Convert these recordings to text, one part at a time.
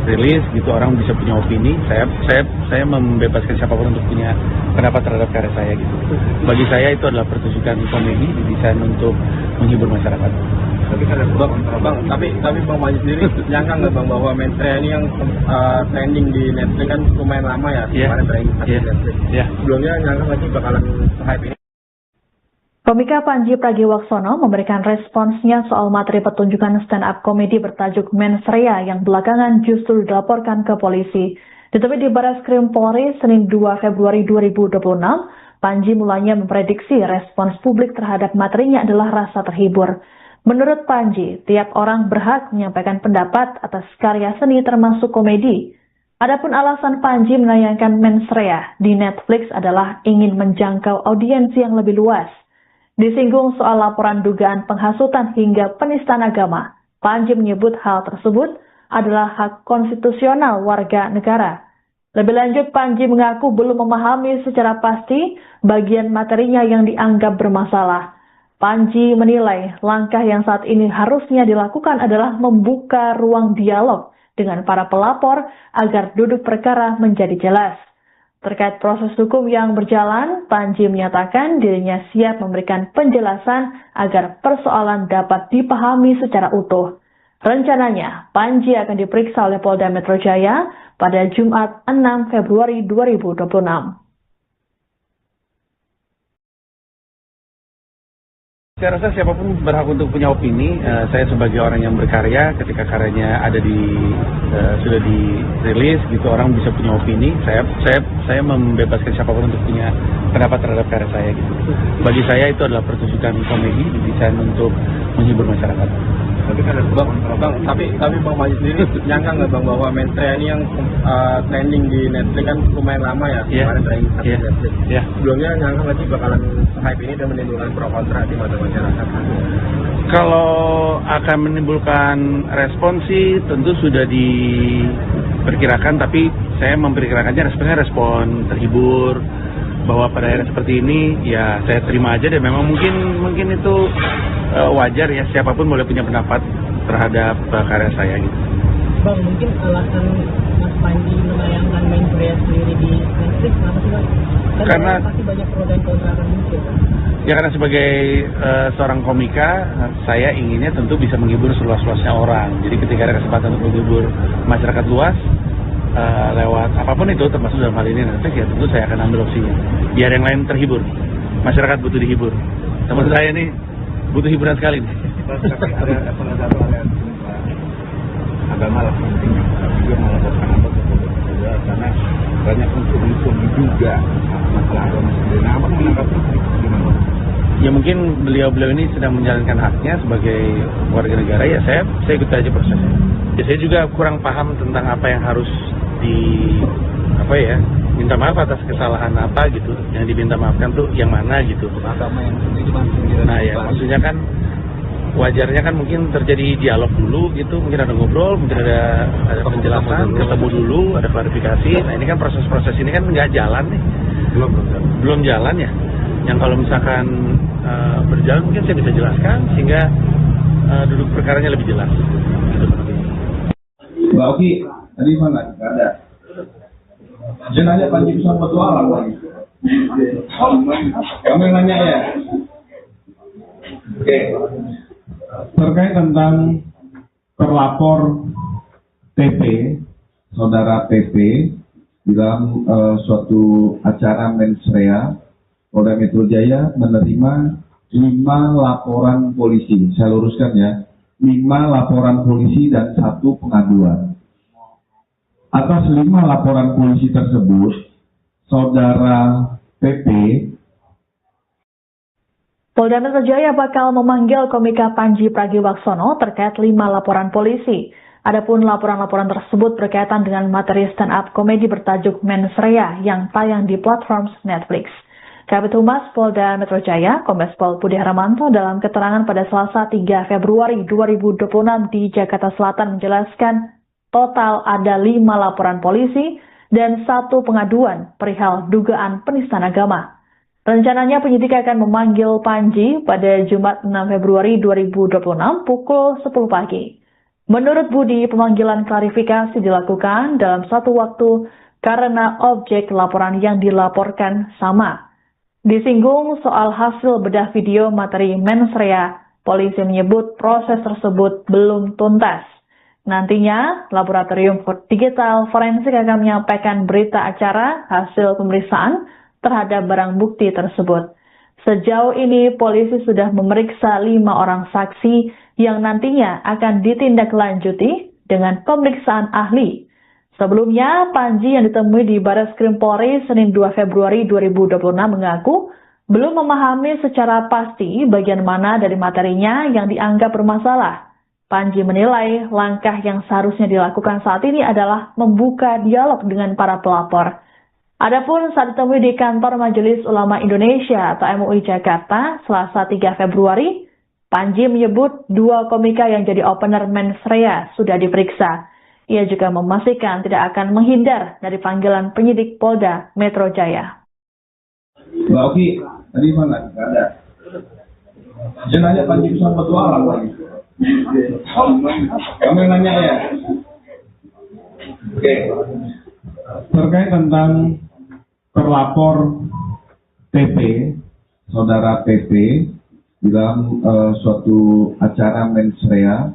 rilis gitu, orang bisa punya opini. Saya membebaskan siapapun untuk punya pendapat terhadap karya saya gitu. Bagi saya itu adalah pertunjukan komedi didesain untuk menghibur masyarakat. Tapi Bang Panji sendiri nyangka nggak Bang bahwa Mensreya ini yang trending di Netflix kan lumayan lama ya, kemarin trending di Netflix. Sebelumnya nyangka nggak sih bakalan hype ini? Komika Panji Pragiwaksono memberikan responsnya soal materi pertunjukan stand-up komedi bertajuk Mensreya yang belakangan justru dilaporkan ke polisi. Ditemui di Barreskrim Polri Senin 2 Februari 2026, Panji mulanya memprediksi respons publik terhadap materinya adalah rasa terhibur. Menurut Panji, tiap orang berhak menyampaikan pendapat atas karya seni termasuk komedi. Adapun alasan Panji menayangkan Mensreya di Netflix adalah ingin menjangkau audiens yang lebih luas. Disinggung soal laporan dugaan penghasutan hingga penistaan agama, Panji menyebut hal tersebut adalah hak konstitusional warga negara. Lebih lanjut, Panji mengaku belum memahami secara pasti bagian materinya yang dianggap bermasalah. Panji menilai langkah yang saat ini harusnya dilakukan adalah membuka ruang dialog dengan para pelapor agar duduk perkara menjadi jelas. Terkait proses hukum yang berjalan, Panji menyatakan dirinya siap memberikan penjelasan agar persoalan dapat dipahami secara utuh. Rencananya, Panji akan diperiksa oleh Polda Metro Jaya pada Jumat 6 Februari 2026. Saya rasa siapapun berhak untuk punya opini. Saya sebagai orang yang berkarya, ketika karyanya ada sudah dirilis gitu, orang bisa punya opini. Saya membebaskan siapapun untuk punya pendapat terhadap karya saya gitu. Bagi saya itu adalah pertunjukan komedi didesain untuk menghibur masyarakat. Tapi Bang Panji sendiri nyangka nggak Bang bahwa Mensreya ini yang trending di Netflix kan lumayan lama ya, kemarin trending di Netflix. Sebelumnya nyangka nggak sih bakalan hype ini dan menimbulkan pro kontra di mata masyarakat? Kalau akan menimbulkan respon sih tentu sudah diperkirakan, tapi saya memperkirakannya responnya respon terhibur, bahwa pada era seperti ini ya saya terima aja deh. Memang mungkin itu wajar ya, siapapun boleh punya pendapat terhadap karya saya gitu. Bang, mungkin alasan Mas Panji menayangkan Mensreya sendiri di Netflix kenapa sih Bang? Karena pasti banyak pro dan kontra kan muncul. Ya karena sebagai seorang komika, saya inginnya tentu bisa menghibur seluas-luasnya orang. Jadi ketika ada kesempatan untuk menghibur masyarakat luas, lewat apapun itu, termasuk dalam hal ini Netflix, ya tentu saya akan ambil opsinya. Biar yang lain terhibur. Masyarakat butuh dihibur. Teman saya ini butuh hiburan sekali nih. Ada satu aliansi agama lah pentingnya, juga melaporkan apa saja karena banyak unsur-unsur diduga masalah agama sendiri. Nah, apa menanggapi gimana? Ya mungkin beliau ini sedang menjalankan haknya sebagai warga negara, ya saya ikut aja prosesnya. Ya saya juga kurang paham tentang apa yang harus minta maaf atas kesalahan apa gitu, yang diminta maafkan tuh yang mana gitu. Agama yang dimaksud. Nah ya maksudnya kan wajarnya kan mungkin terjadi dialog dulu gitu, mungkin ada ngobrol, mungkin ada penjelasan, ketemu dulu, ada klarifikasi. Nah ini kan proses-proses ini kan nggak jalan nih, belum jalan ya. Yang kalau misalkan berjalan mungkin saya bisa jelaskan sehingga duduk perkaranya lebih jelas. Gitu. Mbak Oki, tadi mana? Nggak ada. Saya nanya Panji bisa petualang lagi. Kamu yang nanya ya? Oke. Terkait tentang terlapor TP, saudara TP, di dalam suatu acara Mensreya, Polda Metro Jaya menerima 5 laporan polisi. Saya luruskan ya, 5 laporan polisi dan 1 pengaduan. Atas 5 laporan polisi tersebut, saudara PP Polda Metro Jaya bakal memanggil komika Panji Pragiwaksono terkait 5 laporan polisi. Adapun laporan-laporan tersebut berkaitan dengan materi stand-up komedi bertajuk Mensreya yang tayang di platform Netflix. Kabid Humas Polda Metro Jaya, Kombes Pol Budi Haramanto dalam keterangan pada Selasa 3 Februari 2026 di Jakarta Selatan menjelaskan total ada 5 laporan polisi dan 1 pengaduan perihal dugaan penistaan agama. Rencananya penyidik akan memanggil Panji pada Jumat 6 Februari 2026 pukul 10 pagi. Menurut Budi, pemanggilan klarifikasi dilakukan dalam satu waktu karena objek laporan yang dilaporkan sama. Disinggung soal hasil bedah video materi mens rea, polisi menyebut proses tersebut belum tuntas. Nantinya, Laboratorium Digital Forensik akan menyampaikan berita acara hasil pemeriksaan terhadap barang bukti tersebut. Sejauh ini, polisi sudah memeriksa 5 orang saksi yang nantinya akan ditindaklanjuti dengan pemeriksaan ahli. Sebelumnya, Panji yang ditemui di Barreskrim Polri Senin 2 Februari 2026 mengaku belum memahami secara pasti bagian mana dari materinya yang dianggap bermasalah. Panji menilai langkah yang seharusnya dilakukan saat ini adalah membuka dialog dengan para pelapor. Adapun saat ditemui di kantor Majelis Ulama Indonesia atau MUI Jakarta, Selasa 3 Februari, Panji menyebut 2 komika yang jadi opener mens rea sudah diperiksa. Ia juga memastikan tidak akan menghindar dari panggilan penyidik Polda Metro Jaya. Mbak Oki, tadi mana? Nggak ada. Saya nanya Panji Besar Petualang lagi. Kamu yang nanya ya? Oke. Terkait tentang terlapor TP, saudara TP, di dalam suatu acara mens rea,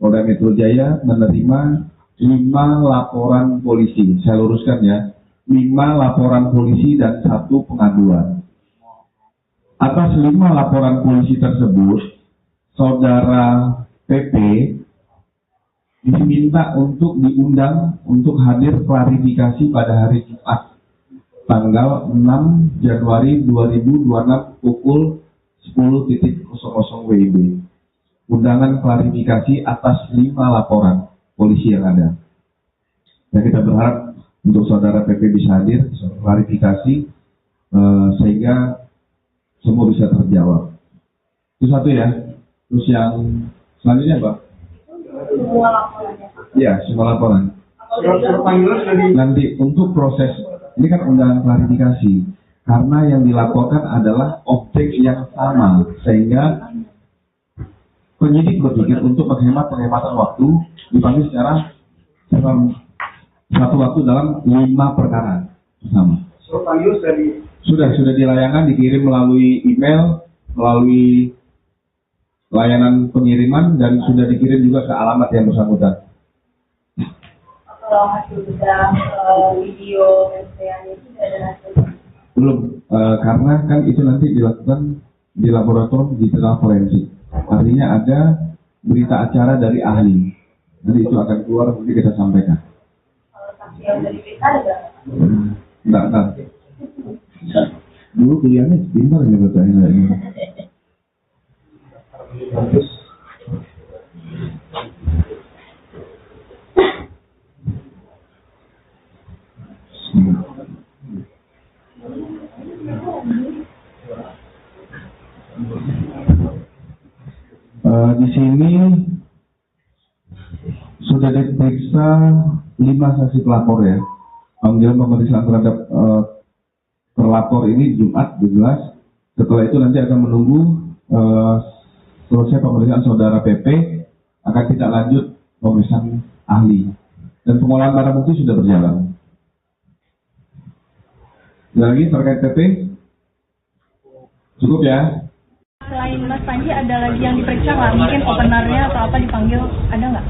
Polda Metro Jaya menerima 5 laporan polisi. Saya luruskan ya, 5 laporan polisi dan 1 pengaduan. Atas 5 laporan polisi tersebut, Saudara PP diminta untuk diundang untuk hadir klarifikasi pada hari Jumat, tanggal 6 Januari 2026 pukul 10.00 WIB. Undangan klarifikasi atas 5 laporan polisi yang ada. Dan kita berharap untuk Saudara PP bisa hadir, bisa klarifikasi, sehingga semua bisa terjawab. Itu satu ya. Terus yang selanjutnya Pak? Semua laporannya. Iya, semua laporan. Nanti untuk proses, ini kan undangan klarifikasi. Karena yang dilaporkan adalah objek yang sama. Sehingga penyidik berpikir untuk penghematan waktu, dipanggil secara satu waktu dalam 5 perkara bersama. Sudah dilayangkan, dikirim melalui email, melalui layanan pengiriman, dan sudah dikirim juga ke alamat yang bersangkutan. Kalau hasil bedah video yang itu ada hasil? Belum, karena kan itu nanti dilakukan di Laboratorium Digital Forensik. Artinya ada berita acara dari ahli. Nanti itu akan keluar, nanti kita sampaikan. Kalau saksi yang dari berita ada Enggak. Dulu kuliahnya pintar ya Bapak ini. Di sini sudah diperiksa 5 saksi pelapor ya. Panggilan pemeriksaan terhadap terlapor ini Jumat 17. Setelah itu nanti akan menunggu selesai pemeriksaan Saudara PP, akan kita lanjut pemeriksaan ahli. Dan pengolahan barang bukti sudah berjalan. Lagi terkait PP? Cukup ya? Selain Mas Panji, ada lagi yang diperiksa nggak? Mungkin openernya atau apa dipanggil, ada nggak?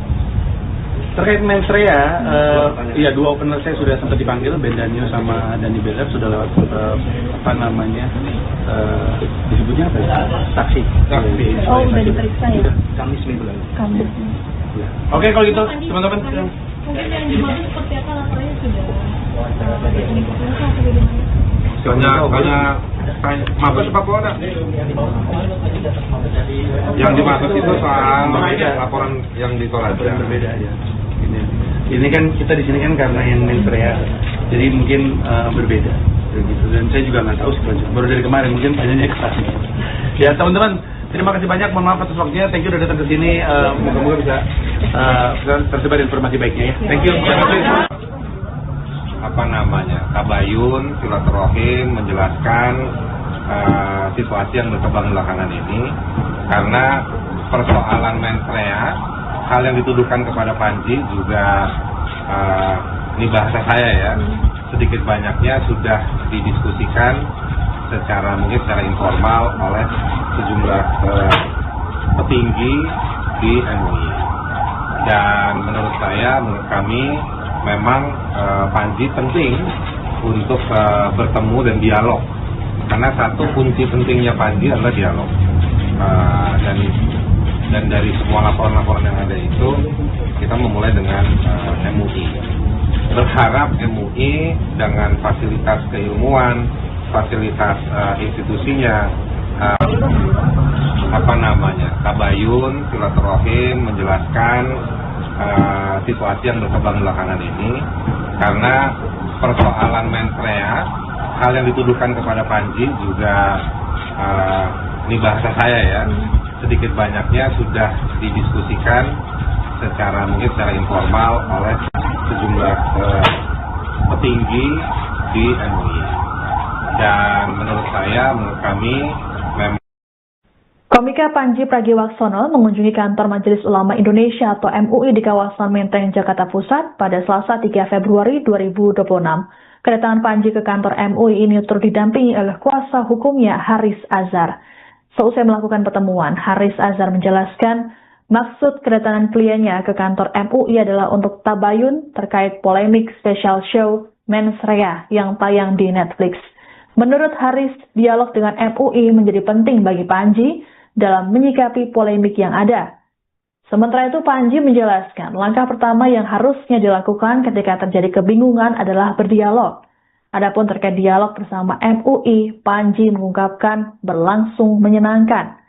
Terkait mens rea, iya 2 opener saya sudah sempat dipanggil, Ben Daniel sama Dani Beler sudah lewat disebutnya apa ya? Saksi. Oh, udah diperiksa ya? Kamis minggu lalu. Kamis. Oke, kalau gitu teman-teman. Mungkin yang dimaksud seperti apa laporannya sudah? Banyak Mabes Papua. Yang dimaksud itu soal laporan yang di Toraja. Berbeda aja. Ini kan kita di sini kan karena yang mens rea, jadi mungkin berbeda. Gitu. Dan saya juga nggak tahu sebenarnya. Baru dari kemarin mungkin tanyanya ke saksi. Ya teman-teman, terima kasih banyak. Mohon maaf atas waktunya. Thank you udah datang ke sini. Moga-moga bisa tersebar informasi baiknya ya. Thank you. Tabayun, silaturahim menjelaskan situasi yang berkembang belakangan ini, karena persoalan mens rea hal yang dituduhkan kepada Panji juga ini bahasa saya ya, sedikit banyaknya sudah didiskusikan mungkin secara informal oleh sejumlah petinggi di MUI. Dan menurut kami memang Panji penting untuk bertemu dan dialog, karena satu kunci pentingnya Panji adalah dialog. Dan dari semua laporan-laporan yang ada itu, kita memulai dengan MUI. Berharap MUI dengan fasilitas keilmuan, fasilitas institusinya, tabayun, silaturahim, menjelaskan situasi yang berkembang belakangan ini, karena persoalan mensrea, hal yang dituduhkan kepada Panji juga ini bahasa saya ya, sedikit banyaknya sudah didiskusikan mungkin secara informal oleh sejumlah petinggi di MUI. Dan menurut kami memang Komika Panji Pragiwaksono mengunjungi kantor Majelis Ulama Indonesia atau MUI di kawasan Menteng, Jakarta Pusat pada Selasa 3 Februari 2026. Kedatangan Panji ke kantor MUI ini turut didampingi oleh kuasa hukumnya Haris Azhar. Seusai melakukan pertemuan, Haris Azhar menjelaskan maksud kedatangan kliennya ke kantor MUI adalah untuk tabayun terkait polemik special show Mensrea yang tayang di Netflix. Menurut Haris, dialog dengan MUI menjadi penting bagi Panji dalam menyikapi polemik yang ada. Sementara itu, Panji menjelaskan langkah pertama yang harusnya dilakukan ketika terjadi kebingungan adalah berdialog. Adapun terkait dialog bersama MUI, Panji mengungkapkan berlangsung menyenangkan.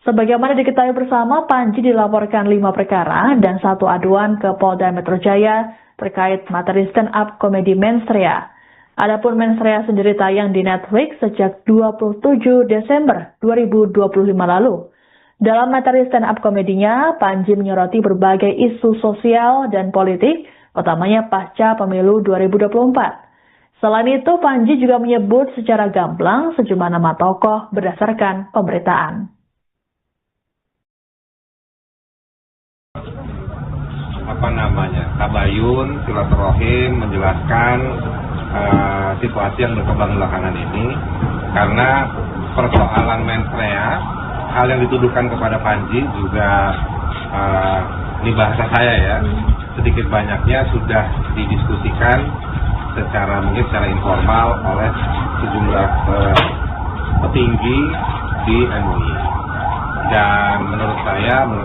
Sebagaimana diketahui bersama, Panji dilaporkan 5 perkara dan 1 aduan ke Polda Metro Jaya terkait materi stand-up komedi Mensrea. Adapun Mensrea sendiri tayang di Netflix sejak 27 Desember 2025 lalu. Dalam materi stand-up komedinya, Panji menyoroti berbagai isu sosial dan politik, utamanya pasca pemilu 2024. Selain itu, Panji juga menyebut secara gamblang sejumlah nama tokoh berdasarkan pemberitaan. Tabayun, silaturahim, menjelaskan situasi yang berkembang belakangan ini, karena persoalan mensrea, hal yang dituduhkan kepada Panji juga ini bahasa saya ya, sedikit banyaknya sudah didiskusikan mungkin secara informal oleh sejumlah petinggi di MUI. Dan menurut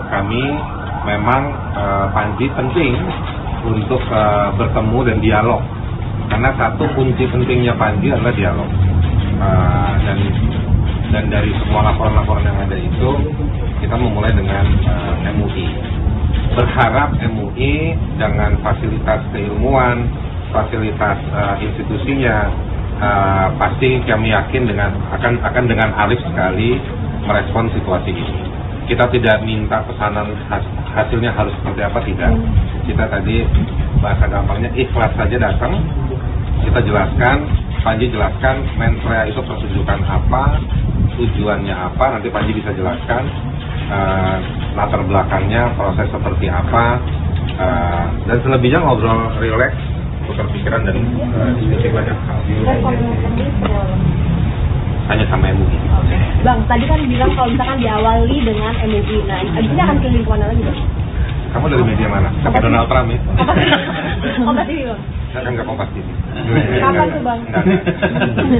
kami memang Panji penting untuk bertemu dan dialog, karena satu kunci pentingnya Panji adalah dialog. Dan dari semua laporan-laporan yang ada itu, kita memulai dengan MUI. Berharap MUI dengan fasilitas keilmuan, fasilitas institusinya, pasti kami yakin akan dengan arif sekali merespon situasi ini. Kita tidak minta pesanan hasilnya harus seperti apa, tidak. Kita tadi bahasa gampangnya ikhlas saja datang, kita jelaskan, Panji jelaskan mensrea itu pertunjukan apa, tujuannya apa, nanti Panji bisa jelaskan latar belakangnya, proses seperti apa, dan selebihnya ngobrol rileks, tukar pikiran dan diskusi banyak hal. Hanya sama MUI. Bang, tadi kan bilang kalau misalkan diawali dengan MUI, nah abis ini akan keliling kemana lagi, Bang? Kamu dari media mana? Sampai Donald Trump ya? Kompas TV, Bang? Saya kan nggak Kompas TV. Kapan tuh, Bang?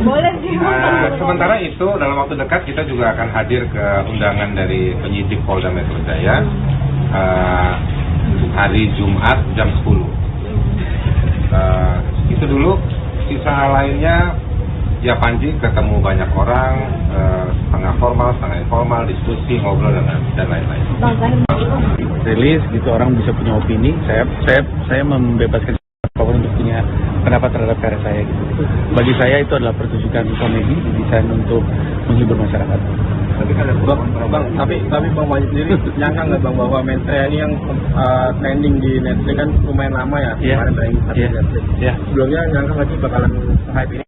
Boleh sih, Bang. Sementara itu, dalam waktu dekat kita juga akan hadir ke undangan dari penyidik Polda Metro Jaya hari Jumat jam 10. Itu dulu, sisa lainnya ya Panji ketemu banyak orang, setengah formal, setengah informal, diskusi, ngobrol dan lain-lain. Rilis gitu, orang bisa punya opini. Saya membebaskan siapapun untuk punya pendapat terhadap karya saya gitu. Bagi saya itu adalah pertunjukan komedi didesain untuk menghibur masyarakat. Bang, tapi Bang Panji sendiri nyangka nggak Bang bahwa Mensrea ini yang trending di Netflix kan lumayan lama ya, kemarin trending di Netflix. Sebelumnya nyangka nggak sih bakalan hype ini?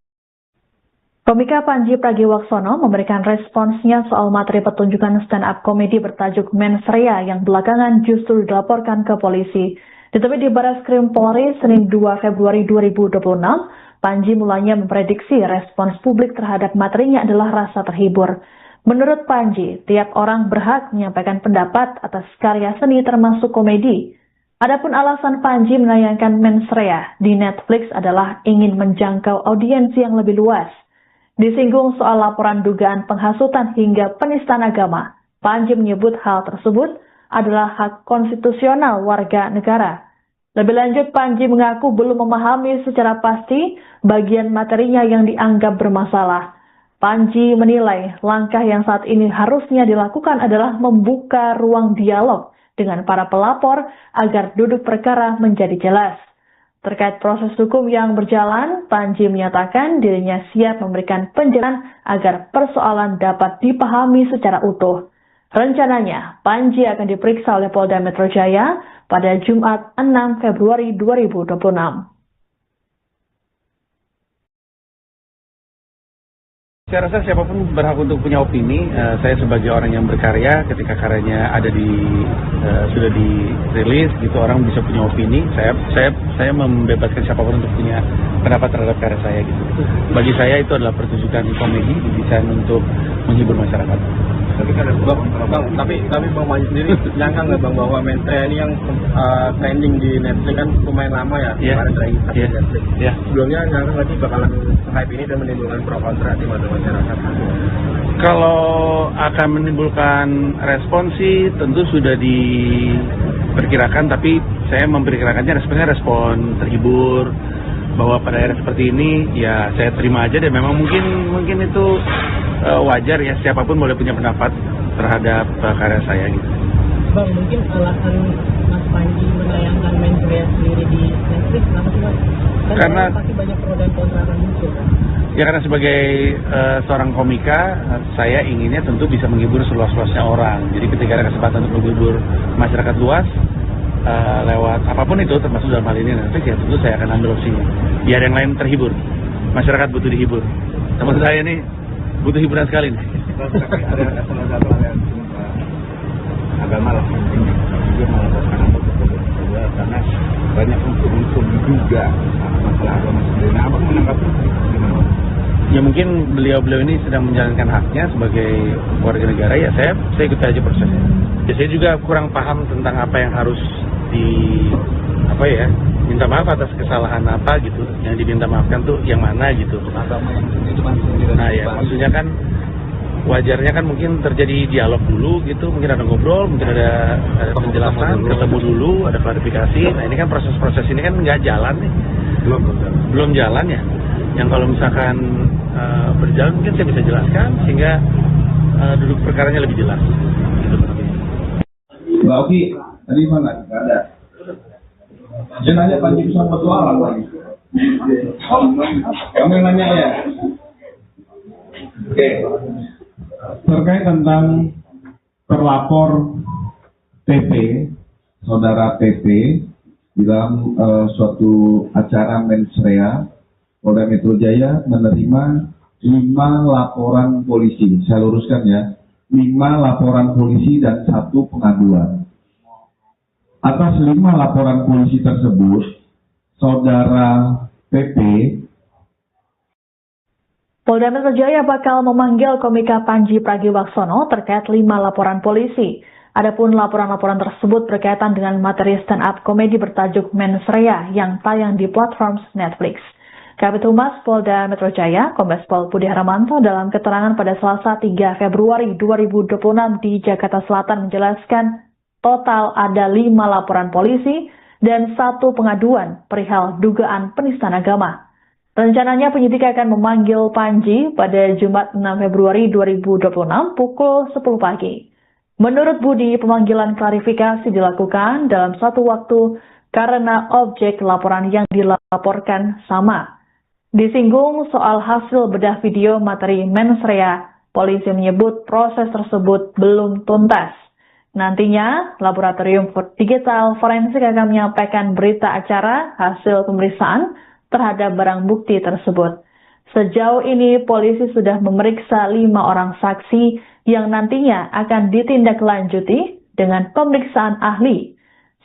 Komika Panji Pragiwaksono memberikan responsnya soal materi pertunjukan stand-up komedi bertajuk Mensrea yang belakangan justru dilaporkan ke polisi. Ditemui di Barreskrim Polri Senin 2 Februari 2026, Panji mulanya memprediksi respons publik terhadap materinya adalah rasa terhibur. Menurut Panji, tiap orang berhak menyampaikan pendapat atas karya seni termasuk komedi. Adapun alasan Panji menayangkan Mensrea di Netflix adalah ingin menjangkau audiens yang lebih luas. Disinggung soal laporan dugaan penghasutan hingga penistaan agama, Panji menyebut hal tersebut adalah hak konstitusional warga negara. Lebih lanjut, Panji mengaku belum memahami secara pasti bagian materinya yang dianggap bermasalah. Panji menilai langkah yang saat ini harusnya dilakukan adalah membuka ruang dialog dengan para pelapor agar duduk perkara menjadi jelas. Terkait proses hukum yang berjalan, Panji menyatakan dirinya siap memberikan penjelasan agar persoalan dapat dipahami secara utuh. Rencananya, Panji akan diperiksa oleh Polda Metro Jaya pada Jumat 6 Februari 2026. Saya rasa siapapun berhak untuk punya opini. Saya sebagai orang yang berkarya, ketika karyanya ada sudah dirilis, gitu orang bisa punya opini. Saya membebaskan siapapun untuk punya pendapat terhadap karya saya, gitu. Bagi saya itu adalah pertunjukan komedi didesain untuk menghibur masyarakat. Tapi Bang Manji sendiri nyangka nggak Bang bahwa Mensrea ini yang trending di Netflix kan lumayan lama ya, kemarin terregistrasi di Netflix. Sebelumnya nyangka nggak sih bakalan hype ini dan menimbulkan pro kontra di mata masyarakat? Kalau akan menimbulkan respon sih tentu sudah diperkirakan, tapi saya memperkirakannya respon terhibur, bahwa pada era seperti ini ya saya terima aja deh. Memang mungkin itu wajar ya, siapapun boleh punya pendapat terhadap karya saya gitu. Bang, mungkin alasan Mas Panji menayangkan Mensrea sendiri di Netflix kenapa sih Mas? Karena pasti banyak pro dan kontra kan muncul. Ya karena sebagai seorang komika, saya inginnya tentu bisa menghibur seluas-luasnya orang. Jadi ketika ada kesempatan untuk menghibur masyarakat luas lewat apapun itu, termasuk dalam hal ini Netflix, ya tentu saya akan ambil opsinya. Biar yang lain terhibur, masyarakat butuh dihibur. Teman saya ini butuh hiburan sekali nih. Tapi ada salah satu aliansi agama lah dia melaporkan karena banyak unsur-unsur juga masalah agama sendiri. Nah, abang menanggapi gimana? Ya mungkin beliau ini sedang menjalankan haknya sebagai warga negara, ya saya ikuti aja prosesnya. Ya saya juga kurang paham tentang apa yang harus minta maaf atas kesalahan apa gitu, yang diminta maafkan tuh yang mana gitu. Nah ya maksudnya kan wajarnya kan mungkin terjadi dialog dulu gitu, mungkin ada ngobrol, mungkin ada penjelasan, ketemu dulu, ada klarifikasi. Nah ini kan proses ini kan nggak jalan nih, belum jalan ya. Yang kalau misalkan berjalan mungkin saya bisa jelaskan sehingga duduk perkaranya lebih jelas. Gitu. Mbak Oki, tadi mana? Nggak ada. Saya nanya Panji bisa bersuara lagi. Kamu yang nanya ya? Oke. Terkait tentang terlapor TP, saudara TP, di dalam suatu acara Mensrea, Polda Metro Jaya menerima 5 laporan polisi. Saya luruskan ya, 5 laporan polisi dan 1 pengaduan. Atas 5 laporan polisi tersebut, saudara PP Polda Metro Jaya bakal memanggil komika Panji Pragiwaksono terkait 5 laporan polisi. Adapun laporan-laporan tersebut berkaitan dengan materi stand-up komedi bertajuk Mensrea yang tayang di platform Netflix. Kabid Humas Polda Metro Jaya, Kombes Pol Budi Haramanto dalam keterangan pada Selasa 3 Februari 2026 di Jakarta Selatan menjelaskan total ada 5 laporan polisi dan 1 pengaduan perihal dugaan penistaan agama. Rencananya penyidik akan memanggil Panji pada Jumat 6 Februari 2026 pukul 10 pagi. Menurut Budi, pemanggilan klarifikasi dilakukan dalam satu waktu karena objek laporan yang dilaporkan sama. Disinggung soal hasil bedah video materi Mensrea, polisi menyebut proses tersebut belum tuntas. Nantinya, Laboratorium Digital Forensik akan menyampaikan berita acara hasil pemeriksaan terhadap barang bukti tersebut. Sejauh ini polisi sudah memeriksa 5 orang saksi yang nantinya akan ditindaklanjuti dengan pemeriksaan ahli.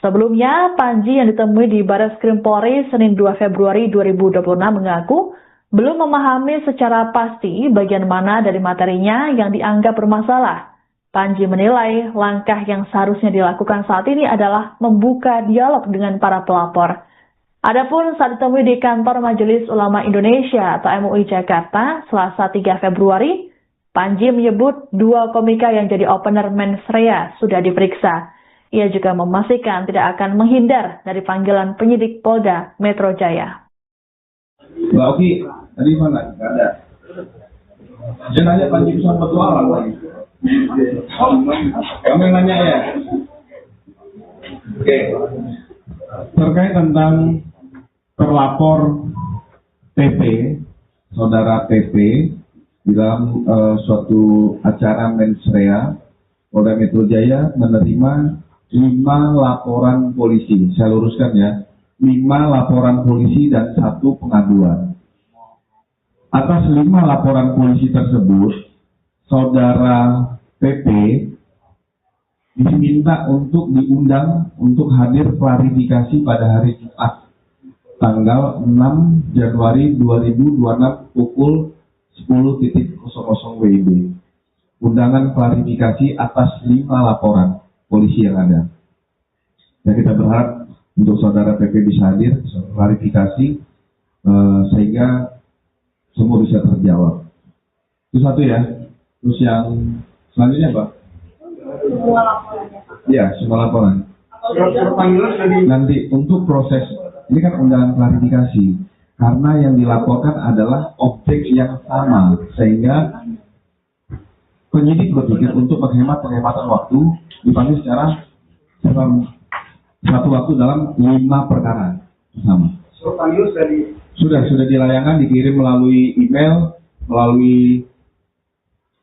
Sebelumnya, Panji yang ditemui di Barreskrim Polri Senin 2 Februari 2026 mengaku belum memahami secara pasti bagian mana dari materinya yang dianggap bermasalah. Panji menilai langkah yang seharusnya dilakukan saat ini adalah membuka dialog dengan para pelapor. Adapun saat ditemui di kantor Majelis Ulama Indonesia atau MUI Jakarta, Selasa 3 Februari, Panji menyebut 2 komika yang jadi opener Mens Rea sudah diperiksa. Ia juga memastikan tidak akan menghindar dari panggilan penyidik Polda Metro Jaya. Mbak Oki, tadi mana? Nggak ada. Dia nanya Panji bisa berdoa lagi. Kamu yang nanya ya? Oke. Terkait tentang terlapor PP, saudara PP, di dalam suatu acara Mens Rea, Polda Metro Jaya menerima 5 laporan polisi. Saya luruskan ya, 5 laporan polisi dan 1 pengaduan. Atas 5 laporan polisi tersebut, saudara PP diminta untuk diundang untuk hadir klarifikasi pada hari Jumat tanggal 6 Januari 2026 pukul 10.00 WIB. Undangan klarifikasi atas 5 laporan polisi yang ada. Dan kita berharap untuk saudara PP bisa hadir, klarifikasi sehingga semua bisa terjawab. Itu satu ya. Terus yang selanjutnya Pak? Semua laporannya. Ya, semua laporan. Nanti untuk proses, ini kan undangan klarifikasi, karena yang dilaporkan adalah objek yang sama, sehingga penyidik berpikir untuk penghematan waktu, dipanggil secara satu waktu dalam 5 perkara sama. Sudah dilayangkan, dikirim melalui email, melalui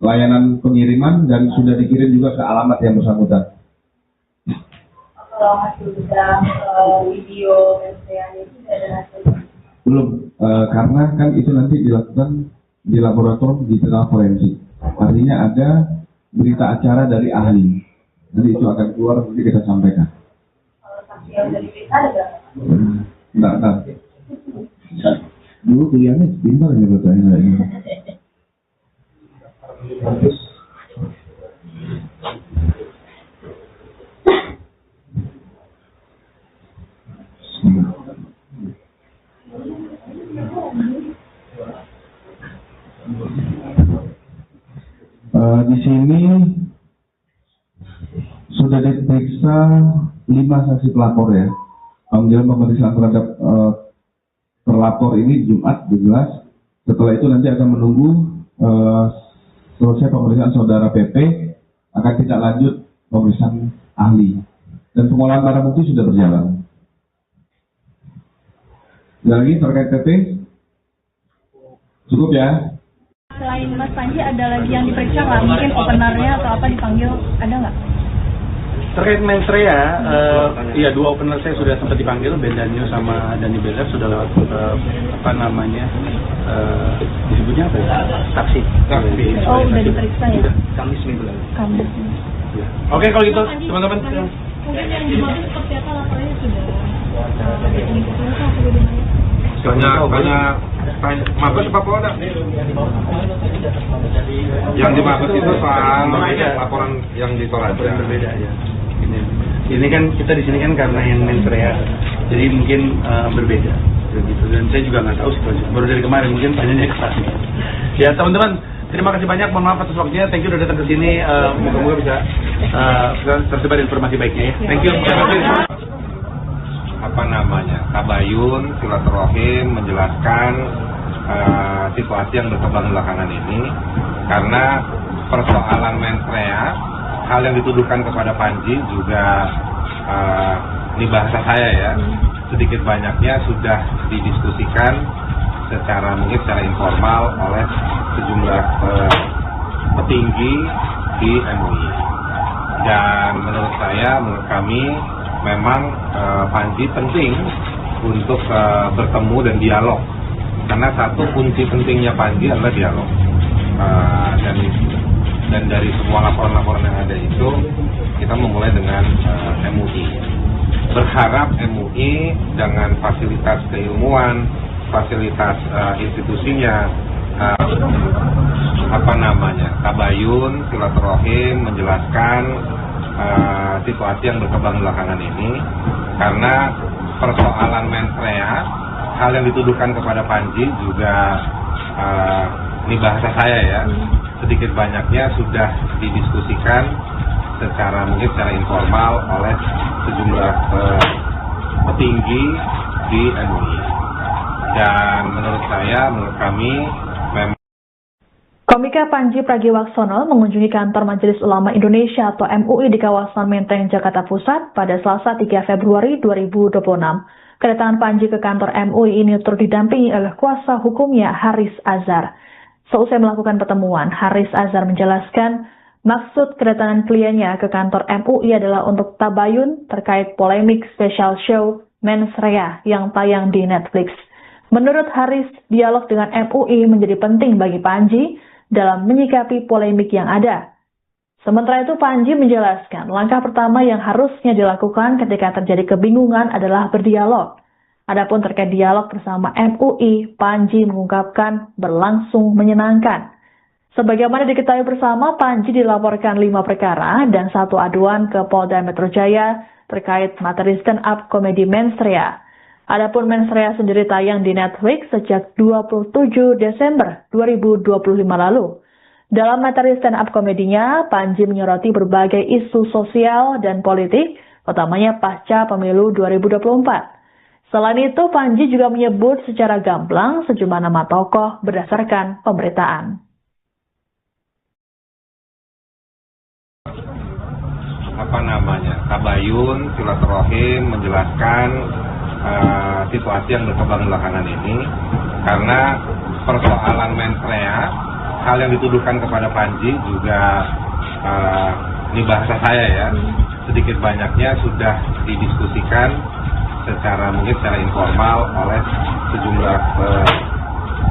layanan pengiriman, dan sudah dikirim juga ke alamat yang bersangkutan. Kalau hasil bedah video yang itu ada hasilnya? Belum, karena kan itu nanti dilakukan di laboratorium digital forensik. Artinya ada berita acara dari ahli. Nanti itu akan keluar, nanti kita sampaikan. Kalau saksi yang dari berita ada? Enggak. Dulu kuliahnya pintar ya bertanya ini. Di sini sudah diperiksa 5 saksi pelapor ya. Panggilan pemeriksaan terhadap terlapor ini Jumat 17. Setelah itu nanti akan menunggu selesai pemeriksaan saudara PP, akan kita lanjut pemeriksaan ahli. Dan pengolahan barang bukti sudah berjalan. Lagi terkait PP? Cukup ya? Selain Mas Panji ada lagi yang diperiksa nggak? Mungkin openernya atau apa dipanggil, ada nggak? Terkait Mens Rea, iya 2 opener saya sudah sempat dipanggil, Ben Daniel sama Dani Beler sudah lewat disebutnya apa ya? Saksi. Oh, udah diperiksa ya? Kamis minggu lalu. Kamis. Ya. Oke kalau gitu teman-teman. Mungkin yang dimaksud seperti apa laporannya sudah dipublikasikan atau bagaimana? Banyak Mabes apa Polda? Yang di Mabes itu soal laporan yang di Toraja. Berbeda ya. Ini kan kita di sini kan karena yang Mens Rea, jadi mungkin berbeda begitu. Dan saya juga nggak tahu situasi. Baru dari kemarin mungkin tanyanya ke sana. Ya teman-teman, terima kasih banyak. Mohon maaf atas waktunya. Thank you udah datang ke sini. Moga-moga bisa tersebar informasi baiknya ya. Thank you. Tabayun, silaturahim, menjelaskan situasi yang berkembang belakangan ini, karena persoalan Mens Rea, hal yang dituduhkan kepada Panji juga ini bahasa saya ya, sedikit banyaknya sudah didiskusikan mungkin secara informal oleh sejumlah petinggi di MUI. Dan menurut kami memang Panji penting untuk bertemu dan dialog Karena satu kunci pentingnya Panji adalah dialog. Dan dari semua laporan-laporan yang ada itu, kita memulai dengan MUI. Berharap MUI dengan fasilitas keilmuan, fasilitas institusinya, tabayun, silaturahim, menjelaskan situasi yang berkembang belakangan ini. Karena persoalan mensrea, hal yang dituduhkan kepada Panji juga, ini bahasa saya ya, sedikit banyaknya sudah didiskusikan mungkin secara informal oleh sejumlah petinggi di MUI. Dan menurut kami memang Komika Panji Pragiwaksono mengunjungi kantor Majelis Ulama Indonesia atau MUI di kawasan Menteng, Jakarta Pusat pada Selasa 3 Februari 2026. Kedatangan Panji ke kantor MUI ini turut didampingi oleh kuasa hukumnya Haris Azhar. Seusai melakukan pertemuan, Haris Azhar menjelaskan maksud kedatangan kliennya ke kantor MUI adalah untuk tabayun terkait polemik special show Mensrea yang tayang di Netflix. Menurut Haris, dialog dengan MUI menjadi penting bagi Panji dalam menyikapi polemik yang ada. Sementara itu, Panji menjelaskan langkah pertama yang harusnya dilakukan ketika terjadi kebingungan adalah berdialog. Adapun terkait dialog bersama MUI, Panji mengungkapkan berlangsung menyenangkan. Sebagaimana diketahui bersama, Panji dilaporkan 5 perkara dan 1 aduan ke Polda Metro Jaya terkait materi stand-up komedi Mensrea. Adapun Mensrea sendiri tayang di Netflix sejak 27 Desember 2025 lalu. Dalam materi stand-up komedinya, Panji menyoroti berbagai isu sosial dan politik, utamanya pasca pemilu 2024. Selain itu, Panji juga menyebut secara gamblang sejumlah nama tokoh berdasarkan pemberitaan. Tabayun, silaturahim, menjelaskan situasi yang berkembang belakangan ini. Karena persoalan mensrea, hal yang dituduhkan kepada Panji juga, ini bahasa saya ya, sedikit banyaknya sudah didiskusikan mungkin secara informal oleh sejumlah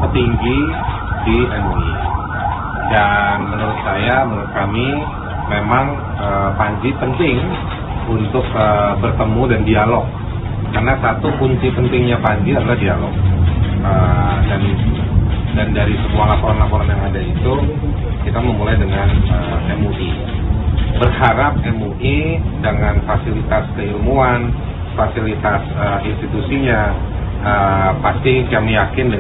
petinggi di MUI. Dan menurut kami memang Panji penting untuk bertemu dan dialog. Karena satu kunci pentingnya Panji adalah dialog. Dan dari semua laporan-laporan yang ada itu, kita memulai dengan MUI. Berharap MUI dengan fasilitas keilmuan, fasilitas institusinya, pasti kami yakin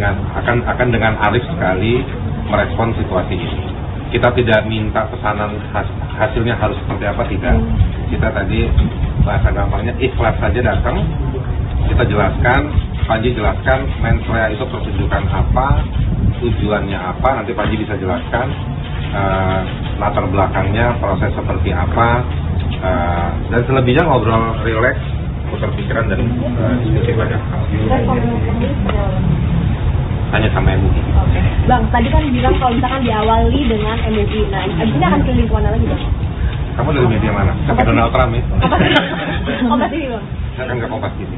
akan dengan arif sekali merespon situasi ini. Kita tidak minta pesanan hasilnya harus seperti apa, tidak. Kita tadi bahasa gampangnya ikhlas saja datang, kita jelaskan, Panji jelaskan Mensrea itu pertunjukan apa, tujuannya apa, nanti Panji bisa jelaskan latar belakangnya, proses seperti apa, dan selebihnya ngobrol rileks, putar pikiran dan diskusi banyak hal. Hanya sama MUI. Oke. Bang, tadi kan bilang kalau misalkan diawali dengan MUI, nah abis ini akan keliling kemana lagi, Bang? Kamu dari media mana? Sampai Donald Trump ya? Kompas TV, Bang? Saya kan nggak Kompas TV.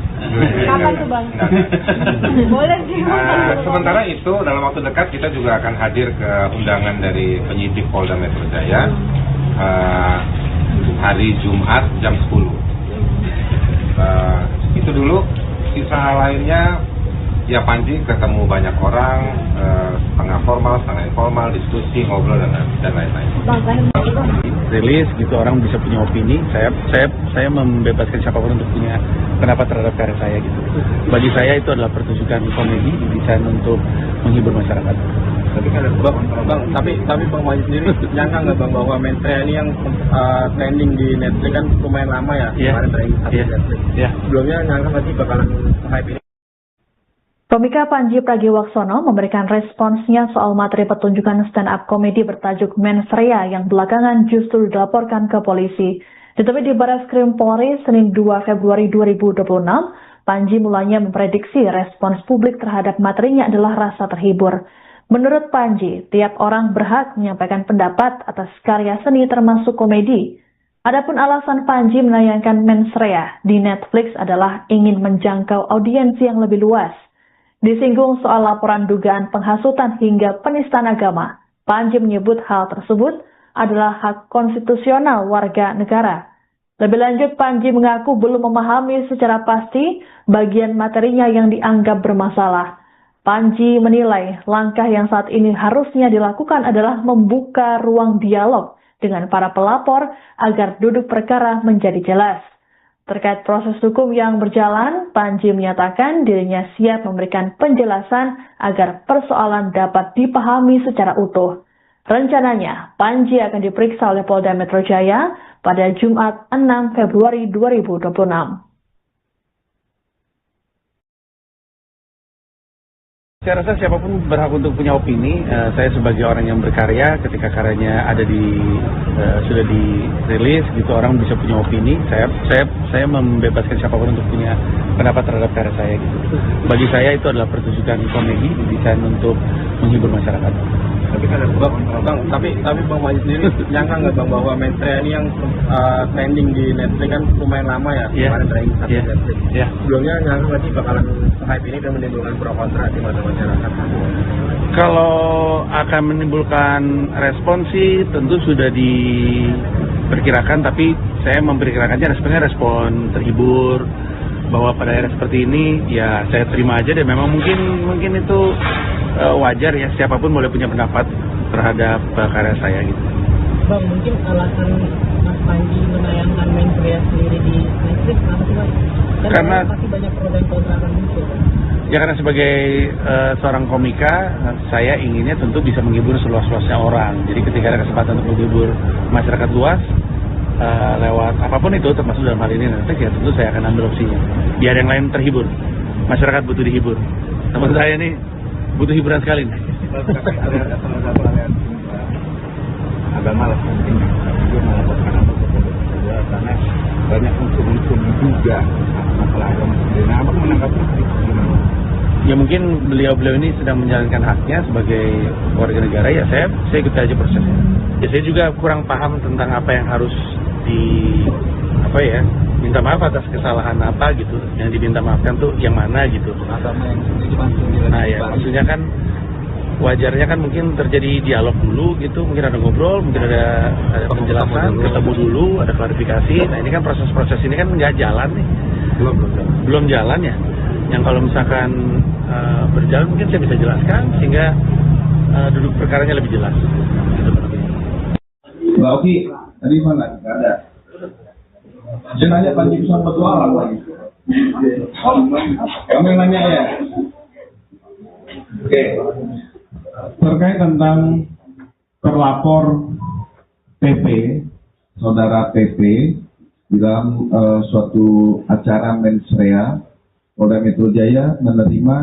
Kapan tuh, Bang? Boleh sih, Bang. Sementara itu, dalam waktu dekat kita juga akan hadir ke undangan dari penyidik Polda Metro Jaya hari Jumat jam 10. Itu dulu, sisa lainnya ya Panji ketemu banyak orang, setengah formal, setengah informal, diskusi, ngobrol dan lain-lain. Rilis gitu, orang bisa punya opini. Saya membebaskan siapapun untuk punya pendapat terhadap karya saya gitu. Bagi saya itu adalah pertunjukan komedi desain untuk menghibur masyarakat. Tapi Bang Majid sendiri nyangka nggak Bang bahwa Mensrea ini yang trending di Netflix kan lumayan lama ya, kemarin trending di Netflix. Sebelumnya nyangka nggak sih bakalan hype ini? Komika Panji Pragiwaksono memberikan responsnya soal materi pertunjukan stand-up komedi bertajuk Mensrea yang belakangan justru dilaporkan ke polisi. Ditemui di Barreskrim Polri Senin 2 Februari 2026, Panji mulanya memprediksi respons publik terhadap materinya adalah rasa terhibur. Menurut Panji, tiap orang berhak menyampaikan pendapat atas karya seni termasuk komedi. Adapun alasan Panji menayangkan Mensrea di Netflix adalah ingin menjangkau audiens yang lebih luas. Disinggung soal laporan dugaan penghasutan hingga penistaan agama, Panji menyebut hal tersebut adalah hak konstitusional warga negara. Lebih lanjut, Panji mengaku belum memahami secara pasti bagian materinya yang dianggap bermasalah. Panji menilai langkah yang saat ini harusnya dilakukan adalah membuka ruang dialog dengan para pelapor agar duduk perkara menjadi jelas. Terkait proses hukum yang berjalan, Panji menyatakan dirinya siap memberikan penjelasan agar persoalan dapat dipahami secara utuh. Rencananya, Panji akan diperiksa oleh Polda Metro Jaya pada Jumat 6 Februari 2026. Saya rasa siapapun berhak untuk punya opini. Saya sebagai orang yang berkarya, ketika karyanya ada sudah dirilis, gitu orang bisa punya opini. Saya membebaskan siapapun untuk punya pendapat terhadap karya saya. Gitu. Bagi saya itu adalah pertunjukan komedi desain untuk menghibur masyarakat. Tapi Bang Majid sendiri nyangka nggak Bang bahwa Mensreya ini yang trending di Netflix kan lumayan lama ya, kemarin trending satu Netflix. Sebelumnya nyangka nggak sih bakalan hype ini dan menimbulkan pro kontra di mata masyarakat? Kalau akan menimbulkan respon sih tentu sudah diperkirakan, tapi saya memperkirakannya responnya respon terhibur, bahwa pada era seperti ini ya saya terima aja deh. Memang mungkin itu wajar ya, siapapun boleh punya pendapat terhadap karya saya gitu. Bang, mungkin alasan Mas Panji menayangkan Mensreya sendiri di Netflix apa sih Bang? Karena pasti banyak pro dan kontra akan muncul. Ya karena sebagai seorang komika, saya inginnya tentu bisa menghibur seluas-luasnya orang. Jadi ketika ada kesempatan untuk menghibur masyarakat luas, lewat apapun itu, termasuk dalam hal ini Netflix, ya tentu saya akan ambil opsinya. Biar yang lain terhibur. Masyarakat butuh dihibur. Teman saya nih butuh hiburan sekali nih. Ada salah satu aliansi agama lah mungkin juga melaporkan karena banyak unsur-unsur juga masalah agama sendiri. Nah, Abang menanggapi gimana? Ya mungkin beliau ini sedang menjalankan haknya sebagai warga negara, ya saya ikut aja prosesnya. Ya saya juga kurang paham tentang apa yang harus minta maaf atas kesalahan apa gitu, yang diminta maafkan tuh yang mana gitu. Nah ya maksudnya kan wajarnya kan mungkin terjadi dialog dulu gitu, mungkin ada ngobrol, mungkin ada penjelasan, ketemu dulu, ada klarifikasi. Nah ini kan proses-proses ini kan nggak jalan nih, belum jalan ya. Yang kalau misalkan berjalan mungkin saya bisa jelaskan sehingga duduk perkaranya lebih jelas. Gitu. Mbak Oki, tadi mana? Nggak ada. Saya nanya Panji bisa bertualang lagi. Kamu yang nanya ya? Oke. Terkait tentang terlapor TP, saudara TP, di dalam suatu acara Mensreya, Polda Metro Jaya menerima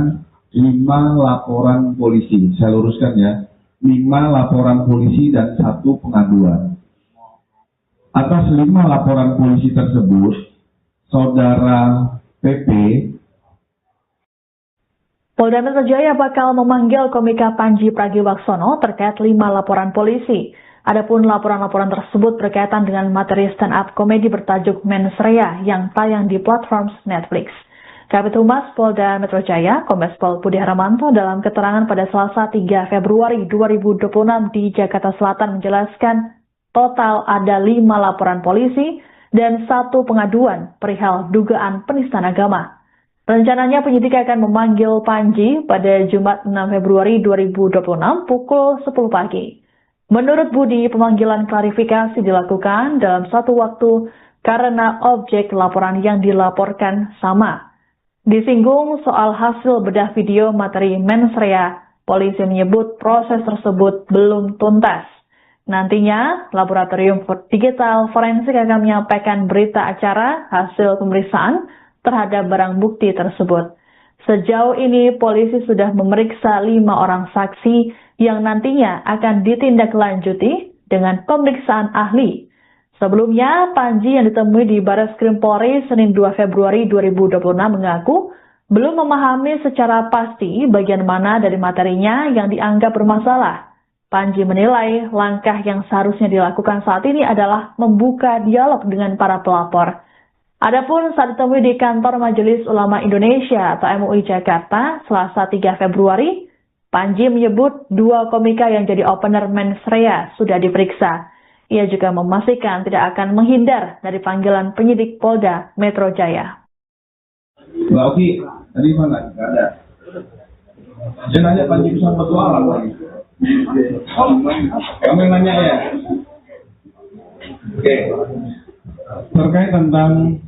5 laporan polisi. Saya luruskan ya, 5 laporan polisi dan 1 pengaduan. Atas 5 laporan polisi tersebut, saudara PP Polda Metro Jaya bakal memanggil komika Panji Pragiwaksono terkait 5 laporan polisi. Adapun laporan-laporan tersebut berkaitan dengan materi stand-up komedi bertajuk Mensreya yang tayang di platform Netflix. Kabid Humas Polda Metro Jaya, Kombes Pol Budi Haramanto dalam keterangan pada Selasa 3 Februari 2026 di Jakarta Selatan menjelaskan total ada 5 laporan polisi dan 1 pengaduan perihal dugaan penistaan agama. Rencananya penyidik akan memanggil Panji pada Jumat 6 Februari 2026 pukul 10 pagi. Menurut Budi, pemanggilan klarifikasi dilakukan dalam satu waktu karena objek laporan yang dilaporkan sama. Disinggung soal hasil bedah video materi Mensreya, polisi menyebut proses tersebut belum tuntas. Nantinya, Laboratorium Digital Forensik akan menyampaikan berita acara hasil pemeriksaan terhadap barang bukti tersebut. Sejauh ini, polisi sudah memeriksa 5 orang saksi yang nantinya akan ditindaklanjuti dengan pemeriksaan ahli. Sebelumnya, Panji yang ditemui di Barreskrim Polri Senin 2 Februari 2026 mengaku belum memahami secara pasti bagian mana dari materinya yang dianggap bermasalah. Panji menilai langkah yang seharusnya dilakukan saat ini adalah membuka dialog dengan para pelapor. Adapun saat ditemui di kantor Majelis Ulama Indonesia atau MUI Jakarta, Selasa 3 Februari, Panji menyebut 2 komika yang jadi opener mensrea sudah diperiksa. Ia juga memastikan tidak akan menghindar dari panggilan penyidik Polda Metro Jaya. Mbak Oki, tadi mana? Nggak ada. Dia nanya Panji bisa berdoa lagi. Kamu yang nanya ya? Oke. Terkait tentang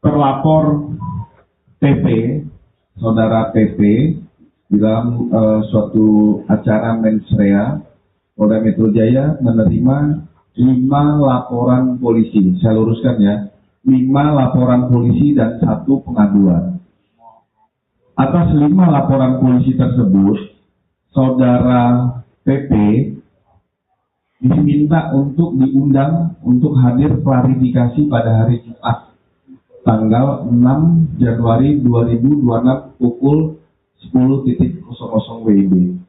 terlapor TP, saudara TP, di dalam suatu acara mensrea, Polda Metro Jaya menerima 5 laporan polisi. Saya luruskan ya, 5 laporan polisi dan 1 pengaduan. Atas 5 laporan polisi tersebut, saudara PP diminta untuk diundang untuk hadir klarifikasi pada hari Jumat, tanggal 6 Januari 2026 pukul 10.00 WIB.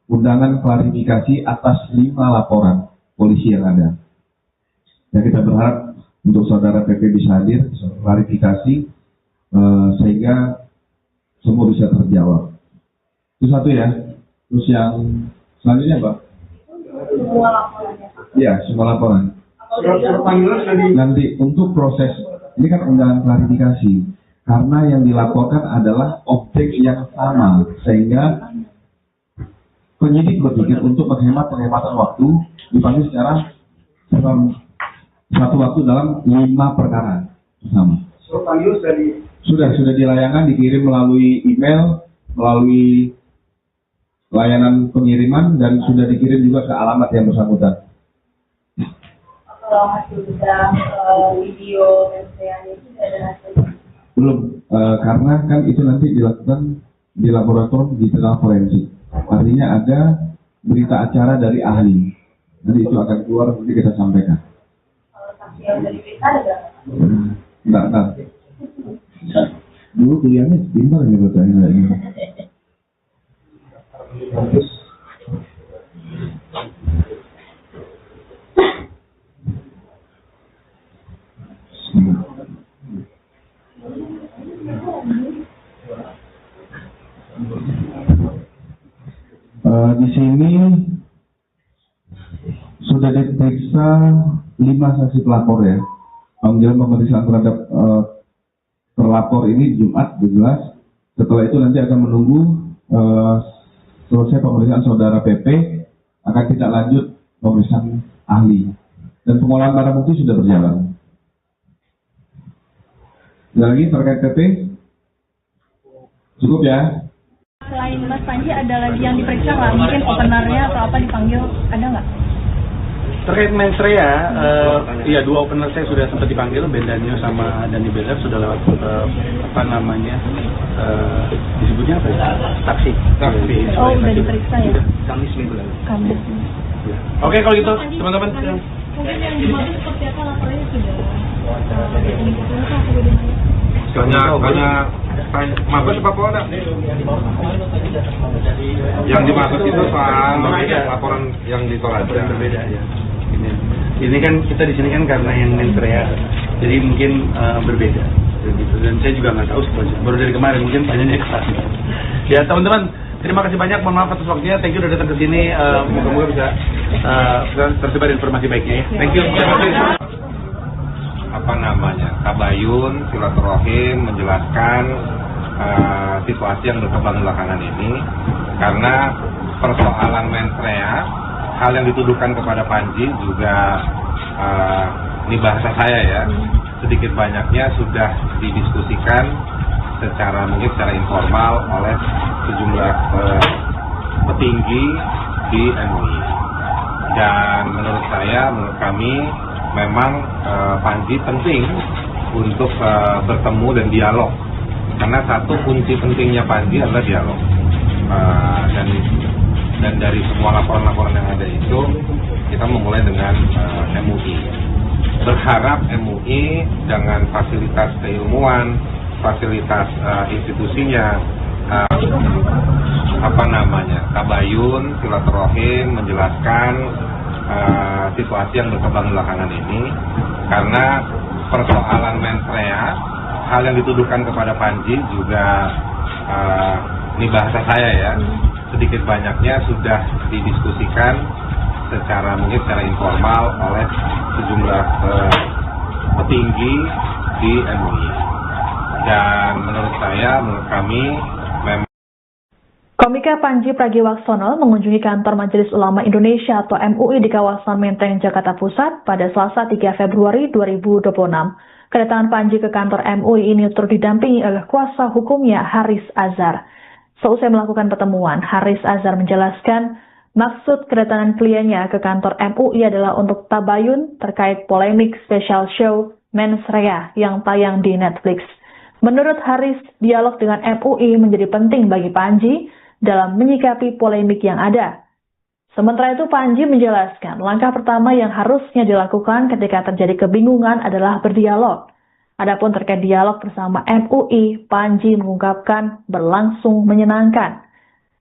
Undangan klarifikasi atas 5 laporan polisi yang ada. Dan kita berharap untuk saudara PP bisa hadir, klarifikasi, sehingga semua bisa terjawab. Itu satu ya. Terus yang selanjutnya Pak? Semua laporannya. Iya, semua laporan. Nanti untuk proses, ini kan undangan klarifikasi. Karena yang dilaporkan adalah objek yang sama, sehingga penyidik berpikir untuk penghematan waktu, dipanggil secara satu waktu dalam 5 perkara bersama. Sudah dilayangkan, dikirim melalui email, melalui layanan pengiriman, dan sudah dikirim juga ke alamat yang bersangkutan. Kalau hasil bedah video mensreanya itu ada hasilnya? Belum, karena kan itu nanti dilakukan di laboratorium digital forensik. Artinya ada berita acara dari ahli. Nanti itu akan keluar, nanti kita sampaikan. Kalau saksi yang dari berita ada Enggak. Dulu kuliahnya pintar nih buat ini. Di sini sudah diperiksa 5 saksi pelapor ya. Panggilan pemeriksaan terhadap terlapor ini Jumat 12. Setelah itu nanti akan menunggu selesai pemeriksaan saudara PP, akan kita lanjut pemeriksaan ahli. Dan pengolahan barang bukti sudah berjalan. Ada lagi terkait PP? Cukup ya? Selain Mas Panji, ada lagi yang diperiksa nggak? Mungkin openernya atau apa dipanggil, ada nggak? Terkait mensrea, iya 2 opener saya sudah sempat dipanggil, Bendanio sama Dani Beler sudah lewat disebutnya apa ya? Saksi. Oh, udah diperiksa ya? Kamis minggu lalu. Kamis. Oke, kalau gitu teman-teman. Mungkin yang dimaksud seperti apa laporannya sudah dipublikasikan atau bagaimana? Banyak Mabes apa Polda? Yang dimaksud itu soal laporan yang ditolak. Berbeda ya. Ini kan kita di sini kan karena yang mensrea, jadi mungkin berbeda. Dan saya juga nggak tahu situasi. Baru dari kemarin mungkin tanyanya ke saya. Ya teman-teman, terima kasih banyak. Mohon maaf atas waktunya. Thank you udah datang ke sini. Moga-moga bisa tersebar informasi baiknya ya. Thank you. Tabayun, silaturahim, menjelaskan situasi yang berkembang belakangan ini, karena persoalan mensrea, hal yang dituduhkan kepada Panji juga ini bahasa saya ya, sedikit banyaknya sudah didiskusikan mungkin secara informal oleh sejumlah petinggi di MUI. Dan menurut kami memang Panji penting untuk bertemu dan dialog, karena satu kunci pentingnya Panji adalah dialog. Dan dari semua laporan-laporan yang ada itu, kita memulai dengan MUI. Berharap MUI dengan fasilitas keilmuan, fasilitas institusinya, tabayun, silaturahim, menjelaskan situasi yang berkembang belakangan ini, karena persoalan mens rea, hal yang dituduhkan kepada Panji juga ini bahasa saya ya, sedikit banyaknya sudah didiskusikan mungkin secara informal oleh sejumlah petinggi di MUI. Dan menurut kami memang Komika Panji Pragiwaksono mengunjungi kantor Majelis Ulama Indonesia atau MUI di kawasan Menteng, Jakarta Pusat pada Selasa 3 Februari 2026. Kedatangan Panji ke kantor MUI ini turut didampingi oleh kuasa hukumnya Haris Azhar. Seusai melakukan pertemuan, Haris Azhar menjelaskan maksud kedatangan kliennya ke kantor MUI adalah untuk tabayun terkait polemik special show Mens Rea yang tayang di Netflix. Menurut Haris, dialog dengan MUI menjadi penting bagi Panji dalam menyikapi polemik yang ada. Sementara itu Panji menjelaskan langkah pertama yang harusnya dilakukan ketika terjadi kebingungan adalah berdialog. Adapun terkait dialog bersama MUI, Panji mengungkapkan berlangsung menyenangkan.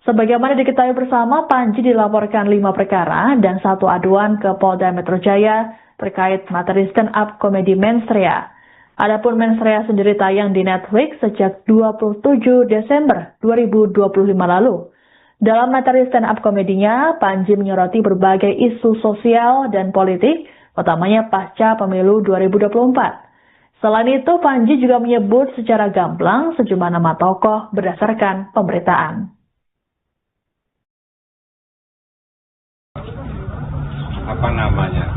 Sebagaimana diketahui bersama, Panji dilaporkan 5 perkara dan 1 aduan ke Polda Metro Jaya terkait materi stand-up komedi Mens Rea. Adapun Mens Rea sendiri tayang di Netflix sejak 27 Desember 2025 lalu. Dalam materi stand-up komedinya, Panji menyoroti berbagai isu sosial dan politik, utamanya pasca pemilu 2024. Selain itu, Panji juga menyebut secara gamblang sejumlah nama tokoh berdasarkan pemberitaan.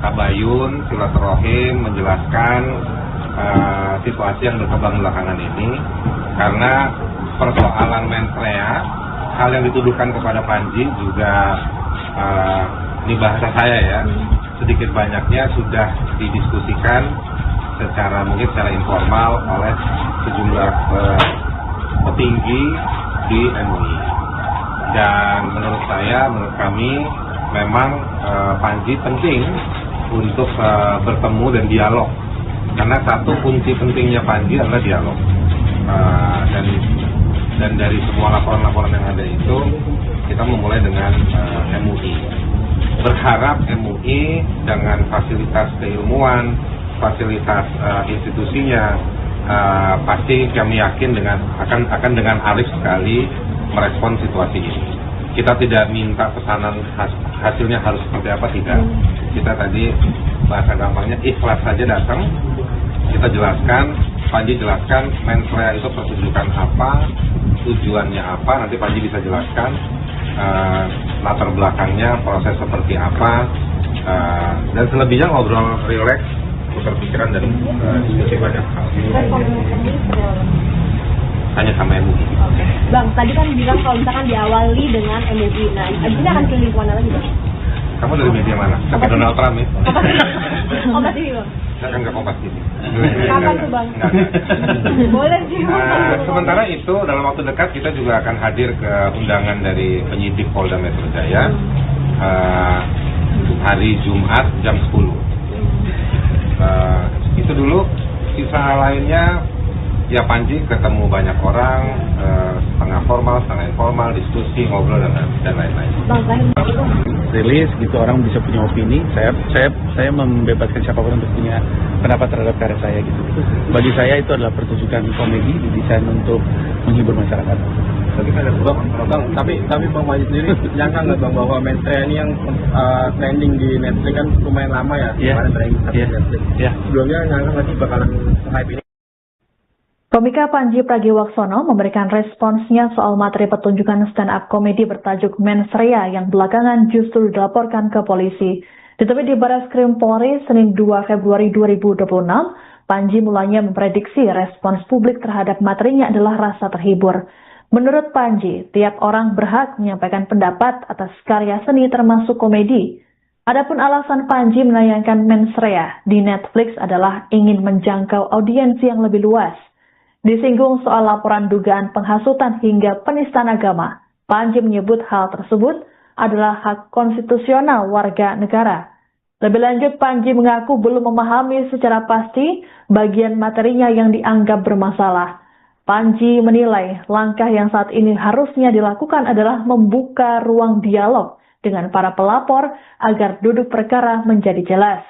Tabayun, silaturahim, menjelaskan situasi yang berkembang belakangan ini, karena persoalan mens rea, hal yang dituduhkan kepada Panji juga ini bahasa saya ya, sedikit banyaknya sudah didiskusikan mungkin secara informal oleh sejumlah petinggi di MUI. Dan menurut kami memang Panji penting untuk bertemu dan dialog, karena satu kunci pentingnya Panji adalah dialog. Dan dari semua laporan-laporan yang ada itu, kita memulai dengan MUI. Berharap MUI dengan fasilitas keilmuan, fasilitas institusinya, pasti kami yakin akan dengan arif sekali merespon situasi ini. Kita tidak minta pesanan hasilnya harus seperti apa, tidak. Kita tadi bahasa gampangnya ikhlas saja datang, kita jelaskan, Panji jelaskan mens rea itu pertunjukan apa, tujuannya apa, nanti Panji bisa jelaskan latar belakangnya, proses seperti apa, dan selebihnya ngobrol rileks, tukar pikiran dan diskusi banyak hal. Hanya sama MUI. Oke. Bang, tadi kan bilang kalau misalkan diawali dengan MUI. Nah, abis ini akan pilih mana lagi, Bang? Kamu dari media mana? Sampai Donald Trump ya? Kompas TV, Bang. Saya kan nggak Kompas TV. Kapan tuh, Bang? Boleh sih. Sementara itu, dalam waktu dekat kita juga akan hadir ke undangan dari penyidik Polda Metro Jaya hari Jumat jam 10. Itu dulu, sisa lainnya ya Panji ketemu banyak orang, setengah formal, setengah informal, diskusi, ngobrol dan lain-lain. Rilis gitu, orang bisa punya opini. Saya membebaskan siapapun untuk punya pendapat terhadap karya saya gitu. Bagi saya itu adalah pertunjukan komedi didesain untuk menghibur masyarakat. Tapi Bang Panji sendiri nyangka nggak Bang bahwa Mens Rea ini yang trending di Netflix kan lumayan lama ya? Kemarin trending di Netflix. Sebelumnya nyangka nggak sih bakalan hype ini? Komika Panji Pragiwaksono memberikan responsnya soal materi pertunjukan stand-up komedi bertajuk Mens Rea yang belakangan justru dilaporkan ke polisi. Ditemui di Barreskrim Polri Senin 2 Februari 2026, Panji mulanya memprediksi respons publik terhadap materinya adalah rasa terhibur. Menurut Panji, tiap orang berhak menyampaikan pendapat atas karya seni termasuk komedi. Adapun alasan Panji menayangkan Mens Rea di Netflix adalah ingin menjangkau audiensi yang lebih luas. Disinggung soal laporan dugaan penghasutan hingga penistaan agama, Panji menyebut hal tersebut adalah hak konstitusional warga negara. Lebih lanjut, Panji mengaku belum memahami secara pasti bagian materinya yang dianggap bermasalah. Panji menilai langkah yang saat ini harusnya dilakukan adalah membuka ruang dialog dengan para pelapor agar duduk perkara menjadi jelas.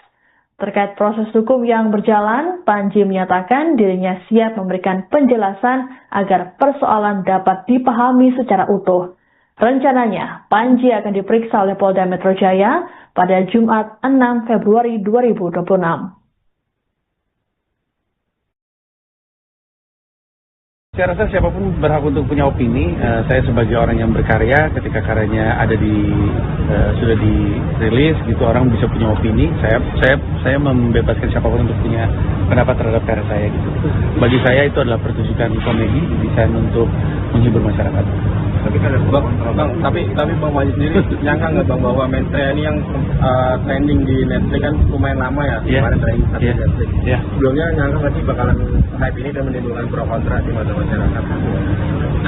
Terkait proses hukum yang berjalan, Panji menyatakan dirinya siap memberikan penjelasan agar persoalan dapat dipahami secara utuh. Rencananya, Panji akan diperiksa oleh Polda Metro Jaya pada Jumat 6 Februari 2026. Saya rasa siapapun berhak untuk punya opini. Saya sebagai orang yang berkarya, ketika karyanya ada sudah dirilis, gitu orang bisa punya opini. Saya membebaskan siapapun untuk punya pendapat terhadap karya saya, gitu. Bagi saya itu adalah pertunjukan komedi, desain untuk menghibur masyarakat. Tapi Bang Majid sendiri nyangka nggak Bang bahwa Mensreya ini yang trending di Netflix kan lumayan lama ya, kemarin trending di Netflix. Sebelumnya nyangka nggak sih bakalan hype ini dan menimbulkan pro kontra di mata masyarakat?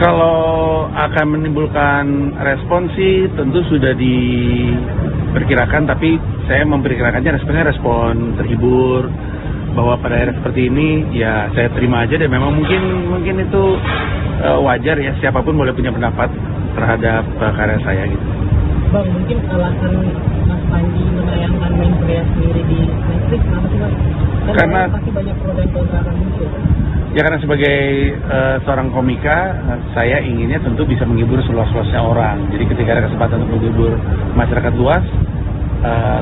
Kalau akan menimbulkan respon sih tentu sudah diperkirakan, tapi saya memperkirakannya responnya respon terhibur, bahwa pada era seperti ini ya saya terima aja deh. Memang mungkin itu wajar ya, siapapun boleh punya pendapat terhadap karya saya gitu. Bang, mungkin alasan Mas Panji menayangkan Mensreya sendiri di Netflix kenapa sih Mas? Karena pasti banyak pro dan kontra kan muncul. Ya karena sebagai seorang komika, saya inginnya tentu bisa menghibur seluas-luasnya orang. Jadi ketika ada kesempatan untuk menghibur masyarakat luas,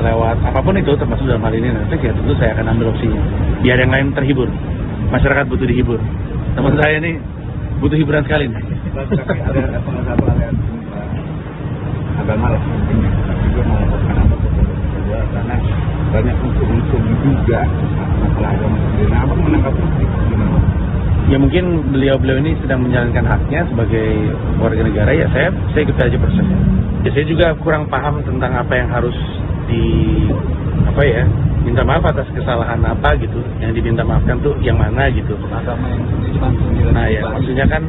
lewat apapun itu, termasuk dalam hal ini Netflix, ya tentu saya akan ambil opsinya. Biar yang lain terhibur. Masyarakat butuh dihibur. Teman saya ini butuh hiburan sekali nih. Ada pengasapan agama lah pentingnya, tapi juga melaporkan apa kedua karena banyak unsur-unsur juga masalah agama sendiri. Nah, Abang menangkap itu gimana? Ya mungkin beliau ini sedang menjalankan haknya sebagai warga negara, ya saya ikut aja prosesnya. Ya saya juga kurang paham tentang apa yang harus minta maaf atas kesalahan apa gitu, yang diminta maafkan tuh yang mana gitu. Agama yang sendiri. Nah ya maksudnya kan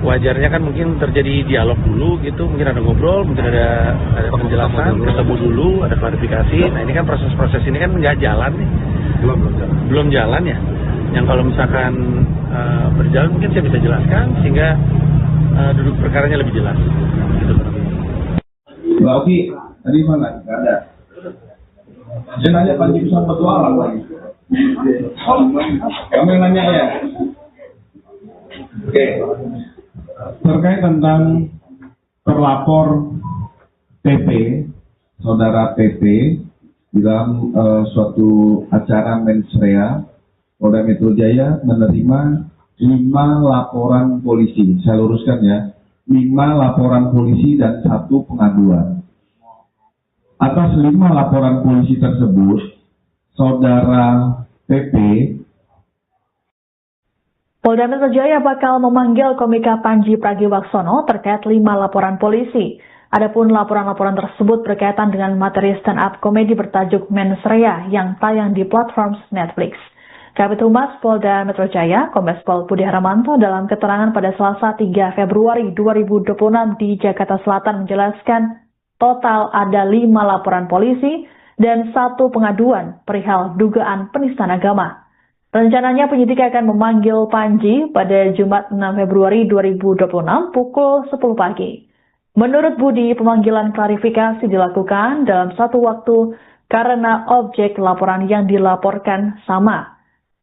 wajarnya kan mungkin terjadi dialog dulu gitu, mungkin ada ngobrol, mungkin ada penjelasan, ketemu dulu, ada klarifikasi. Nah ini kan proses ini kan nggak jalan nih, belum jalan ya. Yang kalau misalkan berjalan mungkin saya bisa jelaskan sehingga duduk perkaranya lebih jelas. Gitu. Mbak Oki, tadi mana? Nggak ada. Saya nanya Panji bisa bertualang lagi. Kamu yang nanya ya? Oke. Terkait tentang terlapor PP, saudara PP, di dalam suatu acara Mensreya, Polda Metro Jaya menerima 5 laporan polisi. Saya luruskan ya, 5 laporan polisi dan 1 pengaduan. Atas 5 laporan polisi tersebut, saudara PP Polda Metro Jaya bakal memanggil komika Panji Pragiwaksono terkait 5 laporan polisi. Adapun laporan-laporan tersebut berkaitan dengan materi stand-up komedi bertajuk Mensreya yang tayang di platform Netflix. Kabid Humas Polda Metro Jaya, Kombes Pol Budi Haramanto dalam keterangan pada Selasa 3 Februari 2026 di Jakarta Selatan menjelaskan total ada 5 laporan polisi dan 1 pengaduan perihal dugaan penistaan agama. Rencananya penyidik akan memanggil Panji pada Jumat 6 Februari 2026 pukul 10 pagi. Menurut Budi, pemanggilan klarifikasi dilakukan dalam satu waktu karena objek laporan yang dilaporkan sama.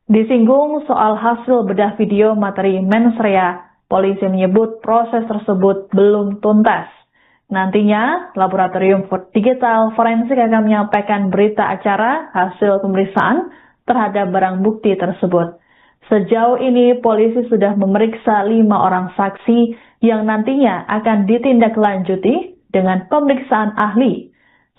Disinggung soal hasil bedah video materi Mensreya, polisi menyebut proses tersebut belum tuntas. Nantinya, Laboratorium Digital Forensik akan menyampaikan berita acara hasil pemeriksaan terhadap barang bukti tersebut. Sejauh ini, polisi sudah memeriksa 5 orang saksi yang nantinya akan ditindaklanjuti dengan pemeriksaan ahli.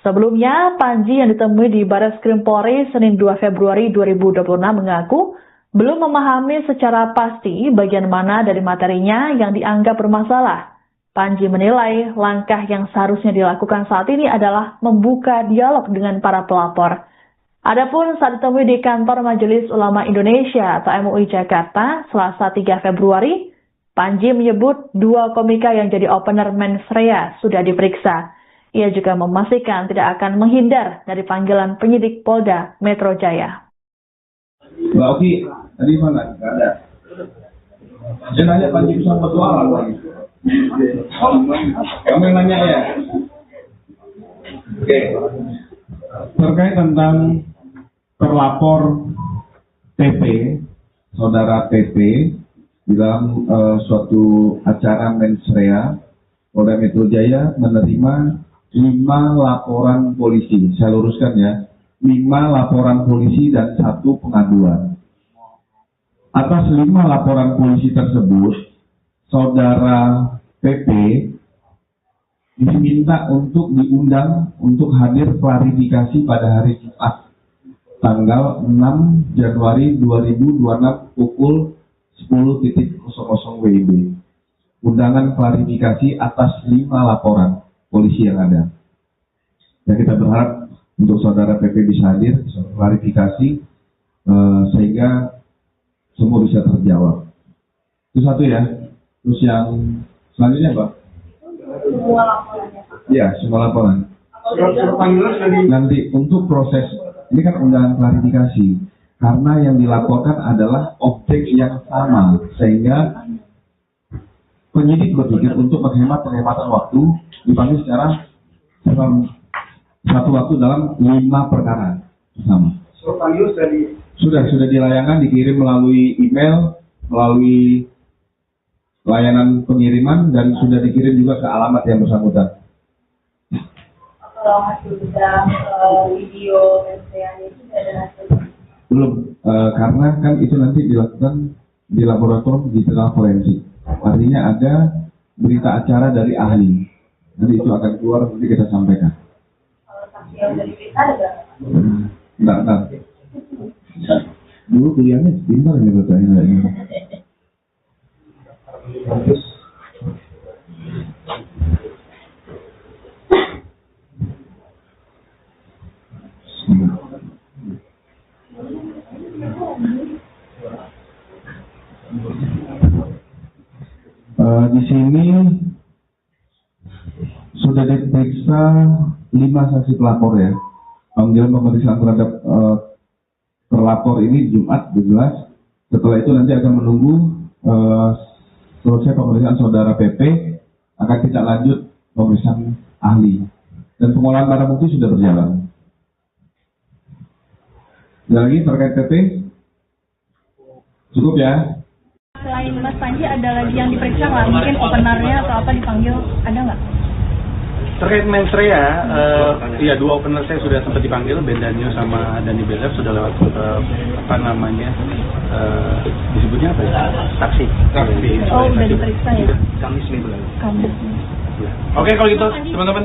Sebelumnya, Panji yang ditemui di Barreskrim Polri Senin 2 Februari 2026 mengaku belum memahami secara pasti bagian mana dari materinya yang dianggap bermasalah. Panji menilai langkah yang seharusnya dilakukan saat ini adalah membuka dialog dengan para pelapor. Adapun saat ditemui di kantor Majelis Ulama Indonesia atau MUI Jakarta, Selasa 3 Februari, Panji menyebut 2 komika yang jadi opener Mensreya sudah diperiksa. Ia juga memastikan tidak akan menghindar dari panggilan penyidik Polda Metro Jaya. Mbak Oki, tadi mana? Nggak ada. Saya nanya Panji bisa bertualang lagi. Kamu yang nanya ya? Oke. Terkait tentang terlapor TP, saudara TP, di dalam suatu acara mensrea, Polda Metro Jaya menerima 5 laporan polisi. Saya luruskan ya, 5 laporan polisi dan 1 pengaduan. Atas 5 laporan polisi tersebut, saudara PP diminta untuk diundang untuk hadir klarifikasi pada hari Jumat, tanggal 6 Januari 2026 pukul 10.00 WIB. Undangan klarifikasi atas 5 laporan polisi yang ada. Dan kita berharap untuk saudara PP bisa hadir, bisa klarifikasi, sehingga semua bisa terjawab. Itu satu ya. Terus yang selanjutnya Pak? Semua laporannya. Ya, semua laporan. Nanti untuk proses, ini kan undangan klarifikasi, karena yang dilaporkan adalah objek yang sama, sehingga penyidik berpikir untuk penghematan waktu, dipanggil secara satu waktu dalam 5 perkara bersama. Sudah dilayangkan, dikirim melalui email, melalui layanan pengiriman, dan sudah dikirim juga ke alamat yang bersangkutan. Kalau hasil bedah video mensreanya itu ada hasilnya? Belum, karena kan itu nanti dilakukan di laboratorium digital forensik. Artinya ada berita acara dari ahli. Nanti itu akan keluar, nanti kita sampaikan. Kalau saksi yang dari berita ada berapa? Enggak. Dulu kuliahnya pintar ini betulnya ini. Di sini sudah diperiksa 5 saksi pelapor ya. Panggilan pemeriksaan terhadap terlapor ini Jumat 17. Setelah itu nanti akan menunggu selesai pemeriksaan saudara PP, akan kita lanjut pemeriksaan ahli. Dan pengolahan barang bukti sudah berjalan. Ada lagi terkait PP? Cukup ya? Selain Mas Panji, ada lagi yang diperiksa nggak? Mungkin openernya atau apa dipanggil, ada nggak? Terkait mensrea, ya 2 opener saya sudah sempat dipanggil, Bendanyo sama Dani Belef sudah lewat disebutnya apa ya? Saksi. Oh, udah diperiksa ya? Kamis minggu lalu. Kamis. Oke, kalau gitu teman-teman.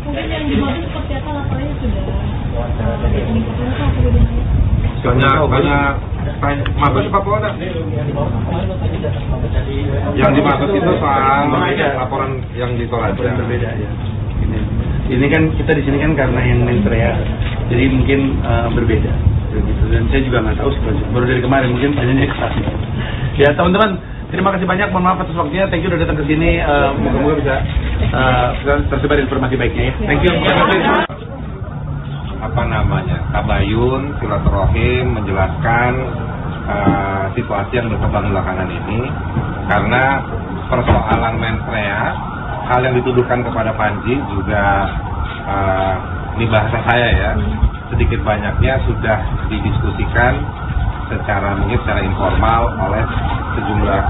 Mungkin yang dimaksud seperti apa laporannya sudah dipublikasikan atau bagaimana? Banyak maksud apa Polda? Yang dimaksud itu soal laporan yang ditolak. Berbeda ya. Ini kan kita di sini kan karena yang mensrea, jadi mungkin berbeda. Gitu. Dan saya juga nggak tahu sebenarnya. Baru dari kemarin mungkin banyaknya kesaksi. Ya teman-teman, terima kasih banyak. Mohon maaf atas waktunya. Thank you udah datang ke sini. Moga-moga bisa tersebar informasi baiknya ya. Thank you. Tabayun, silaturahim, menjelaskan situasi yang berkembang belakangan ini, karena persoalan mensrea, hal yang dituduhkan kepada Panji juga ini bahasa saya ya, sedikit banyaknya sudah didiskusikan secara informal oleh sejumlah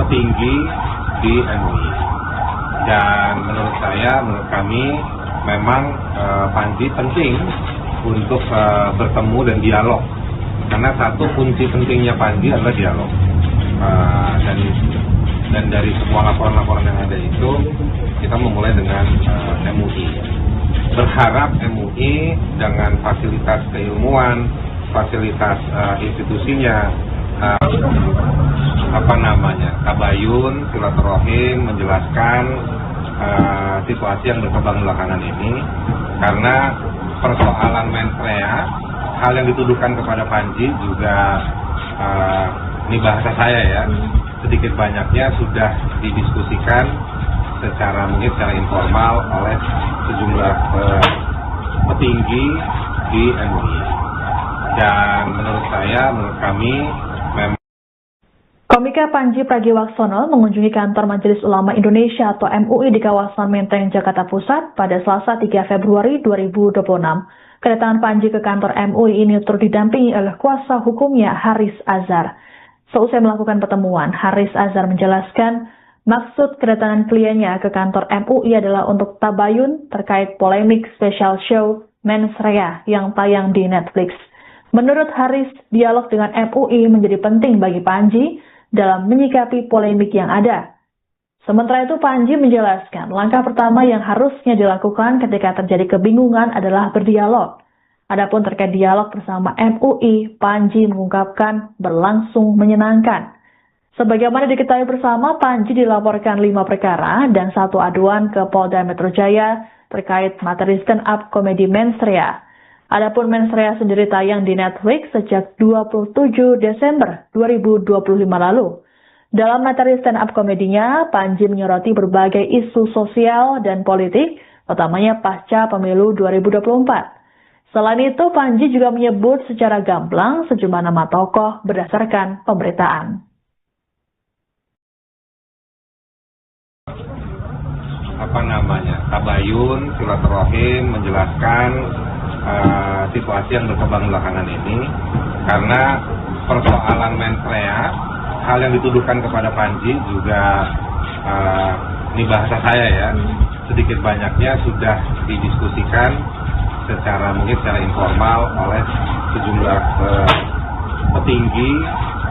petinggi di MUI. Dan menurut kami memang Panji penting untuk bertemu dan dialog, karena satu kunci pentingnya Panji adalah dialog. Dan dari semua laporan-laporan yang ada itu, kita memulai dengan MUI. Berharap MUI dengan fasilitas keilmuan, fasilitas institusinya, tabayun, silaturahim, menjelaskan situasi yang berkembang belakangan ini, karena persoalan mensrea, hal yang dituduhkan kepada Panji juga ini bahasa saya ya, sedikit banyaknya sudah didiskusikan secara informal oleh sejumlah petinggi di MUI. Dan menurut kami memang Komika Panji Pragiwaksono mengunjungi kantor Majelis Ulama Indonesia atau MUI di kawasan Menteng, Jakarta Pusat pada Selasa 3 Februari 2026. Kedatangan Panji ke kantor MUI ini turut didampingi oleh kuasa hukumnya Haris Azhar. Seusai melakukan pertemuan, Haris Azhar menjelaskan maksud kedatangan kliennya ke kantor MUI adalah untuk tabayun terkait polemik special show Mens Rea yang tayang di Netflix. Menurut Haris, dialog dengan MUI menjadi penting bagi Panji dalam menyikapi polemik yang ada. Sementara itu Panji menjelaskan langkah pertama yang harusnya dilakukan ketika terjadi kebingungan adalah berdialog. Adapun terkait dialog bersama MUI, Panji mengungkapkan berlangsung menyenangkan. Sebagaimana diketahui bersama, Panji dilaporkan 5 perkara dan 1 aduan ke Polda Metro Jaya terkait materi stand-up komedi Mens Rea. Adapun Mens Rea sendiri tayang di Netflix sejak 27 Desember 2025 lalu. Dalam materi stand-up komedinya, Panji menyoroti berbagai isu sosial dan politik, utamanya pasca pemilu 2024. Selain itu, Panji juga menyebut secara gamblang sejumlah nama tokoh berdasarkan pemberitaan. Tabayun, silaturahim, menjelaskan situasi yang berkembang belakangan ini, karena persoalan Mens Rea, hal yang dituduhkan kepada Panji juga, ini bahasa saya ya, sedikit banyaknya sudah didiskusikan mungkin secara informal oleh sejumlah petinggi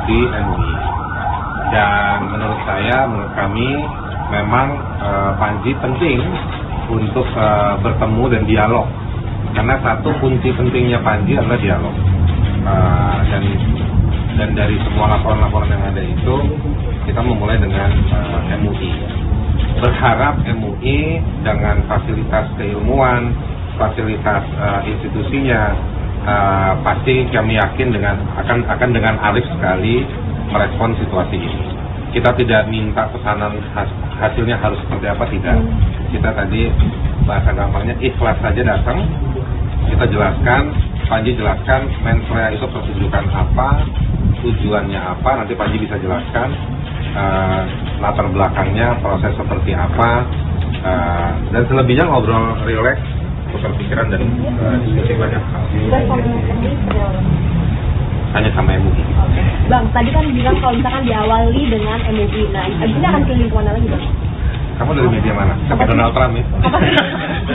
di MUI. Dan menurut kami memang Panji penting untuk bertemu dan dialog, karena satu kunci pentingnya Panji adalah dialog. Dan dari semua laporan-laporan yang ada itu, kita memulai dengan MUI. Berharap MUI dengan fasilitas keilmuan, fasilitas institusinya, pasti kami yakin akan dengan arif sekali merespon situasi ini. Kita tidak minta pesanan hasilnya harus seperti apa, tidak. Kita tadi bahasa gampangnya ikhlas saja datang, kita jelaskan, Panji jelaskan Mens Rea itu pertunjukan apa, tujuannya apa, nanti Panji bisa jelaskan latar belakangnya, proses seperti apa, dan selebihnya ngobrol rileks, tukar pikiran dan diskusi banyak hal. Hanya sama MUI. Bang, tadi kan bilang kalau misalkan diawali dengan MUI, nah abis ini akan ke lingkungan lagi bang? Kamu dari media mana? Sampai Donald Trump ya?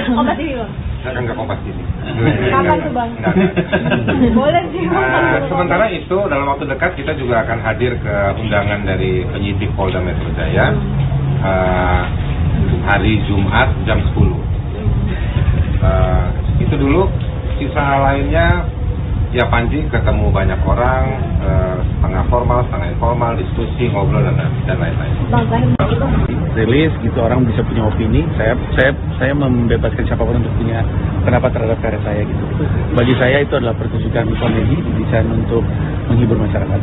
Kompas TV bang? Saya nggak Kompas TV. Kapan tuh bang? Boleh sih bang. Sementara itu dalam waktu dekat kita juga akan hadir ke undangan dari penyidik Polda Metro Jaya hari Jumat jam 10. Itu dulu, sisa lainnya ya Panji ketemu banyak orang, setengah formal, setengah informal, diskusi, ngobrol dan lain-lain. Rilis gitu, orang bisa punya opini. Saya membebaskan siapapun untuk punya pendapat terhadap karya saya gitu. Bagi saya itu adalah pertunjukan komedi desain untuk menghibur masyarakat.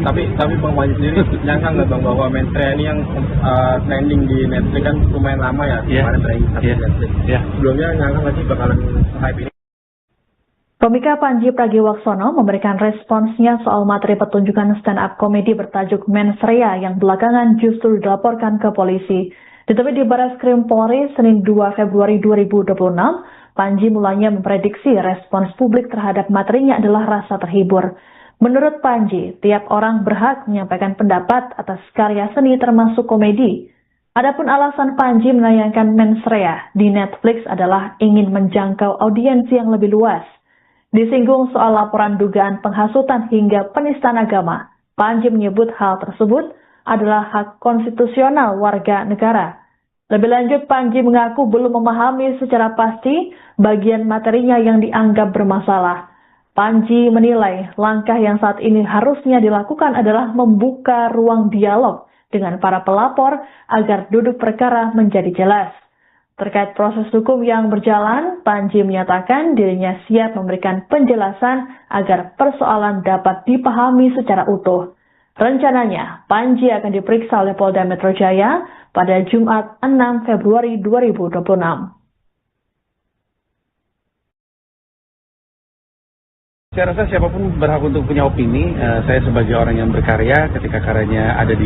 Tapi Bang Panji sendiri nyangka nggak Bang bahwa Mens Rea ini yang trending di Netflix kan lumayan lama ya, kemarin trending di Netflix. Sebelumnya nyangka nggak sih bakalan hype ini? Komika Panji Pragiwaksono memberikan responsnya soal materi pertunjukan stand-up komedi bertajuk Mens Rea yang belakangan justru dilaporkan ke polisi. Ditemukan di Barreskrim Polri Senin 2 Februari 2026, Panji mulanya memprediksi respons publik terhadap materinya adalah rasa terhibur. Menurut Panji, tiap orang berhak menyampaikan pendapat atas karya seni termasuk komedi. Adapun alasan Panji menayangkan Mens Rea di Netflix adalah ingin menjangkau audiens yang lebih luas. Disinggung soal laporan dugaan penghasutan hingga penistaan agama, Panji menyebut hal tersebut adalah hak konstitusional warga negara. Lebih lanjut, Panji mengaku belum memahami secara pasti bagian materinya yang dianggap bermasalah. Panji menilai langkah yang saat ini harusnya dilakukan adalah membuka ruang dialog dengan para pelapor agar duduk perkara menjadi jelas. Terkait proses hukum yang berjalan, Panji menyatakan dirinya siap memberikan penjelasan agar persoalan dapat dipahami secara utuh. Rencananya, Panji akan diperiksa oleh Polda Metro Jaya pada Jumat 6 Februari 2026. Saya rasa siapapun berhak untuk punya opini. Saya sebagai orang yang berkarya, ketika karyanya ada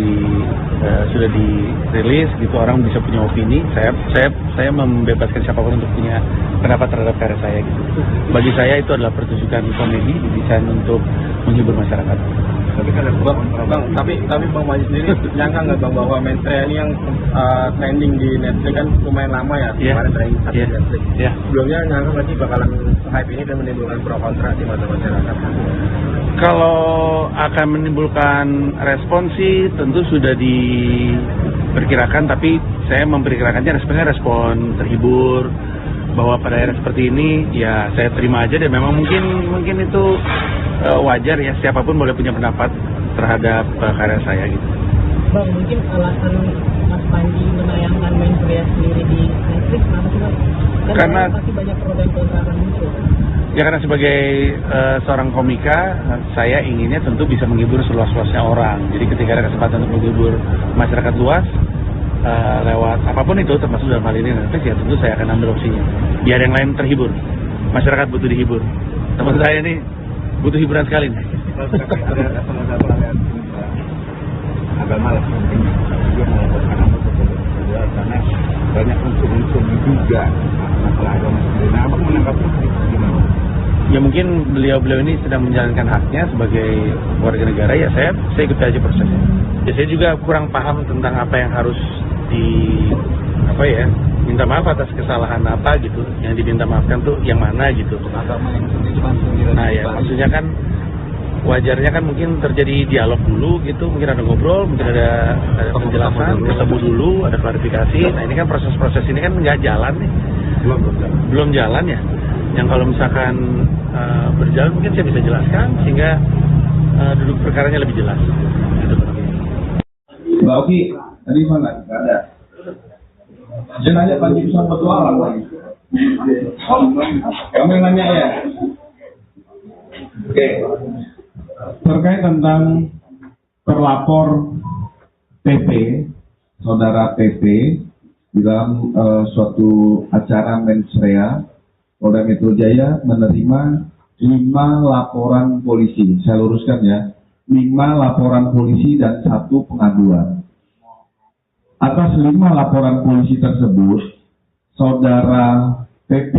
sudah dirilis, gitu orang bisa punya opini. Saya membebaskan siapapun untuk punya pendapat terhadap karya saya. Gitu. Bagi saya itu adalah pertunjukan komedi didesain untuk menghibur masyarakat. Tapi Bang Majid sendiri nyangka nggak Bang bahwa Mensreya ini yang trending di Netflix kan lumayan lama ya, kemarin trending di Netflix. Sebelumnya nyangka nggak sih bakalan hype ini dan menimbulkan pro kontra di mata masyarakat? Kalau akan menimbulkan respon sih tentu sudah diperkirakan, tapi saya memperkirakannya responsnya respon terhibur, bahwa pada era seperti ini ya saya terima aja, dan memang mungkin itu wajar ya, siapapun boleh punya pendapat terhadap karya saya gitu. Bang, mungkin alasan Mas Panji menayangkan Mensreya sendiri di Netflix kenapa sih Bang? Karena pasti banyak pro dan kontra akan muncul. Ya karena sebagai seorang komika, saya inginnya tentu bisa menghibur seluas-luasnya orang. Jadi ketika ada kesempatan untuk menghibur masyarakat luas, lewat apapun itu, termasuk dalam hal ini Netflix, ya tentu saya akan ambil opsinya. Biar yang lain terhibur, masyarakat butuh dihibur. Teman saya ini butuh hiburan sekali nih. Agama lah mungkin juga melaporkan karena banyak unsur-unsur juga masalah agama sendiri. Nah, abang menanggapi gimana? Ya mungkin beliau ini sedang menjalankan haknya sebagai warga negara, ya saya ikuti aja prosesnya. Ya saya juga kurang paham tentang apa yang harus minta maaf atas kesalahan apa gitu, yang diminta maafkan tuh yang mana gitu. Nah ya maksudnya kan wajarnya kan mungkin terjadi dialog dulu gitu, mungkin ada ngobrol, mungkin ada penjelasan, ketemu dulu, ada klarifikasi. Nah ini kan proses-proses ini kan nggak jalan nih, belum jalan ya. Yang kalau misalkan berjalan mungkin saya bisa jelaskan sehingga duduk perkaranya lebih jelas. Gitu. Mbak Oki, tadi mana? Nggak ada. Saya nanya Panji bisa bertualang lagi. Kamu yang nanya ya? Oke. Terkait tentang terlapor PP, saudara PP, dalam suatu acara Mensreya, Polda Metro Jaya menerima 5 laporan polisi. Saya luruskan ya, 5 laporan polisi dan 1 pengaduan. Atas 5 laporan polisi tersebut, saudara PP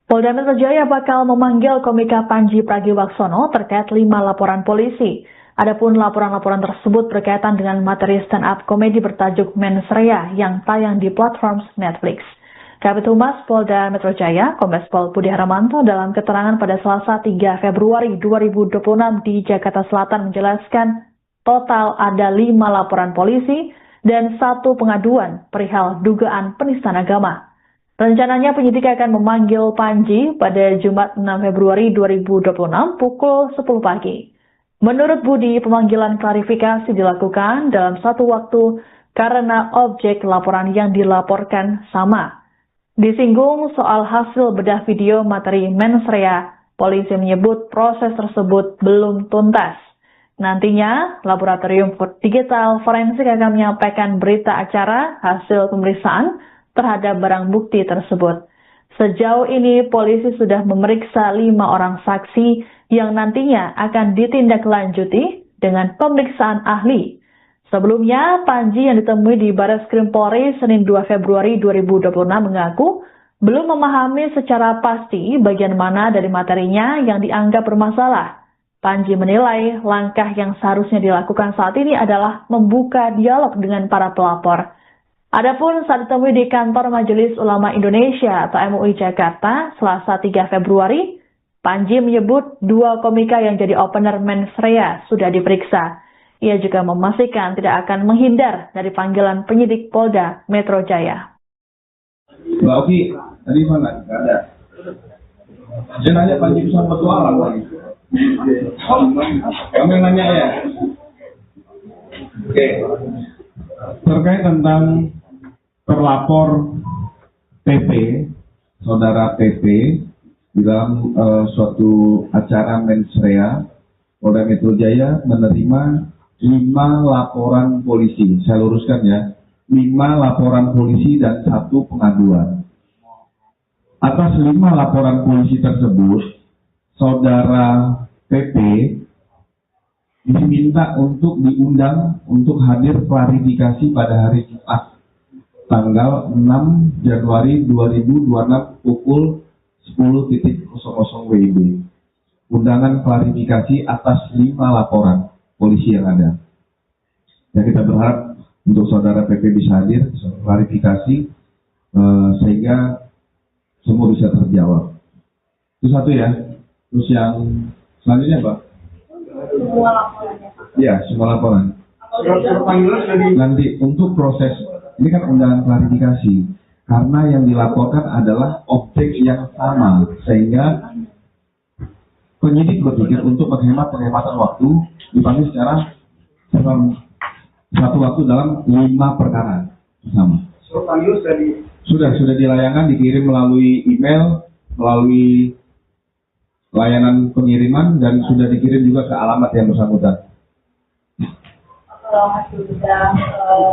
Polda Metro Jaya bakal memanggil komika Panji Pragiwaksono terkait 5 laporan polisi. Adapun laporan-laporan tersebut berkaitan dengan materi stand-up komedi bertajuk Mensreya yang tayang di platform Netflix. Kabid Humas Polda Metro Jaya, Kombes Pol Budi Haramanto dalam keterangan pada Selasa 3 Februari 2026 di Jakarta Selatan menjelaskan total ada 5 laporan polisi dan 1 pengaduan perihal dugaan penistaan agama. Rencananya penyidik akan memanggil Panji pada Jumat 6 Februari 2026 pukul 10 pagi. Menurut Budi, pemanggilan klarifikasi dilakukan dalam satu waktu karena objek laporan yang dilaporkan sama. Disinggung soal hasil bedah video materi Mensreya, polisi menyebut proses tersebut belum tuntas. Nantinya, Laboratorium Digital Forensik akan menyampaikan berita acara hasil pemeriksaan terhadap barang bukti tersebut. Sejauh ini, polisi sudah memeriksa 5 orang saksi yang nantinya akan ditindaklanjuti dengan pemeriksaan ahli. Sebelumnya, Panji yang ditemui di Barreskrim Polri Senin 2 Februari 2026 mengaku belum memahami secara pasti bagian mana dari materinya yang dianggap bermasalah. Panji menilai langkah yang seharusnya dilakukan saat ini adalah membuka dialog dengan para pelapor. Adapun saat ditemui di kantor Majelis Ulama Indonesia atau MUI Jakarta, Selasa 3 Februari, Panji menyebut 2 komika yang jadi opener Mensreya sudah diperiksa. Ia juga memastikan tidak akan menghindar dari panggilan penyidik Polda Metro Jaya. Mbak Oki, tadi mana? Nggak ada. Saya nanya Panji bisa bertualang lagi. Kamu yang nanya ya? Oke. Terkait tentang terlapor PP, saudara PP, dalam suatu acara Mensreya, Polda Metro Jaya menerima 5 laporan polisi. Saya luruskan ya, 5 laporan polisi dan 1 pengaduan. Atas 5 laporan polisi tersebut, Saudara PP diminta untuk diundang untuk hadir klarifikasi pada hari Jumat, tanggal 6 Januari 2026 pukul 10.00 WIB. Undangan klarifikasi atas 5 laporan polisi yang ada. Ya, kita berharap untuk Saudara PP bisa hadir, bisa klarifikasi, sehingga semua bisa terjawab. Itu satu ya. Terus yang selanjutnya, Pak? Semua laporannya. Ya, semua laporan. Nanti untuk proses, ini kan undangan klarifikasi. Karena yang dilaporkan adalah objek yang sama, sehingga penyidik berpikir untuk penghematan waktu dipanggil secara satu waktu dalam 5 perkara sama. Sudah dilayangkan, dikirim melalui email, melalui layanan pengiriman, dan sudah dikirim juga ke alamat yang bersangkutan. Kalau hasil bedah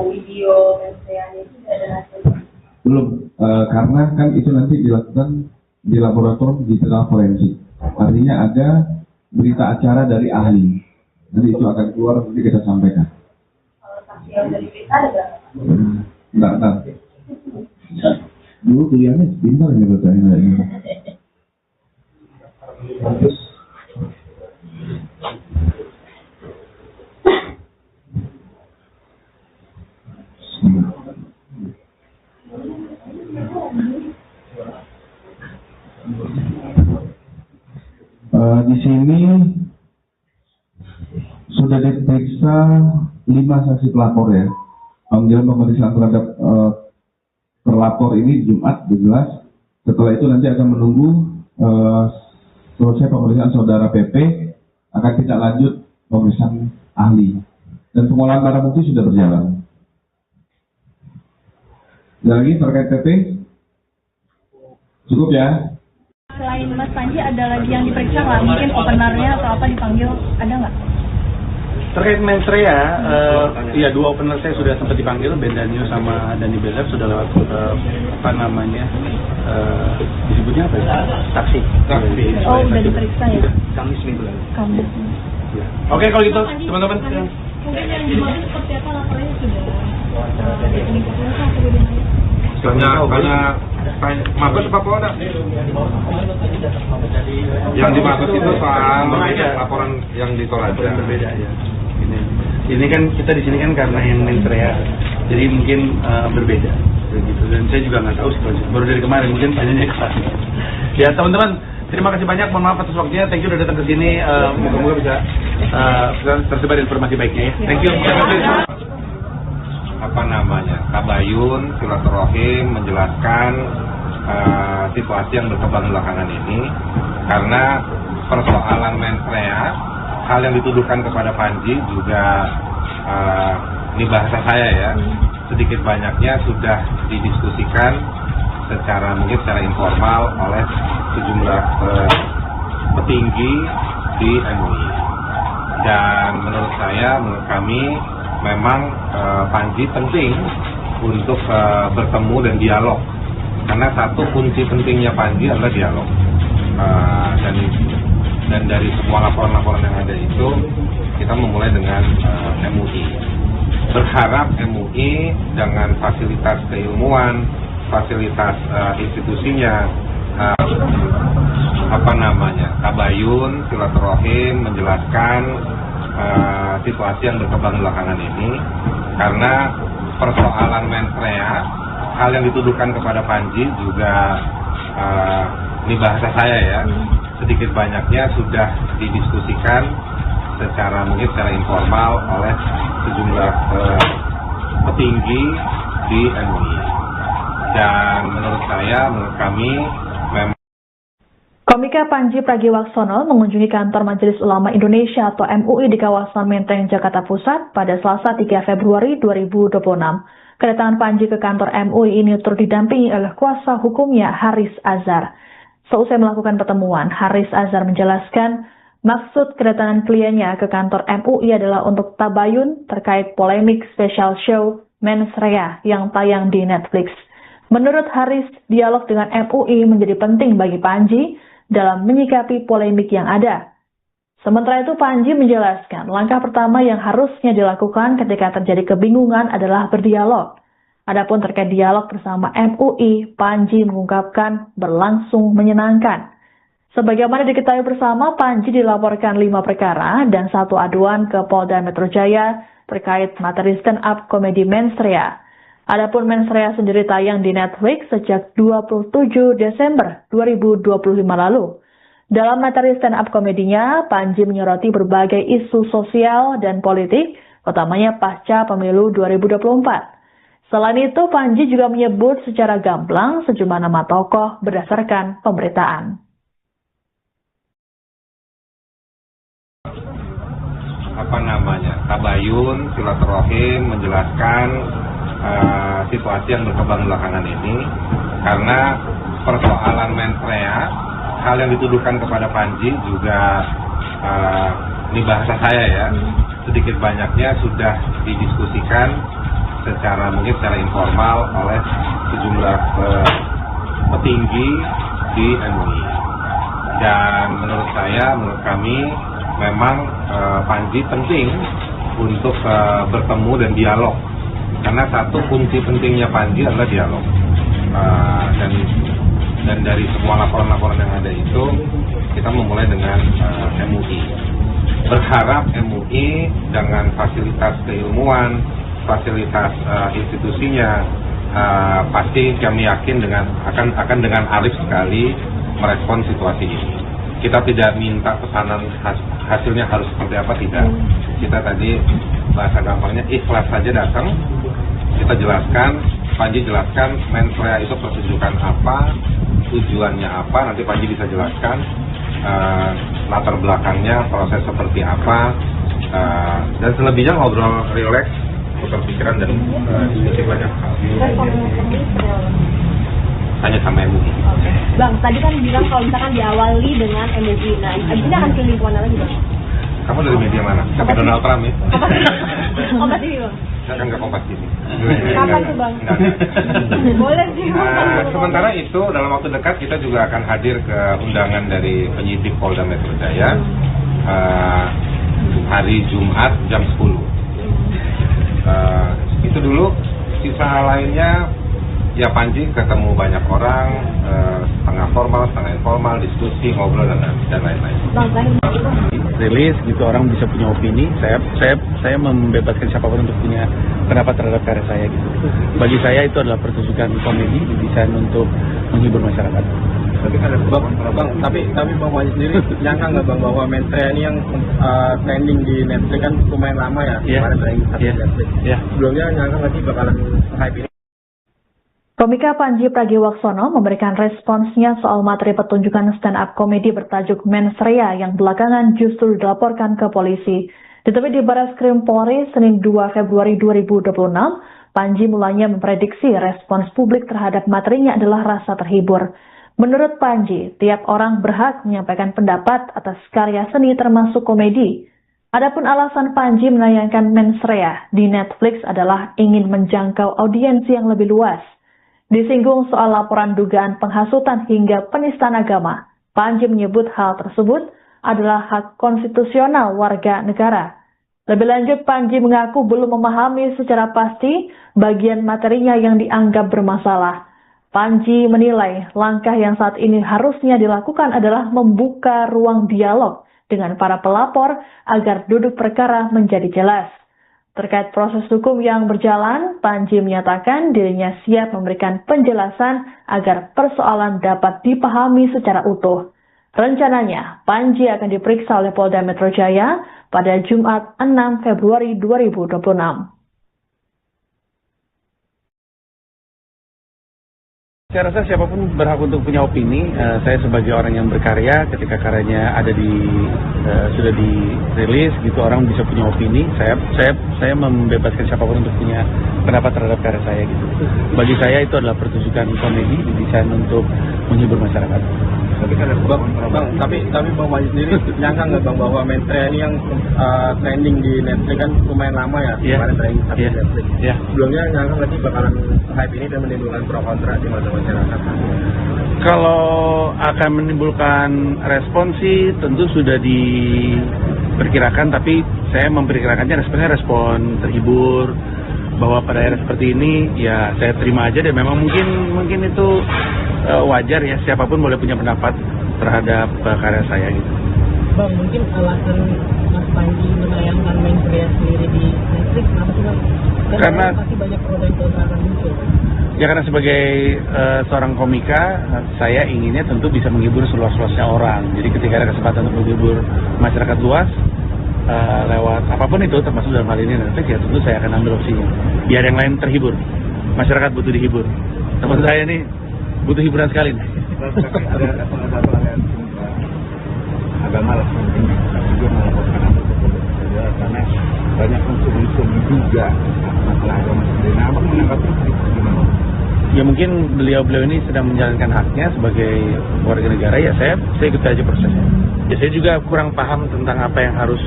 video mensreanya itu ada hasilnya? Belum, karena kan itu nanti dilakukan di laboratorium digital forensik. Artinya ada berita acara dari ahli. Nanti itu akan keluar, nanti kita sampaikan. Kalau saksi yang dari berita ada berapa? Enggak. Dulu kuliahnya pintar ya bertanya ini. Di sini sudah diperiksa 5 saksi pelapor ya. Panggilan pemeriksaan terhadap terlapor ini Jumat 17. Setelah itu nanti akan menunggu selesai pemeriksaan Saudara PP, akan kita lanjut pemeriksaan ahli. Dan pengolahan barang bukti sudah berjalan. Ada lagi terkait PP? Cukup ya? Selain Mas Panji, ada lagi yang diperiksa nggak? Mungkin openernya atau apa dipanggil, ada nggak? Terkait mensrea, ya 2 opener saya sudah sempat dipanggil, Ben Daniel sama Dani Belep sudah lewat disebutnya apa ya? Saksi. Oh, udah diperiksa ya? Kamis minggu lalu. Kamis. Oke, kalau gitu teman-teman. Mungkin yang dimaksud seperti apa laporannya sudah dipublikasikan atau bagaimana? Banyak Mabes apa Polda? Yang dimaksud itu soal laporan yang di Toraja. Berbeda ya. Ini kan kita di sini kan karena yang mensrea, jadi mungkin berbeda, begitu. Dan saya juga nggak tahu situasi. Baru dari kemarin mungkin tanyanya ke sana. Ya teman-teman, terima kasih banyak. Mohon maaf atas waktunya. Thank you udah datang ke sini. Moga-moga bisa tersebar informasi baiknya ya. Thank you. Tabayun, silaturahim, menjelaskan situasi yang berkembang belakangan ini, karena persoalan mensrea, hal yang dituduhkan kepada Panji juga ini bahasa saya ya, sedikit banyaknya sudah didiskusikan mungkin secara informal oleh sejumlah petinggi di MUI. Dan menurut kami memang Panji penting untuk bertemu dan dialog, karena satu kunci pentingnya Panji adalah dialog. Dan dari semua laporan-laporan yang ada itu, kita memulai dengan MUI. Berharap MUI dengan fasilitas keilmuan, fasilitas institusinya, tabayun, silaturahim, menjelaskan situasi yang berkembang belakangan ini, karena persoalan mensrea, hal yang dituduhkan kepada Panji juga ini bahasa saya ya, sedikit banyaknya sudah didiskusikan mungkin secara informal oleh sejumlah petinggi di MUI. Dan menurut kami memang Komika Panji Pragiwaksono mengunjungi kantor Majelis Ulama Indonesia atau MUI di kawasan Menteng, Jakarta Pusat pada Selasa 3 Februari 2026. Kedatangan Panji ke kantor MUI ini turut didampingi oleh kuasa hukumnya Haris Azhar. Seusai melakukan pertemuan, Haris Azhar menjelaskan maksud kedatangan kliennya ke kantor MUI adalah untuk tabayun terkait polemik special show Mensrea yang tayang di Netflix. Menurut Haris, dialog dengan MUI menjadi penting bagi Panji dalam menyikapi polemik yang ada. Sementara itu Panji menjelaskan langkah pertama yang harusnya dilakukan ketika terjadi kebingungan adalah berdialog. Adapun terkait dialog bersama MUI, Panji mengungkapkan berlangsung menyenangkan. Sebagaimana diketahui bersama, Panji dilaporkan 5 perkara dan 1 aduan ke Polda Metro Jaya terkait materi stand-up komedi Mensrea. Adapun Mensrea sendiri tayang di Netflix sejak 27 Desember 2025 lalu. Dalam materi stand-up komedinya, Panji menyoroti berbagai isu sosial dan politik, utamanya pasca pemilu 2024. Selain itu, Panji juga menyebut secara gamblang sejumlah nama tokoh berdasarkan pemberitaan. Tabayun, silaturahim, menjelaskan situasi yang berkembang belakangan ini, karena persoalan Mensrea, hal yang dituduhkan kepada Panji juga, ini bahasa saya ya, sedikit banyaknya sudah didiskusikan mungkin secara informal oleh sejumlah petinggi di MUI. Dan menurut kami memang Panji penting untuk bertemu dan dialog, karena satu kunci pentingnya Panji adalah dialog. Dan dari semua laporan-laporan yang ada itu, kita memulai dengan MUI. Berharap MUI dengan fasilitas keilmuan, fasilitas institusinya, pasti kami yakin akan dengan arif sekali merespon situasi ini. Kita tidak minta pesanan hasilnya harus seperti apa, tidak. Kita tadi bahasa gampangnya ikhlas saja datang, kita jelaskan, Panji jelaskan Mensrea itu pertunjukan apa, tujuannya apa, nanti Panji bisa jelaskan latar belakangnya, proses seperti apa, dan selebihnya ngobrol rileks, tukar pikiran dan diskusi banyak hal. Hanya sama MUI. Bang, tadi kan bilang kalau misalkan diawali dengan MUI, nah ini akan ke lingkungan lagi Bang? Kamu dari media mana? Sampai Donald Trump ya? Kompas TV Bang? Saya kan nggak Kompas TV. Kapan tuh Bang? Boleh sih Bang. Sementara itu dalam waktu dekat kita juga akan hadir ke undangan dari penyidik Polda Metro Jaya hari Jumat jam 10. Itu dulu, sisa lainnya ya Panji ketemu banyak orang, setengah formal, setengah informal, diskusi, ngobrol dan lain-lain. Rilis gitu, orang bisa punya opini. Saya membebaskan siapapun untuk punya pendapat terhadap karya saya gitu. Bagi saya itu adalah pertunjukan komedi didesain untuk menghibur masyarakat. Tapi Bang Maji sendiri nyangka nggak Bang bahwa Mensrea ini yang trending di Netflix kan lumayan lama ya? Kemarin trending di Netflix. Sebelumnya nyangka nggak sih bakalan hype ini? Komika Panji Pragiwaksono memberikan responsnya soal materi pertunjukan stand-up komedi bertajuk Mensrea yang belakangan justru dilaporkan ke polisi. Ditemui di Barreskrim Polri Senin 2 Februari 2026, Panji mulanya memprediksi respons publik terhadap materinya adalah rasa terhibur. Menurut Panji, tiap orang berhak menyampaikan pendapat atas karya seni termasuk komedi. Adapun alasan Panji menayangkan Mensrea di Netflix adalah ingin menjangkau audiens yang lebih luas. Disinggung soal laporan dugaan penghasutan hingga penistaan agama, Panji menyebut hal tersebut adalah hak konstitusional warga negara. Lebih lanjut, Panji mengaku belum memahami secara pasti bagian materinya yang dianggap bermasalah. Panji menilai langkah yang saat ini harusnya dilakukan adalah membuka ruang dialog dengan para pelapor agar duduk perkara menjadi jelas. Terkait proses hukum yang berjalan, Panji menyatakan dirinya siap memberikan penjelasan agar persoalan dapat dipahami secara utuh. Rencananya, Panji akan diperiksa oleh Polda Metro Jaya pada Jumat 6 Februari 2026. Saya rasa siapapun berhak untuk punya opini. Saya sebagai orang yang berkarya, ketika karyanya ada sudah dirilis, gitu orang bisa punya opini. Saya membebaskan siapapun untuk punya pendapat terhadap karya saya gitu. Bagi saya itu adalah pertunjukan komedi didesain untuk menghibur masyarakat. Tapi kan tapi Bang Majid sendiri nyangka nggak Bang bahwa Mensreya ini yang trending di Netflix kan lumayan lama ya, kemarin trending di Netflix. Sebelumnya nyangka nggak sih bakalan hype ini dan menimbulkan pro kontra di mata masyarakat? Kalau akan menimbulkan respon sih tentu sudah diperkirakan, tapi saya memperkirakannya responnya respon terhibur, bahwa pada era seperti ini ya saya terima aja deh. Memang mungkin itu wajar ya, siapapun boleh punya pendapat terhadap karya saya gitu. Bang, mungkin alasan Mas Panji menayangkan Mensreya sendiri di Netflix apa sih Bang? Karena pasti banyak pro dan kontra akan muncul. Ya karena sebagai seorang komika, saya inginnya tentu bisa menghibur seluas-luasnya orang. Jadi ketika ada kesempatan untuk menghibur masyarakat luas lewat apapun itu, termasuk dalam hal ini Netflix, ya tentu saya akan ambil opsinya. Biar yang lain terhibur, masyarakat butuh dihibur. Teman saya ini butuh hiburan sekali nih. Ada satu aliansi agama lah penting juga melaporkan karena banyak unsur-unsur juga masalah agama sendiri. Nah, Abang menanggapi gimana? Ya mungkin beliau ini sedang menjalankan haknya sebagai warga negara, ya saya ikut aja prosesnya. Ya saya juga kurang paham tentang apa yang harus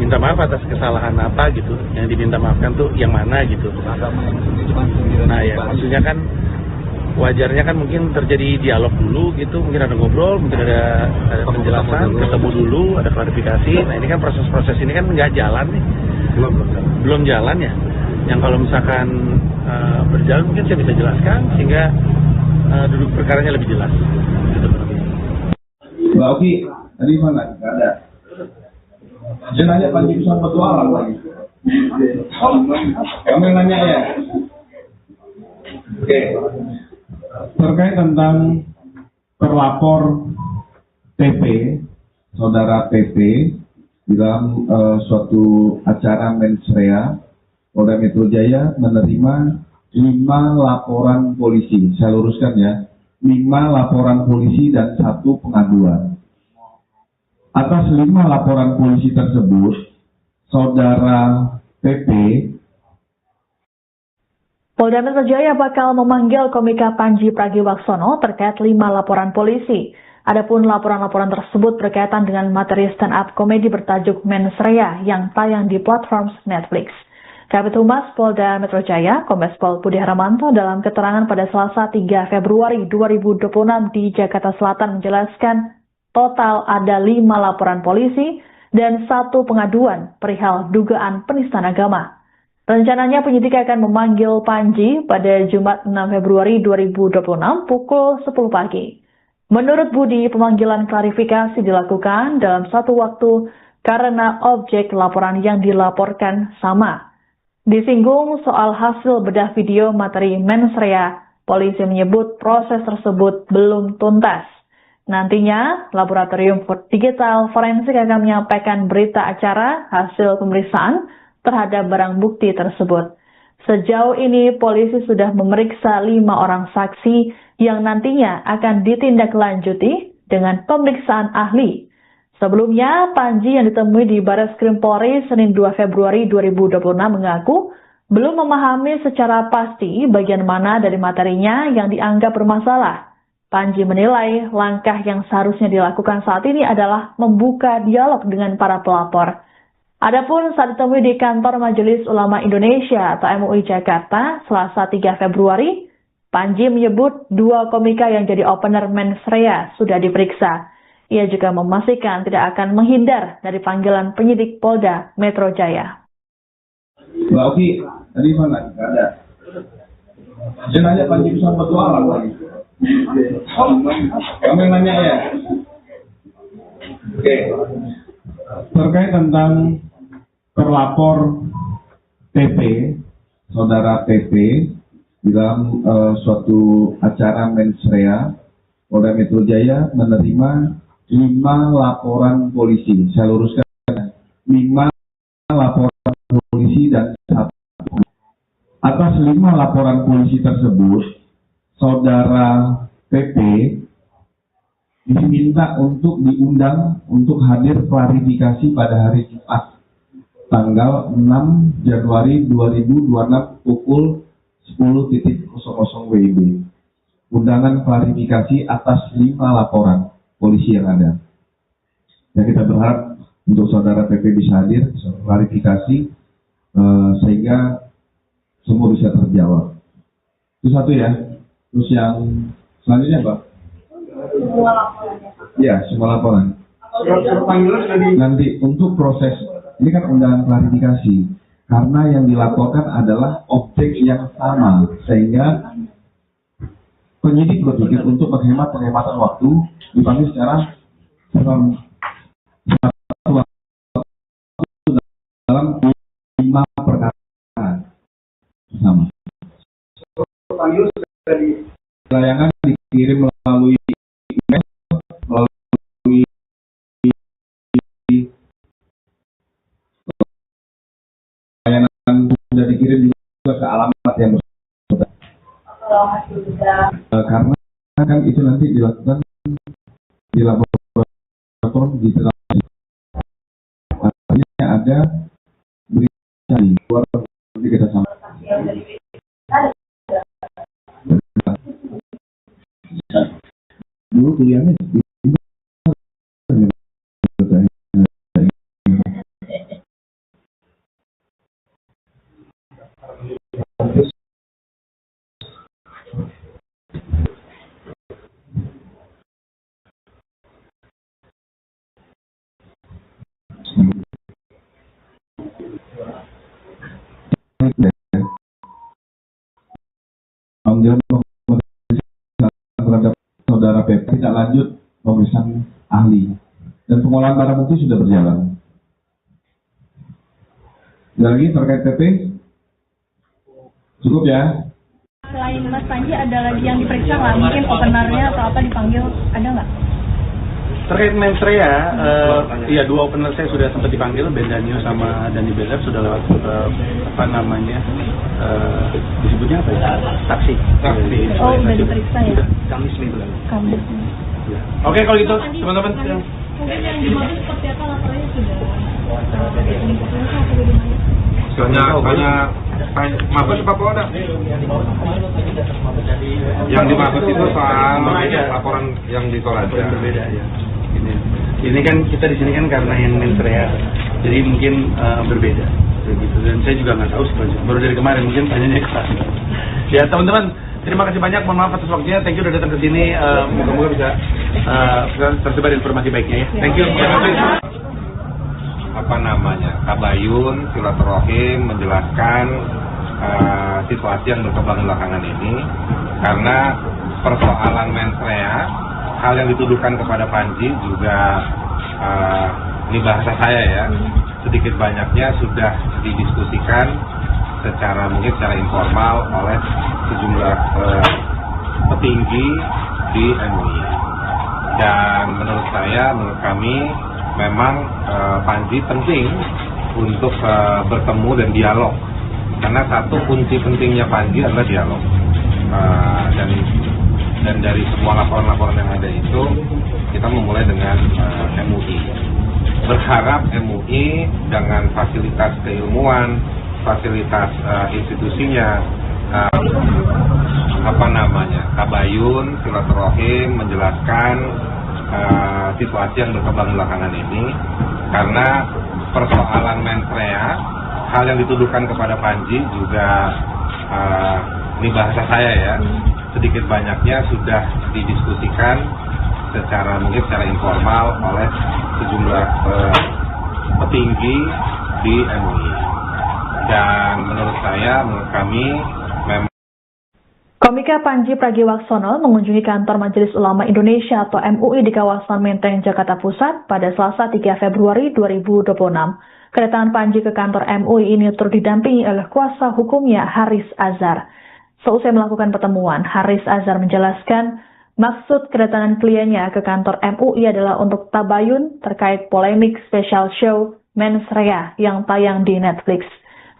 minta maaf atas kesalahan apa gitu, yang diminta maafkan tuh yang mana gitu. Nah ya maksudnya kan wajarnya kan mungkin terjadi dialog dulu gitu, mungkin ada ngobrol, mungkin ada penjelasan, ketemu dulu, ada klarifikasi. Nah ini kan proses ini kan nggak jalan nih, belum jalan ya. Yang kalau misalkan berjalan mungkin saya bisa jelaskan sehingga duduk perkaranya lebih jelas. Gitu. Mbak Oki, tadi mana? Nggak ada. Saya nanya Panji bisa bertualang lagi. Kamu yang nanya ya? Oke. Terkait tentang terlapor TP, saudara TP, dalam suatu acara Mensreya, Polda Metro Jaya menerima 5 laporan polisi. Saya luruskan ya, 5 laporan polisi dan 1 pengaduan. Atas 5 laporan polisi tersebut, saudara PP Polda Metro Jaya bakal memanggil komika Panji Pragiwaksono terkait 5 laporan polisi. Adapun laporan-laporan tersebut berkaitan dengan materi stand-up komedi bertajuk Mensreya yang tayang di platform Netflix. Kabid Humas Polda Metro Jaya, Kombes Pol Budi Harmanto dalam keterangan pada Selasa 3 Februari 2026 di Jakarta Selatan menjelaskan total ada 5 laporan polisi dan 1 pengaduan perihal dugaan penistaan agama. Rencananya penyidik akan memanggil Panji pada Jumat 6 Februari 2026 pukul 10 pagi. Menurut Budi, pemanggilan klarifikasi dilakukan dalam satu waktu karena objek laporan yang dilaporkan sama. Disinggung soal hasil bedah video materi Mensreya, polisi menyebut proses tersebut belum tuntas. Nantinya, Laboratorium Digital Forensik akan menyampaikan berita acara hasil pemeriksaan terhadap barang bukti tersebut. Sejauh ini, polisi sudah memeriksa 5 orang saksi yang nantinya akan ditindaklanjuti dengan pemeriksaan ahli. Sebelumnya, Panji yang ditemui di Barreskrim Polri Senin 2 Februari 2026 mengaku belum memahami secara pasti bagian mana dari materinya yang dianggap bermasalah. Panji menilai langkah yang seharusnya dilakukan saat ini adalah membuka dialog dengan para pelapor. Adapun saat ditemui di kantor Majelis Ulama Indonesia atau MUI Jakarta, Selasa 3 Februari, Panji menyebut 2 komika yang jadi opener Mensreya sudah diperiksa. Ia juga memastikan tidak akan menghindar dari panggilan penyidik Polda Metro Jaya. Mbak Oki, tadi mana? Nggak ada. Saya nanya Panji bisa bertualang lagi. Kamu yang nanya ya? Oke. Terkait tentang terlapor TP, saudara TP, dalam suatu acara Mensreya, Polda Metro Jaya menerima 5 laporan polisi. Saya luruskan, 5 laporan polisi dan 1. Atas 5 laporan polisi tersebut, saudara PP diminta untuk diundang untuk hadir klarifikasi pada hari Jumat tanggal 6 Januari 2026 pukul 10.00 WIB. Undangan klarifikasi atas 5 laporan polisi yang ada. Dan kita berharap untuk saudara PP bisa hadir, bisa klarifikasi, sehingga semua bisa terjawab. Itu satu ya. Terus yang selanjutnya Pak? Semua laporannya. Ya, semua laporan. Nanti untuk proses, ini kan undangan klarifikasi. Karena yang dilaporkan adalah objek yang sama, sehingga penyidik berpikir untuk penghematan waktu dipanggil secara dalam 5 perkara sama. Layangan dikirim melalui email, melalui layanan sudah dikirim juga ke alamat yang bersangkutan. Kalau hasil sudah Karena kan itu nanti dilakukan di laboratorium digital. Artinya ada berita di luar nanti kita sama. Dulu kuliahnya di terhadap saudara PP tidak lanjut pemeriksaan ahli dan pengolahan barang bukti sudah berjalan. Lagi terkait PP cukup ya. Selain Mas Panji ada lagi yang diperiksa nggak? Mungkin openernya atau apa dipanggil, ada nggak? Terkait mensrea, iya 2 opener saya sudah sempat dipanggil, Ben Daniel sama Dani Beler sudah lewat disebutnya apa ya? Saksi. Oh, udah diperiksa ya? Kamis minggu lalu. Kamis. Oke, kalau gitu teman-teman. Mungkin yang di Mabes seperti apa laporannya sudah dipublikasikan atau bagaimana? Banyak Mabes apa Polda? Yang di Mabes itu soal laporan yang ditolak. Berbeda ya. Ini kan kita di sini kan karena yang mensrea, jadi mungkin berbeda. Begitu. Dan saya juga nggak tahu sebenarnya. Baru dari kemarin mungkin tanyanya ke sana. Ya teman-teman, terima kasih banyak. Mohon maaf atas waktunya. Thank you udah datang ke sini. Moga-moga bisa tersebar informasi baiknya ya. Thank you. Tabayun, silaturahim, menjelaskan situasi yang berkembang belakangan ini, karena persoalan mensrea, hal yang dituduhkan kepada Panji juga ini bahasa saya ya, sedikit banyaknya sudah didiskusikan mungkin secara informal oleh sejumlah petinggi di MUI. Dan menurut kami memang Panji penting untuk bertemu dan dialog, karena satu kunci pentingnya Panji adalah dialog. Dan dari semua laporan-laporan yang ada itu, kita memulai dengan MUI. Berharap MUI dengan fasilitas keilmuan, fasilitas institusinya, tabayun, silaturahim, menjelaskan situasi yang berkembang belakangan ini, karena persoalan mensrea, hal yang dituduhkan kepada Panji juga ini bahasa saya ya, sedikit banyaknya sudah didiskusikan mungkin secara informal oleh sejumlah petinggi di MUI. Dan menurut kami memang Komika Panji Pragiwaksono mengunjungi kantor Majelis Ulama Indonesia atau MUI di kawasan Menteng, Jakarta Pusat pada Selasa 3 Februari 2026. Kedatangan Panji ke kantor MUI ini turut didampingi oleh kuasa hukumnya Haris Azhar. Seusai melakukan pertemuan, Haris Azhar menjelaskan maksud kedatangan kliennya ke kantor MUI adalah untuk tabayun terkait polemik special show Mensrea yang tayang di Netflix.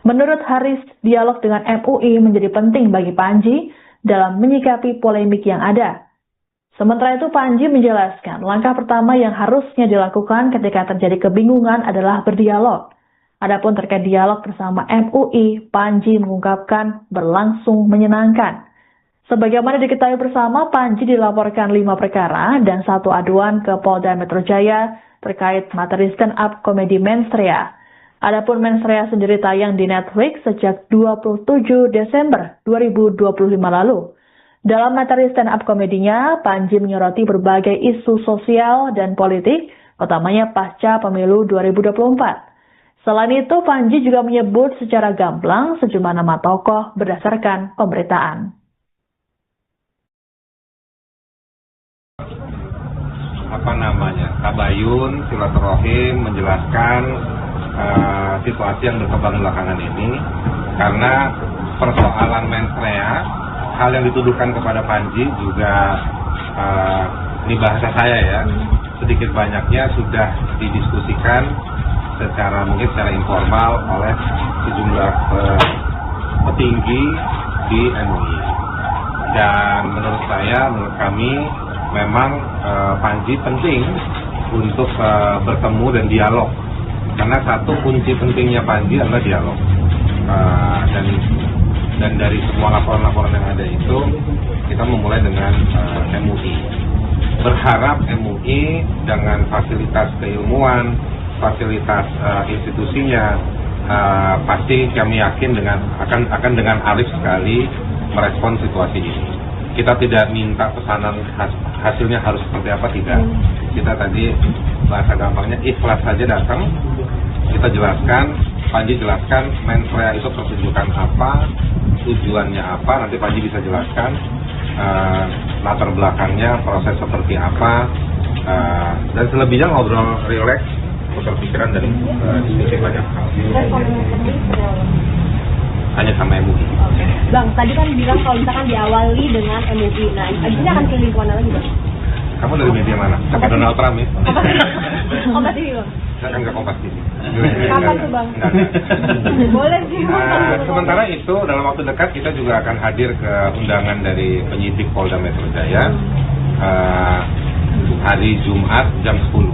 Menurut Haris, dialog dengan MUI menjadi penting bagi Panji dalam menyikapi polemik yang ada. Sementara itu, Panji menjelaskan langkah pertama yang harusnya dilakukan ketika terjadi kebingungan adalah berdialog. Adapun terkait dialog bersama MUI, Panji mengungkapkan berlangsung menyenangkan. Sebagaimana diketahui bersama, Panji dilaporkan 5 perkara dan 1 aduan ke Polda Metro Jaya terkait materi stand-up komedi Mensrea. Adapun Mensrea sendiri tayang di Netflix sejak 27 Desember 2025 lalu. Dalam materi stand-up komedinya, Panji menyoroti berbagai isu sosial dan politik, utamanya pasca pemilu 2024. Selain itu, Panji juga menyebut secara gamblang sejumlah nama tokoh berdasarkan pemberitaan. Tabayun, silaturahim, menjelaskan situasi yang berkembang belakangan ini, karena persoalan Mensrea, hal yang dituduhkan kepada Panji juga ini bahasa saya ya, sedikit banyaknya sudah didiskusikan mungkin secara informal oleh sejumlah petinggi di MUI. Dan menurut kami memang Panji penting untuk bertemu dan dialog, karena satu kunci pentingnya Panji adalah dialog. Dan dari semua laporan-laporan yang ada itu, kita memulai dengan MUI. Berharap MUI dengan fasilitas keilmuan, fasilitas institusinya, pasti kami yakin akan dengan arif sekali merespon situasi ini. Kita tidak minta pesanan hasilnya harus seperti apa, tidak. Kita tadi bahasa gampangnya ikhlas saja datang, kita jelaskan, Panji jelaskan Mensrea itu pertunjukan apa, tujuannya apa, nanti Panji bisa jelaskan latar belakangnya, proses seperti apa, dan selebihnya ngobrol rileks, tukar pikiran dan diskusi banyak hal. Hanya sama MUI. Oke. Bang, tadi kan bilang kalau misalkan diawali dengan MUI. Nah, abis ini akan pilih mana lagi, Bang? Kamu dari media mana? Sampai Donald Trump ya? Kompas TV, Bang. Saya kan nggak Kompas TV. Kapan tuh, Bang? Boleh sih, Bang. Sementara itu, dalam waktu dekat kita juga akan hadir ke undangan dari penyidik Polda Metro Jaya hari Jumat jam 10.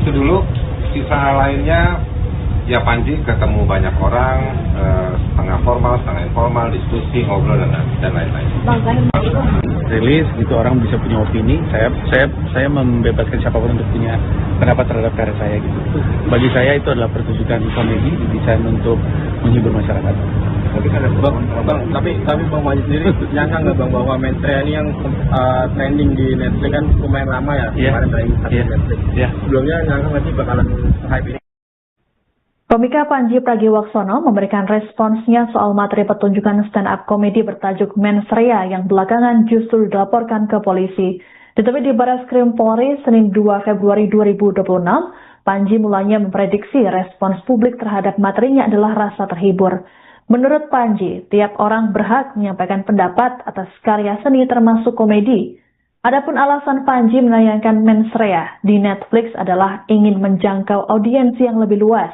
Itu dulu, sisa lainnya ya Panji ketemu banyak orang, setengah formal, setengah informal, diskusi, ngobrol dan lain-lain. Rilis gitu, orang bisa punya opini. Saya membebaskan siapapun untuk punya pendapat terhadap karya saya gitu. Bagi saya itu adalah pertunjukan komedi didesain untuk menghibur masyarakat. Tapi Bang Panji sendiri nyangka nggak Bang bahwa Mensrea ini yang trending di Netflix kan lumayan lama ya, kemarin trending di Netflix. Sebelumnya nyangka nggak sih bakalan hype ini? Komika Panji Pragiwaksono memberikan responsnya soal materi pertunjukan stand-up komedi bertajuk Mensrea yang belakangan justru dilaporkan ke polisi. Ditemui di Barreskrim Polri Senin 2 Februari 2026, Panji mulanya memprediksi respons publik terhadap materinya adalah rasa terhibur. Menurut Panji, tiap orang berhak menyampaikan pendapat atas karya seni termasuk komedi. Adapun alasan Panji menayangkan Mensrea di Netflix adalah ingin menjangkau audiensi yang lebih luas.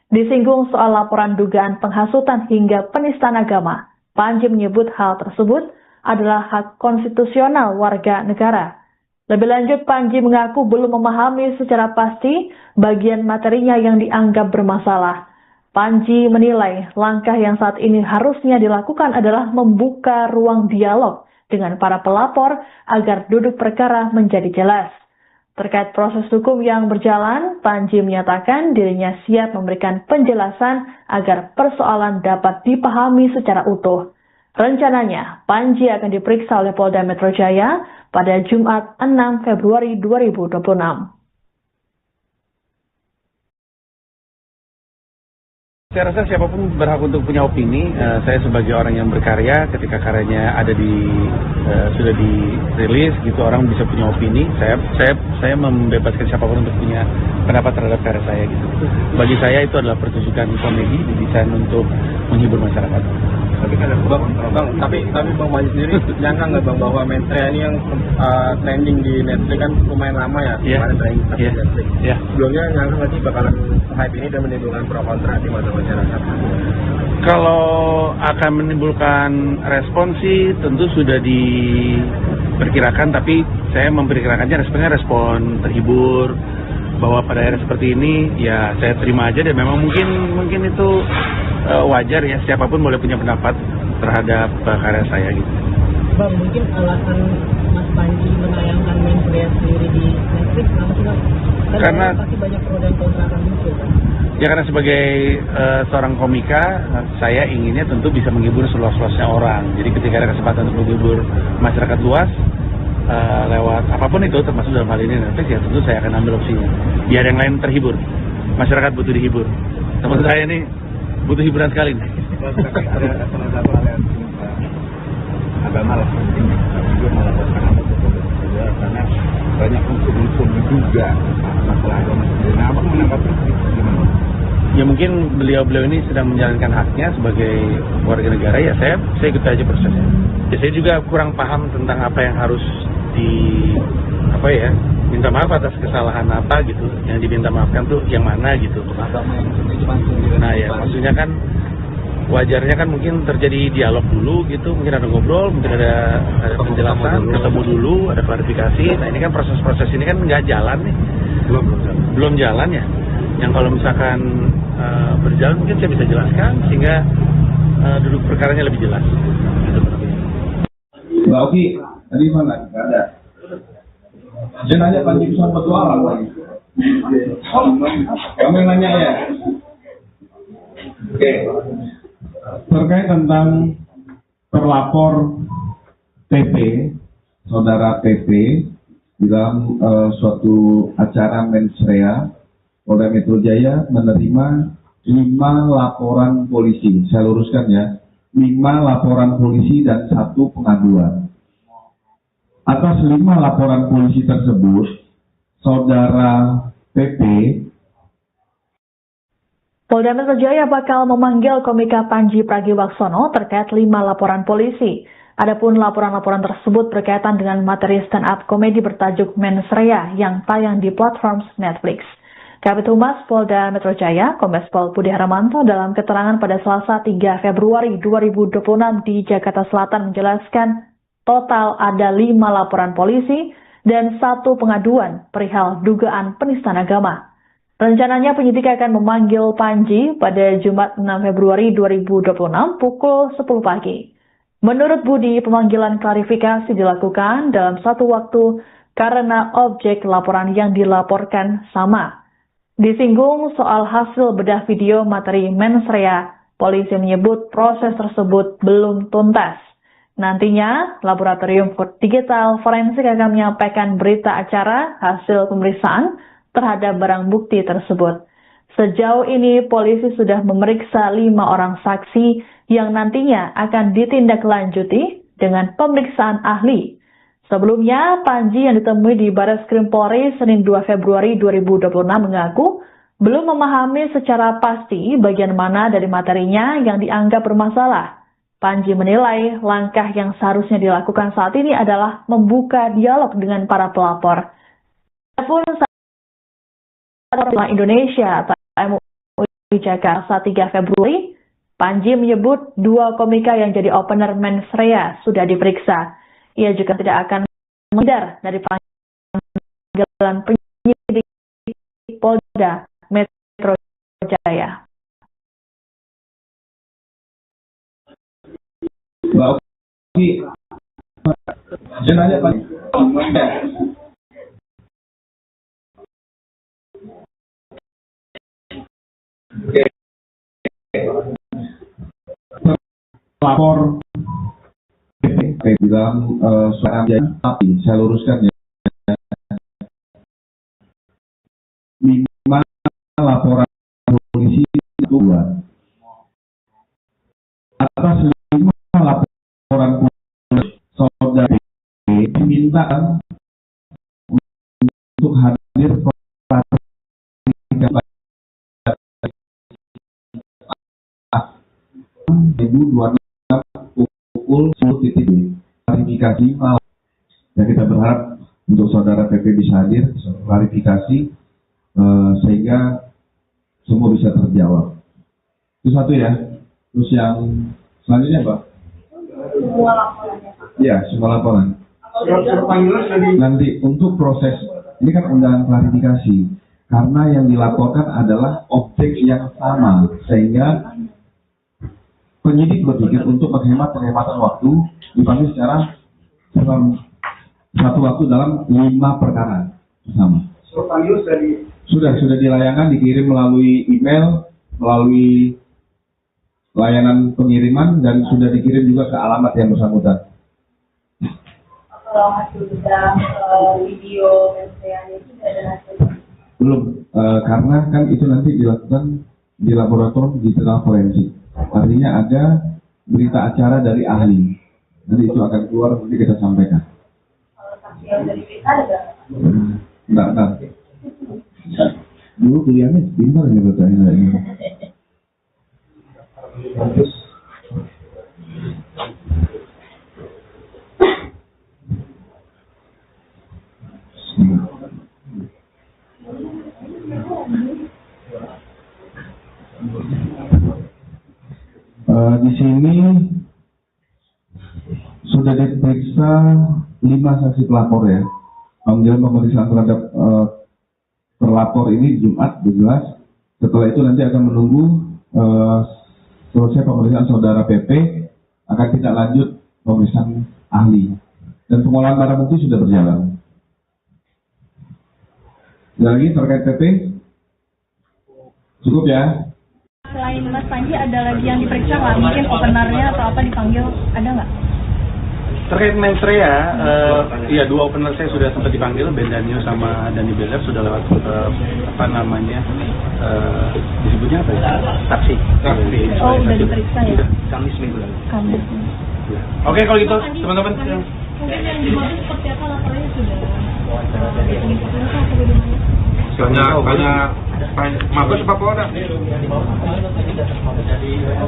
Disinggung soal laporan dugaan penghasutan hingga penistaan agama, Panji menyebut hal tersebut adalah hak konstitusional warga negara. Lebih lanjut, Panji mengaku belum memahami secara pasti bagian materinya yang dianggap bermasalah. Panji menilai langkah yang saat ini harusnya dilakukan adalah membuka ruang dialog dengan para pelapor agar duduk perkara menjadi jelas. Terkait proses hukum yang berjalan, Panji menyatakan dirinya siap memberikan penjelasan agar persoalan dapat dipahami secara utuh. Rencananya, Panji akan diperiksa oleh Polda Metro Jaya pada Jumat 6 Februari 2026. Saya rasa siapapun berhak untuk punya opini. Saya sebagai orang yang berkarya, ketika karyanya ada sudah dirilis, gitu orang bisa punya opini. Saya membebaskan siapapun untuk punya pendapat terhadap karya saya gitu. Bagi saya itu adalah pertunjukan komedi didesain untuk menghibur masyarakat. Tapi Bang Panji sendiri nyangka nggak Bang bahwa Mensrea ini yang trending di Netflix kan lumayan lama ya, kemarin trending di Netflix. Sebelumnya nyangka nggak sih bakalan hype ini dan menimbulkan pro kontra di mata masyarakat? Kalau akan menimbulkan respon sih tentu sudah diperkirakan, tapi saya memperkirakannya responnya respon terhibur, bahwa pada akhirnya seperti ini ya saya terima aja, dan memang mungkin itu wajar ya, siapapun boleh punya pendapat terhadap karya saya gitu. Bang, mungkin alasan Mas Panji menayangkan mensrea sendiri di Netflix kenapa sih, Bang? Karena pasti banyak pro dan kontra kan muncul, kan? Ya karena sebagai seorang komika, saya inginnya tentu bisa menghibur seluas-luasnya orang. Jadi ketika ada kesempatan untuk menghibur masyarakat luas lewat apapun itu, termasuk dalam hal ini Netflix, ya tentu saya akan ambil opsinya. Biar yang lain terhibur. Masyarakat butuh dihibur. Teman saya ini butuh hiburan sekali nih. Ada salah satu aliansi agak malas penting, tapi juga melaporkan apa saja karena banyak unsur-unsur diduga masalah agama sendiri. Nah, abang menanggapi itu gimana? Ya mungkin beliau ini sedang menjalankan haknya sebagai warga negara, ya saya ikut aja prosesnya. Ya, saya juga kurang paham tentang apa yang harus minta maaf atas kesalahan apa gitu, yang diminta maafkan tuh yang mana gitu. Nah ya maksudnya kan wajarnya kan mungkin terjadi dialog dulu gitu, mungkin ada ngobrol, mungkin ada penjelasan, ketemu dulu, ada klarifikasi. Nah ini kan proses-proses ini kan nggak jalan nih, belum jalan ya. Yang kalau misalkan berjalan mungkin saya bisa jelaskan sehingga duduk perkaranya lebih jelas. Gitu. Mbak Oki, tadi mana? Nggak ada. Saya nanya Panji Usman Petualang lagi. Kamu yang nanya ya? Oke. Terkait tentang terlapor TP, saudara TP, di dalam suatu acara mensrea, Polda Metro Jaya menerima 5 laporan polisi. Saya luruskan ya, 5 laporan polisi dan 1 pengaduan. Atas 5 laporan polisi tersebut, saudara PP Polda Metro Jaya bakal memanggil komika Panji Pragiwaksono terkait 5 laporan polisi. Adapun laporan-laporan tersebut berkaitan dengan materi stand-up komedi bertajuk Mensrea yang tayang di platform Netflix. Kabid Humas Polda Metro Jaya, Kombes Pol Budi Haramanto dalam keterangan pada Selasa 3 Februari 2026 di Jakarta Selatan menjelaskan total ada 5 laporan polisi dan 1 pengaduan perihal dugaan penistaan agama. Rencananya penyidik akan memanggil Panji pada Jumat 6 Februari 2026 pukul 10 pagi. Menurut Budi, pemanggilan klarifikasi dilakukan dalam satu waktu karena objek laporan yang dilaporkan sama. Disinggung soal hasil bedah video materi mensrea, polisi menyebut proses tersebut belum tuntas. Nantinya, Laboratorium Digital Forensik akan menyampaikan berita acara hasil pemeriksaan terhadap barang bukti tersebut. Sejauh ini, polisi sudah memeriksa 5 orang saksi yang nantinya akan ditindaklanjuti dengan pemeriksaan ahli. Sebelumnya, Panji yang ditemui di Barreskrim Polri Senin 2 Februari 2026 mengaku belum memahami secara pasti bagian mana dari materinya yang dianggap bermasalah. Panji menilai langkah yang seharusnya dilakukan saat ini adalah membuka dialog dengan para pelapor. Adapun Indonesia atau MUI Jakarta 3 Februari, Panji menyebut 2 komika yang jadi opener mensrea sudah diperiksa. Ia juga tidak akan menghindar dari panggilan penyidik Polda Metro Jaya. Mbak Oki, saya nanya Pak. Lapor PP di dalam suara tapi saya luruskan ya. 5 laporan polisi 2. Atas 5 laporan polisi, saudara diminta untuk hadir pukul 10.00 klarifikasi malam. Dan kita berharap untuk saudara PP bisa hadir, bisa klarifikasi sehingga semua bisa terjawab. Itu satu ya. Terus yang selanjutnya Pak? Semua laporannya Pak. Iya, semua laporan. Nanti untuk proses, ini kan undangan klarifikasi. karena yang dilaporkan adalah objek yang sama, sehingga penyidik berpikir untuk penghematan waktu dipanggil secara satu waktu dalam 5 perkara bersama. Sudah dilayangkan, dikirim melalui email, melalui layanan pengiriman, dan sudah dikirim juga ke alamat yang bersangkutan. Kalau hasil bedah video menstreanya itu ada hasilnya? Belum, karena kan itu nanti dilakukan di laboratorium digital forensik. Artinya ada berita acara dari ahli. Nanti itu akan keluar, nanti kita sampaikan. Kalau saksi yang dari berita ada Enggak. Dulu kuliahnya pintar ya bertanya ini. Di sini sudah diperiksa 5 saksi pelapor ya. Panggilan pemeriksaan terhadap terlapor ini Jumat 12. Setelah itu nanti akan menunggu selesai pemeriksaan saudara PP, akan kita lanjut pemeriksaan ahli. Dan pengolahan barang bukti sudah berjalan. Lagi terkait PP? Cukup ya? Selain Mas Panji, ada lagi yang diperiksa nggak? Mungkin openernya atau apa dipanggil, ada nggak? Terkait mensrea, ya 2 opener saya sudah sempat dipanggil, Bendanio sama Dani Beler sudah lewat disebutnya apa ya? Saksi. Oh, udah diperiksa ya? Kamis minggu lalu. Kamis. Oke, kalau gitu teman-teman. Mungkin yang dimaksud seperti apa laporannya sudah dihitung apa bagaimana? Banyak Mabes apa Polda?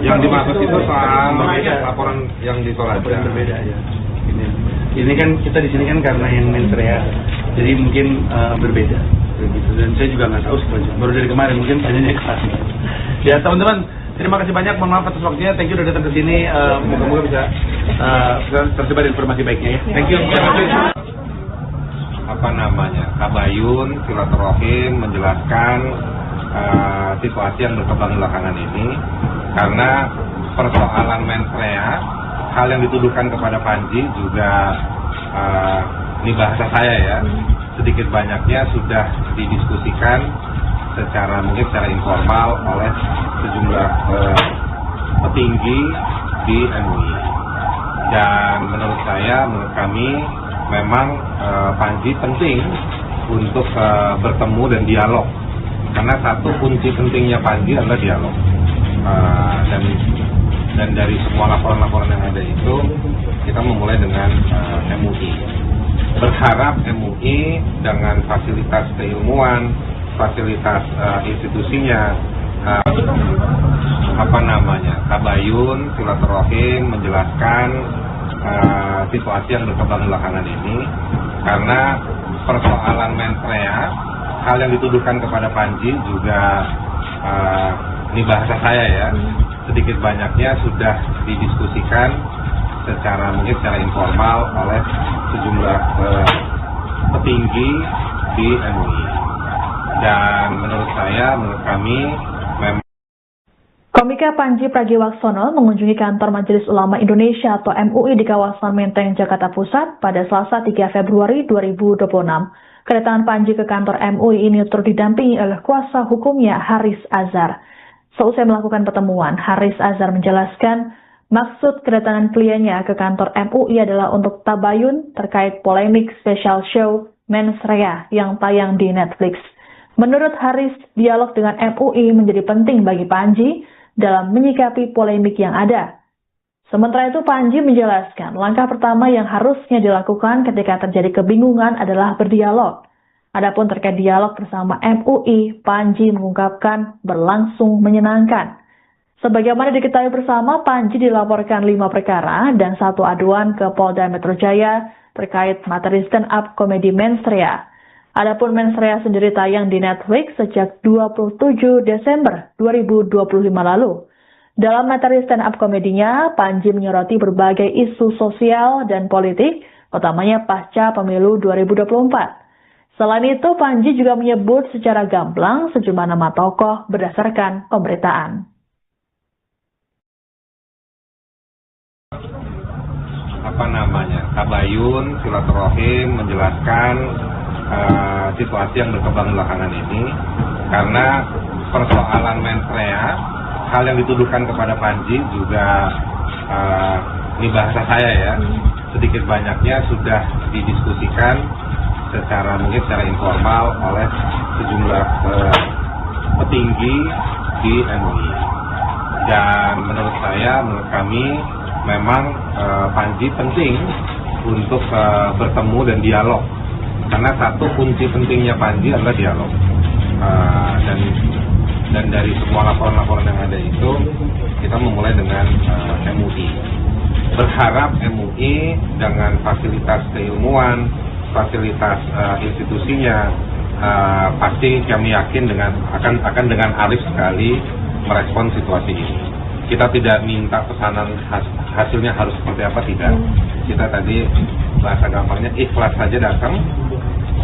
Yang dimaksud itu soal laporan yang ditolak. Berbeda ya. Ini kan kita di sini kan karena yang mensrea, jadi mungkin berbeda, begitu. Dan saya juga nggak tahu sebenarnya. Baru dari kemarin mungkin tanyanya ke sana. Ya teman-teman, terima kasih banyak. Mohon maaf atas waktunya. Thank you udah datang ke sini. Moga-moga bisa tersebar informasi baiknya ya. Thank you. Tabayun, silaturahim, menjelaskan situasi yang berkembang belakangan ini, karena persoalan mensrea, hal yang dituduhkan kepada Panji juga ini bahasa saya ya, sedikit banyaknya sudah didiskusikan mungkin secara informal oleh sejumlah petinggi di MUI. Dan menurut kami memang Panji penting untuk bertemu dan dialog, karena satu kunci pentingnya Panji adalah dialog. Dan dari semua laporan-laporan yang ada itu, kita memulai dengan MUI. Berharap MUI dengan fasilitas keilmuan, fasilitas institusinya, tabayun, silaturahim, menjelaskan situasi yang berkembang belakangan ini, karena persoalan mensrea, hal yang dituduhkan kepada Panji juga ini bahasa saya ya, sedikit banyaknya sudah didiskusikan mungkin secara informal oleh sejumlah petinggi di MUI. Dan menurut kami memang Komika Panji Pragiwaksono mengunjungi kantor Majelis Ulama Indonesia atau MUI di kawasan Menteng, Jakarta Pusat pada Selasa 3 Februari 2026. Kedatangan Panji ke kantor MUI ini turut didampingi oleh kuasa hukumnya Haris Azhar. Seusai melakukan pertemuan, Haris Azhar menjelaskan maksud kedatangan kliennya ke kantor MUI adalah untuk tabayun terkait polemik special show Mensrea yang tayang di Netflix. Menurut Haris, dialog dengan MUI menjadi penting bagi Panji dalam menyikapi polemik yang ada. Sementara itu Panji menjelaskan langkah pertama yang harusnya dilakukan ketika terjadi kebingungan adalah berdialog. Adapun terkait dialog bersama MUI, Panji mengungkapkan berlangsung menyenangkan. Sebagaimana diketahui bersama, Panji dilaporkan 5 perkara dan 1 aduan ke Polda Metro Jaya terkait materi stand-up komedi Mensrea. Adapun Mensrea sendiri tayang di Netflix sejak 27 Desember 2025 lalu. Dalam materi stand-up komedinya, Panji menyoroti berbagai isu sosial dan politik, utamanya pasca pemilu 2024. Selain itu, Panji juga menyebut secara gamblang sejumlah nama tokoh berdasarkan pemberitaan. Tabayun, silaturahim, menjelaskan situasi yang berkembang belakangan ini, karena persoalan mensrea, hal yang dituduhkan kepada Panji juga ini bahasa saya ya, sedikit banyaknya sudah didiskusikan mungkin secara informal oleh sejumlah petinggi di MUI. Dan menurut kami memang Panji penting untuk bertemu dan dialog, karena satu kunci pentingnya Panji adalah dialog. Dan dari semua laporan-laporan yang ada itu, kita memulai dengan MUI. Berharap MUI dengan fasilitas keilmuan, fasilitas institusinya, pasti kami yakin akan dengan arif sekali merespon situasi ini. Kita tidak minta pesanan hasilnya harus seperti apa, tidak. Kita tadi bahasa gampangnya ikhlas saja datang,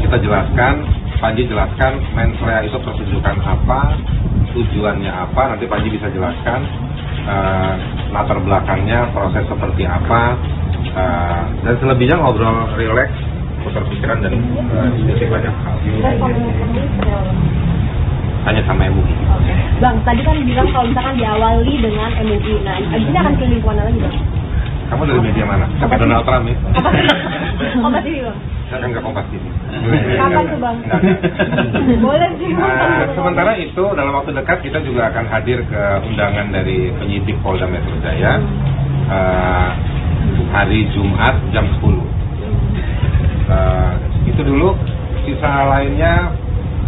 kita jelaskan, Panji jelaskan mensrea itu pertunjukan apa, tujuannya apa, nanti Panji bisa jelaskan latar belakangnya, proses seperti apa, dan selebihnya ngobrol rileks, putar pikiran dan diskusi banyak hal. Hanya sama MUI. Bang, tadi kan bilang kalau misalkan diawali dengan MUI, nah ini akan ke lingkungan lagi, Bang? Kamu dari media mana? Sampai Donald Trump ya? Kompas TV, Bang? Saya kan nggak Kompas TV. Kapan tuh, Bang? Boleh sih, Bang. Sementara itu, dalam waktu dekat kita juga akan hadir ke undangan dari penyidik Polda Metro Jaya hari Jumat jam 10. Itu dulu, sisa lainnya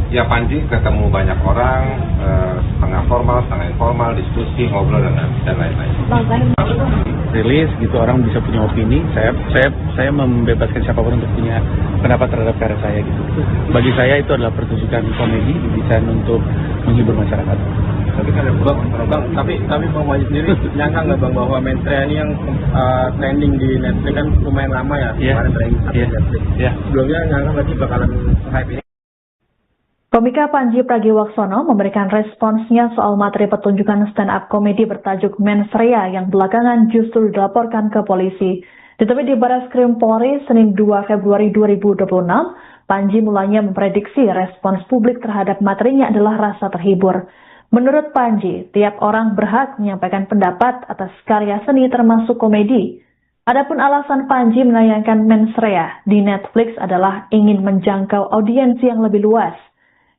ya Panji ketemu banyak orang, setengah formal, setengah informal, diskusi, ngobrol dan lain-lain. Rilis gitu, orang bisa punya opini. Saya membebaskan siapapun untuk punya pendapat terhadap karya saya gitu. Bagi saya itu adalah pertunjukan komedi, desain untuk menghibur masyarakat. Tapi kan tapi Bang Majid sendiri nyangka nggak Bang bahwa mensrea ini yang trending di Netflix kan lumayan lama ya, kemarin trending di Netflix. Sebelumnya nyangka nggak sih bakalan hype ini? Komika Panji Pragiwaksono memberikan responsnya soal materi pertunjukan stand-up komedi bertajuk Mensrea yang belakangan justru dilaporkan ke polisi. Ditemui di Barreskrim Polri Senin 2 Februari 2026, Panji mulanya memprediksi respons publik terhadap materinya adalah rasa terhibur. Menurut Panji, tiap orang berhak menyampaikan pendapat atas karya seni termasuk komedi. Adapun alasan Panji menayangkan Mensrea di Netflix adalah ingin menjangkau audiensi yang lebih luas.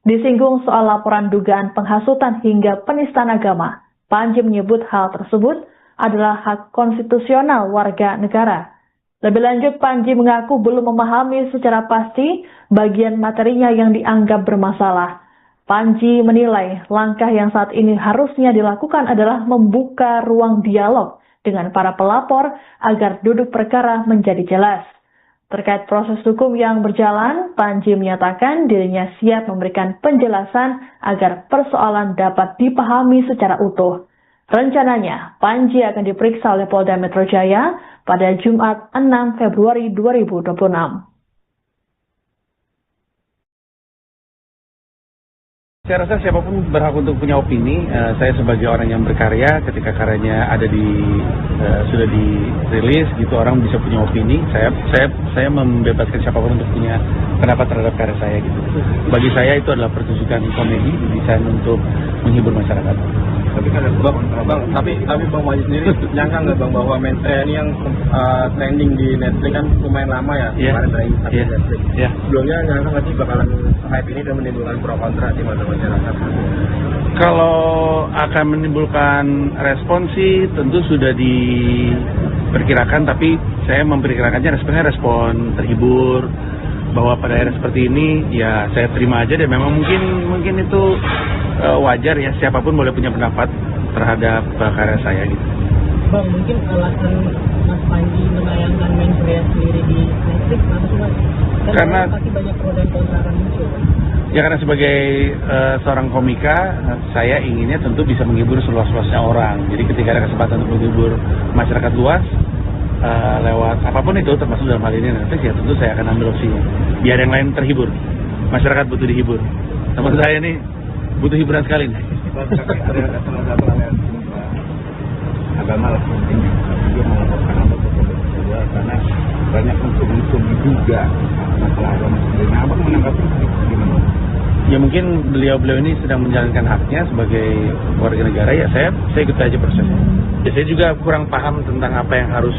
Disinggung soal laporan dugaan penghasutan hingga penistaan agama, Panji menyebut hal tersebut adalah hak konstitusional warga negara. Lebih lanjut, Panji mengaku belum memahami secara pasti bagian materinya yang dianggap bermasalah. Panji menilai langkah yang saat ini harusnya dilakukan adalah membuka ruang dialog dengan para pelapor agar duduk perkara menjadi jelas. Terkait proses hukum yang berjalan, Panji menyatakan dirinya siap memberikan penjelasan agar persoalan dapat dipahami secara utuh. Rencananya, Panji akan diperiksa oleh Polda Metro Jaya pada Jumat 6 Februari 2026. Saya rasa siapapun berhak untuk punya opini. Saya sebagai orang yang berkarya, ketika karyanya ada sudah dirilis, gitu orang bisa punya opini. Saya membebaskan siapapun untuk punya pendapat terhadap karya saya gitu. Bagi saya itu adalah pertunjukan komedi, desain untuk menghibur masyarakat. Tapi kan tapi Bang Majid sendiri nyangka nggak Bang bahwa mensrea ini yang trending di Netflix kan lumayan lama ya, kemarin trending di Netflix. Sebelumnya nyangka nggak sih bakalan hype ini dan menimbulkan pro kontra di mata masyarakat? Kalau akan menimbulkan respon sih tentu sudah diperkirakan, tapi saya memperkirakannya responnya respon terhibur, bahwa pada era seperti ini ya saya terima aja dan memang mungkin itu wajar ya, siapapun boleh punya pendapat terhadap karya saya gitu. Bang, mungkin alasan Mas Panji menayangkan Mensrea sendiri di Netflix apa sih Mas? Karena pasti banyak pro dan kontra akan muncul. Ya karena sebagai seorang komika, saya inginnya tentu bisa menghibur seluas-luasnya orang. Jadi ketika ada kesempatan untuk menghibur masyarakat luas, lewat apapun itu, termasuk dalam hal ini Netflix, ya tentu saya akan ambil opsinya. Biar yang lain terhibur. masyarakat butuh dihibur. Teman saya nih butuh hiburan sekali nih. Ada salah satu aliansi agama lah penting juga melaporkan apa kedua karena banyak unsur-unsur juga masalah agama sendiri. Nah, abang menanggapi gimana? Ya mungkin beliau ini sedang menjalankan haknya sebagai warga negara, ya saya ikut aja prosesnya. Ya, saya juga kurang paham tentang apa yang harus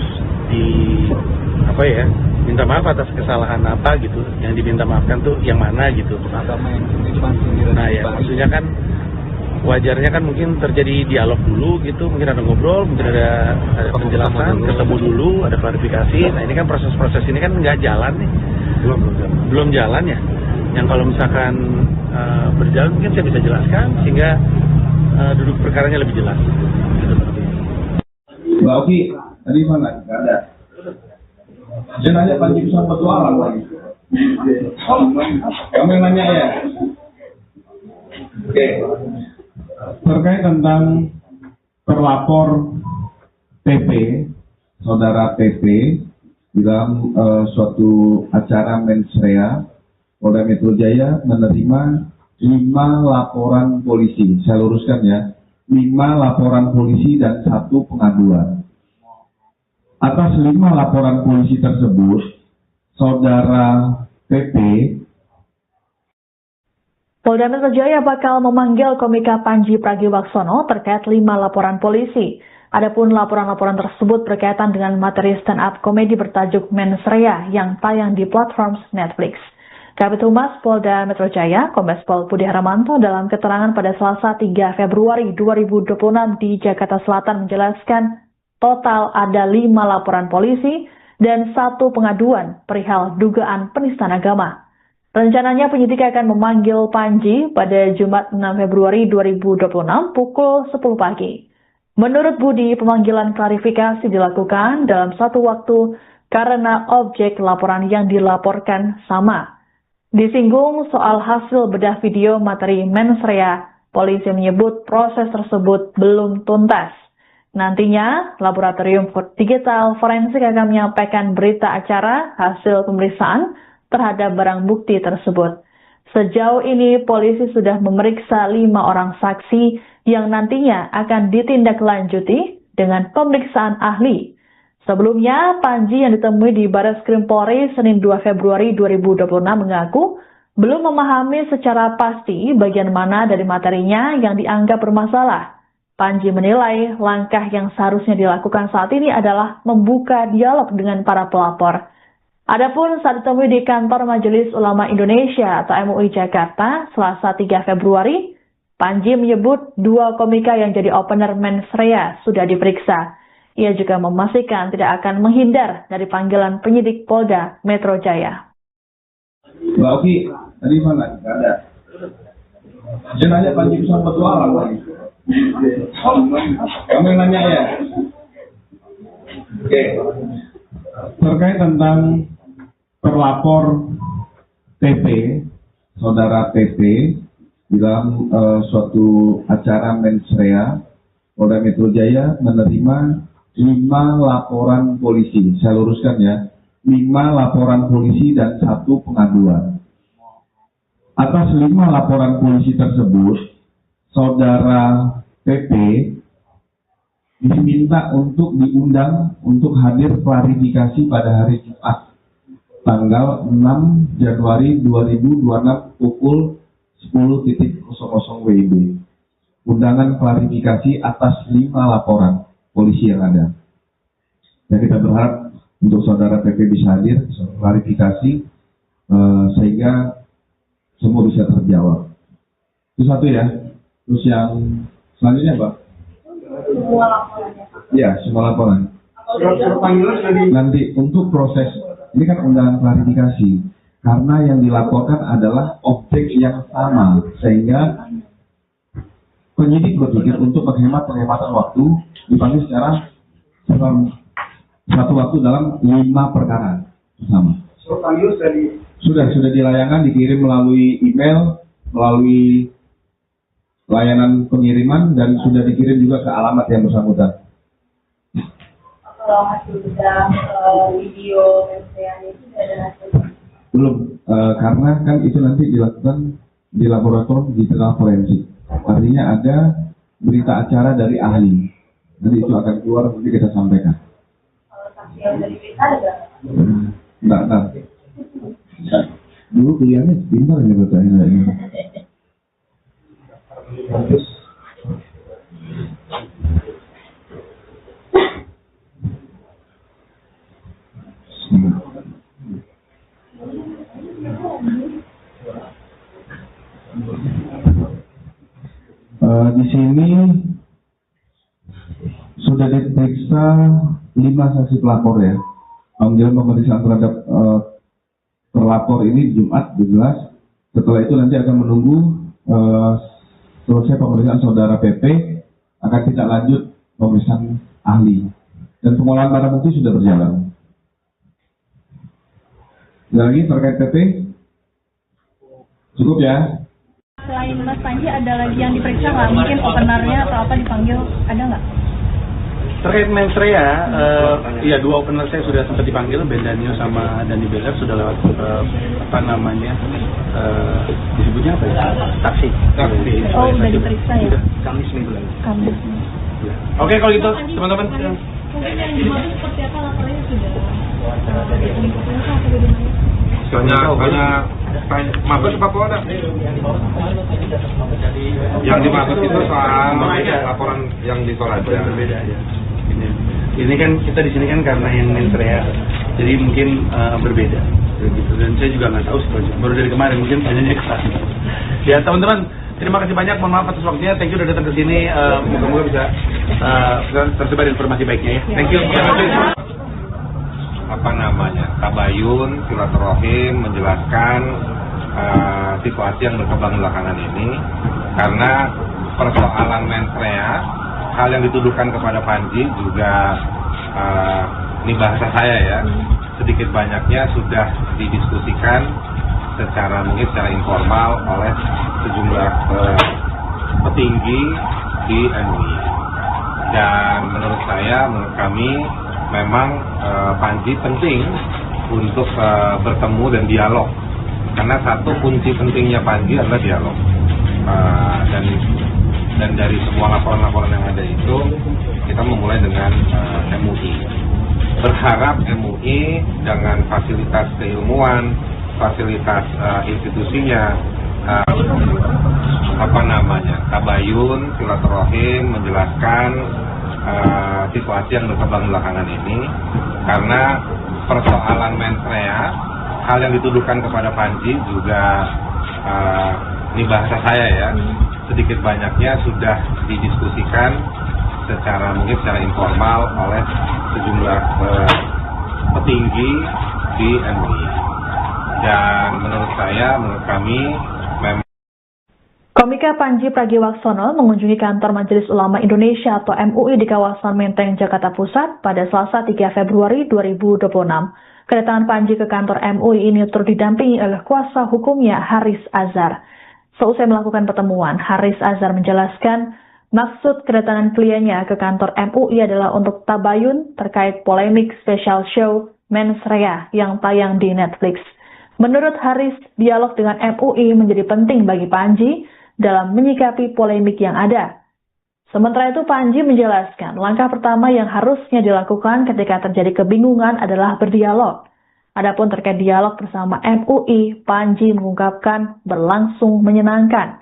minta maaf atas kesalahan apa gitu, yang diminta maafkan tuh yang mana gitu. Agama yang sendiri. Nah ya, maksudnya kan wajarnya kan mungkin terjadi dialog dulu gitu, mungkin ada ngobrol, mungkin ada penjelasan, ketemu dulu, ada klarifikasi. Nah ini kan proses-proses ini kan nggak jalan nih, belum jalan ya. Yang kalau misalkan berjalan mungkin saya bisa jelaskan sehingga duduk perkaranya lebih jelas. Mbak Oki, tadi mana? Nggak ada. Saya nanya Panji bisa petualang lagi. Kamu yang nanya ya? Oke. Terkait tentang terlapor TP, saudara TP, di dalam suatu acara mensrea, Polda Metro Jaya menerima 5 laporan polisi. Saya luruskan ya, 5 laporan polisi dan 1 pengaduan. Atas 5 laporan polisi tersebut, saudara PP Polda Metro Jaya bakal memanggil Komika Panji Pragiwaksono terkait 5 laporan polisi. Adapun laporan-laporan tersebut berkaitan dengan materi stand-up komedi bertajuk Mensrea yang tayang di platform Netflix. Kabid Humas Polda Metro Jaya, Kombes Pol Budi Haramanto dalam keterangan pada Selasa 3 Februari 2026 di Jakarta Selatan menjelaskan total ada 5 laporan polisi dan 1 pengaduan perihal dugaan penistaan agama. Rencananya penyidik akan memanggil Panji pada Jumat 6 Februari 2026 pukul 10 pagi. Menurut Budi, pemanggilan klarifikasi dilakukan dalam satu waktu karena objek laporan yang dilaporkan sama. Disinggung soal hasil bedah video materi mensrea, polisi menyebut proses tersebut belum tuntas. Nantinya, Laboratorium Digital Forensik akan menyampaikan berita acara hasil pemeriksaan terhadap barang bukti tersebut. Sejauh ini, polisi sudah memeriksa 5 orang saksi yang nantinya akan ditindaklanjuti dengan pemeriksaan ahli. Sebelumnya, Panji yang ditemui di Barreskrim Polri Senin 2 Februari 2026 mengaku belum memahami secara pasti bagian mana dari materinya yang dianggap bermasalah. Panji menilai langkah yang seharusnya dilakukan saat ini adalah membuka dialog dengan para pelapor. Adapun saat ditemui di kantor Majelis Ulama Indonesia atau MUI Jakarta, Selasa 3 Februari, Panji menyebut 2 komika yang jadi opener mensrea sudah diperiksa. Ia juga memastikan tidak akan menghindar dari panggilan penyidik Polda Metro Jaya. Mbak Oki, tadi mana? Nggak ada. Saya nanya Panji bisa petualang lagi. Kamu yang nanya ya? Oke. Terkait tentang terlapor TP, saudara TP, di dalam suatu acara mensrea, Polda Metro Jaya menerima 5 laporan polisi. Saya luruskan ya, 5 laporan polisi dan 1 pengaduan. Atas 5 laporan polisi tersebut, saudara PP diminta untuk diundang untuk hadir klarifikasi pada hari Jumat tanggal 6 Januari 2026 pukul 10.00 WIB. Undangan klarifikasi atas 5 laporan polisi yang ada. Dan kita berharap untuk saudara PP bisa hadir, bisa klarifikasi sehingga semua bisa terjawab. Itu satu ya. Terus yang selanjutnya, Pak? Semua laporannya, Pak. Ya, semua laporan. Nanti untuk proses, ini kan undangan klarifikasi. Karena yang dilaporkan adalah objek yang sama. Sehingga penyidik berpikir untuk penghematan waktu, dipanggil secara satu waktu dalam 5 perkara bersama. Sudah dilayangkan, dikirim melalui email, melalui layanan pengiriman, dan sudah dikirim juga ke alamat yang bersangkutan. Kalau hasil bedah video mensrea itu ada hasilnya? Belum, karena kan itu nanti dilakukan di laboratorium digital forensik. Artinya ada berita acara dari ahli. Nanti itu akan keluar, nanti kita sampaikan. Saksi yang dari berita ada? Enggak. Dulu kuliahnya pintar ya bertanya ini. Di sini sudah diperiksa 5 saksi pelapor ya. Panggilan pemeriksaan terhadap terlapor ini Jumat 17. Setelah itu nanti akan menunggu selesai pemeriksaan saudara PP, akan kita lanjut pemeriksaan ahli. Dan pengolahan barang bukti sudah berjalan. Lagi terkait PP? Cukup ya? Selain Mas Panji, ada lagi yang diperiksa nggak? Mungkin openernya atau apa dipanggil, ada nggak? Terkait mensrea, ya 2 opener saya sudah sempat dipanggil, Ben Daniel sama Dani Beler sudah lewat disebutnya apa ya? Taksi. Oh, udah diperiksa ya? Kamis minggu lalu. Kamis. Oke, kalau gitu teman-teman. Mungkin yang di Mabes seperti apa laporannya sudah? Banyak Mabes apa Polda? Yang di Mabes itu soal laporan yang di Toraja. Berbeda ya. Ini kan kita di sini kan karena yang mensrea, jadi mungkin berbeda. Gitu. Dan saya juga nggak tahu sebenarnya. Baru dari kemarin mungkin tanyanya ke sana. Ya teman-teman, terima kasih banyak. Mohon maaf atas waktunya. Thank you udah datang ke sini. Moga-moga bisa tersebar informasi baiknya ya. Thank you. Tabayun, silaturahim, menjelaskan situasi yang berkembang belakangan ini, karena persoalan mensrea, hal yang dituduhkan kepada Panji juga ini bahasa saya ya, sedikit banyaknya sudah didiskusikan secara informal oleh sejumlah petinggi di MUI. Dan menurut kami memang Panji penting untuk bertemu dan dialog, karena satu kunci pentingnya Panji adalah dialog. Dan dari semua laporan-laporan yang ada itu, kita memulai dengan MUI. Berharap MUI dengan fasilitas keilmuan, fasilitas institusinya, tabayun, silaturahim, menjelaskan situasi yang berkembang belakangan ini, karena persoalan mensrea, hal yang dituduhkan kepada Panji juga ini bahasa saya ya, sedikit banyaknya sudah didiskusikan secara informal oleh sejumlah petinggi di MUI. Dan menurut kami memang Komika Panji Pragiwaksono mengunjungi kantor Majelis Ulama Indonesia atau MUI di kawasan Menteng, Jakarta Pusat pada Selasa 3 Februari 2026. Kedatangan Panji ke kantor MUI ini turut didampingi oleh kuasa hukumnya Haris Azhar. Seusai melakukan pertemuan, Haris Azhar menjelaskan maksud kedatangan kliennya ke kantor MUI adalah untuk tabayun terkait polemik special show Mensrea yang tayang di Netflix. Menurut Haris, dialog dengan MUI menjadi penting bagi Panji dalam menyikapi polemik yang ada. Sementara itu Panji menjelaskan langkah pertama yang harusnya dilakukan ketika terjadi kebingungan adalah berdialog. Adapun terkait dialog bersama MUI, Panji mengungkapkan berlangsung menyenangkan.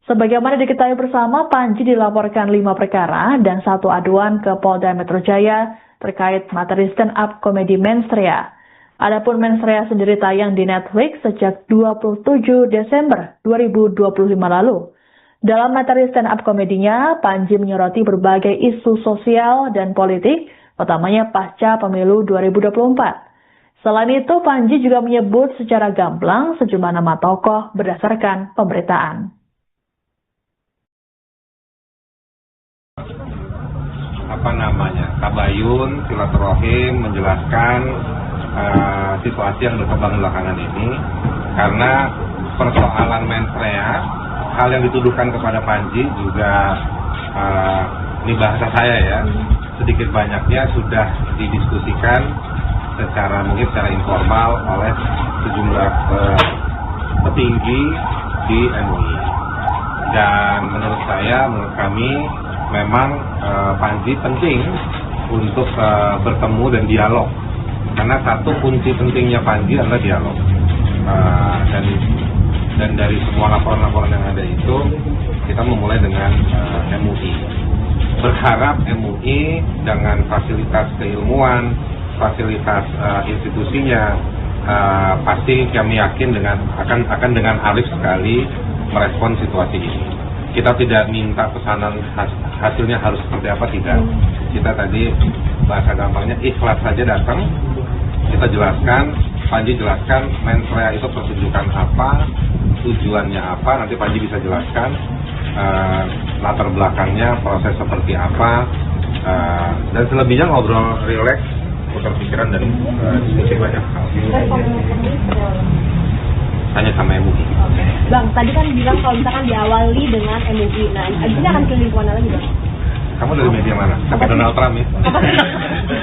Sebagaimana diketahui bersama, Panji dilaporkan 5 perkara dan 1 aduan ke Polda Metro Jaya terkait materi stand-up komedi Mensrea. Adapun Mensrea sendiri tayang di Netflix sejak 27 Desember 2025 lalu. Dalam materi stand-up komedinya, Panji menyoroti berbagai isu sosial dan politik, utamanya pasca pemilu 2024. Selain itu, Panji juga menyebut secara gamblang sejumlah nama tokoh berdasarkan pemberitaan. Tabayun, silaturahim, menjelaskan situasi yang berkembang belakangan ini, karena persoalan mensrea, hal yang dituduhkan kepada Panji juga ini bahasa saya ya, sedikit banyaknya sudah didiskusikan mungkin secara informal oleh sejumlah petinggi di MUI. Dan menurut kami memang Panji penting untuk bertemu dan dialog, karena satu kunci pentingnya Panji adalah dialog. Dan dari semua laporan-laporan yang ada itu, kita memulai dengan MUI. Berharap MUI dengan fasilitas keilmuan, fasilitas institusinya, pasti kami yakin akan dengan arif sekali merespon situasi ini. Kita tidak minta pesanan hasilnya harus seperti apa, tidak. Kita tadi bahasa gampangnya ikhlas saja datang, kita jelaskan, Panji jelaskan mensrea itu pertunjukan apa, tujuannya apa, nanti Panji bisa jelaskan latar belakangnya, proses seperti apa, dan selebihnya ngobrol rileks, putar pikiran dan diskusi banyak hal. Hanya sama MUI. Bang, tadi kan bilang kalau misalkan diawali dengan MUI, nah ini akan ke lingkungan lagi Bang? Kamu dari media mana? Sampai Donald Trump ya?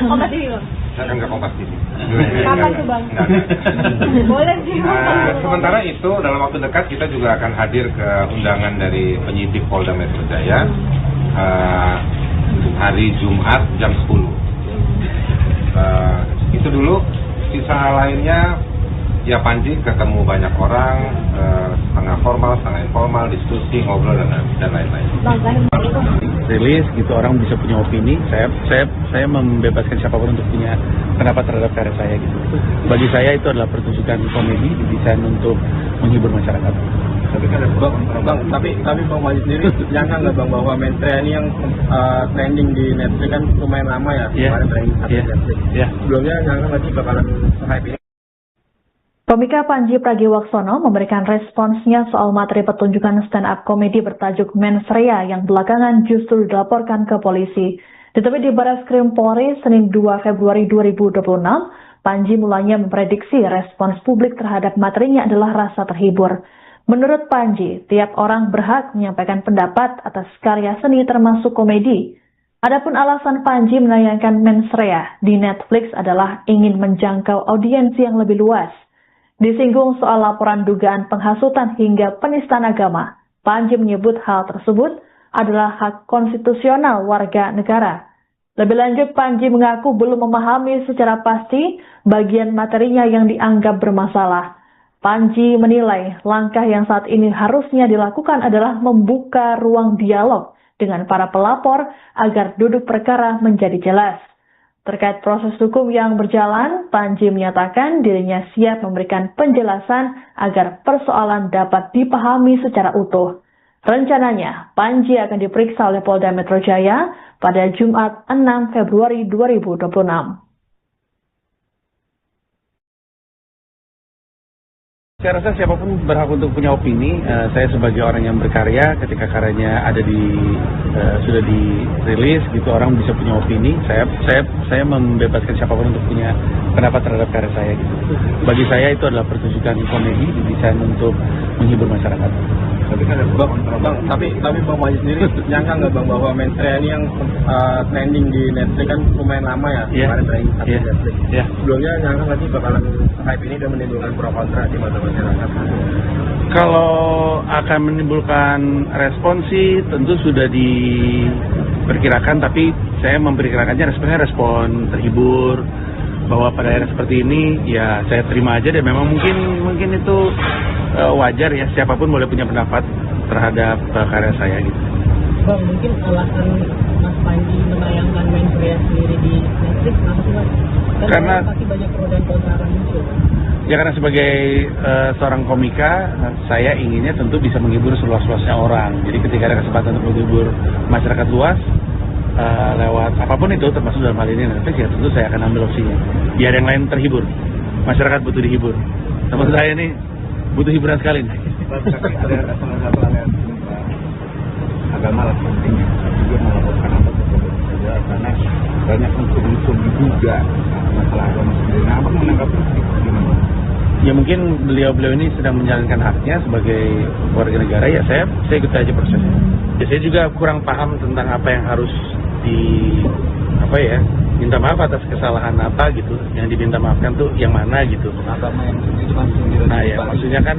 Kompas TV Bang? Saya kan nggak Kompas TV. Kapan tuh Bang? Boleh sih Bang. Sementara itu dalam waktu dekat kita juga akan hadir ke undangan dari penyidik Polda Metro Jaya hari Jumat jam 10. Itu dulu, sisa lainnya ya Panji ketemu banyak orang, setengah formal, setengah informal, diskusi, ngobrol dan lain-lain. Rilis gitu, orang bisa punya opini. Saya membebaskan siapapun untuk punya pendapat terhadap karya saya gitu. Bagi saya itu adalah pertunjukan komedi didesain untuk menghibur masyarakat. Bang, tapi Bang Majid sendiri nyangka nggak Bang bahwa mensrea ini yang trending di Netflix kan lumayan lama ya? Kemarin trending satu Netflix. Sebelumnya nyangka nggak sih bakalan hype ini? Komika Panji Pragiwaksono memberikan responsnya soal materi pertunjukan stand-up komedi bertajuk Mensrea yang belakangan justru dilaporkan ke polisi. Ditemui di Barreskrim Polri Senin 2 Februari 2026, Panji mulanya memprediksi respons publik terhadap materinya adalah rasa terhibur. Menurut Panji, tiap orang berhak menyampaikan pendapat atas karya seni termasuk komedi. Adapun alasan Panji menayangkan Mensrea di Netflix adalah ingin menjangkau audiens yang lebih luas. Disinggung soal laporan dugaan penghasutan hingga penistaan agama, Panji menyebut hal tersebut adalah hak konstitusional warga negara. Lebih lanjut, Panji mengaku belum memahami secara pasti bagian materinya yang dianggap bermasalah. Panji menilai langkah yang saat ini harusnya dilakukan adalah membuka ruang dialog dengan para pelapor agar duduk perkara menjadi jelas. Terkait proses hukum yang berjalan, Panji menyatakan dirinya siap memberikan penjelasan agar persoalan dapat dipahami secara utuh. Rencananya, Panji akan diperiksa oleh Polda Metro Jaya pada Jumat 6 Februari 2026. Saya rasa siapapun berhak untuk punya opini. Saya sebagai orang yang berkarya, ketika karyanya ada sudah dirilis, gitu orang bisa punya opini. Saya membebaskan siapapun untuk punya pendapat terhadap karya saya gitu. Bagi saya itu adalah pertunjukan komedi didesain untuk menghibur masyarakat. Tapi Bang Majid sendiri nyangka nggak Bang bahwa Mensrea ini yang trending di Netflix kan lumayan lama ya? Kemarin trending satu Netflix. Sebelumnya nyangka nggak sih bakalan hype ini dan menimbulkan pro kontra di mata masyarakat? Kalau akan menimbulkan respon sih tentu sudah diperkirakan, tapi saya memperkirakannya responnya respon terhibur, bahwa pada era seperti ini ya saya terima aja, dan memang mungkin itu wajar ya, siapapun boleh punya pendapat terhadap karya saya gitu. Bang, mungkin alasan Mas Panji menayangkan Mensrea sendiri di Netflix apa sih Mas? Karena pasti banyak pro dan kontra akan muncul. Ya karena sebagai seorang komika, saya inginnya tentu bisa menghibur seluas-luasnya orang. Jadi ketika ada kesempatan untuk menghibur masyarakat luas lewat apapun itu, termasuk dalam hal ini Netflix, ya tentu saya akan ambil opsinya. Biar yang lain terhibur. Masyarakat butuh dihibur. Teman saya ini butuh hiburan sekali nih. Tapi ada salah satu aliansi agama lah pentingnya juga melaporkan apa saja, karena banyak unsur-unsur diduga masalah agama sendiri. Nah, Abang menanggapi gimana? Ya mungkin beliau ini sedang menjalankan haknya sebagai warga negara, ya saya ikut aja prosesnya. Ya saya juga kurang paham tentang apa yang harus minta maaf atas kesalahan apa gitu, yang diminta maafkan tuh yang mana gitu. Agama yang itu kan sindiran. Nah ya, maksudnya kan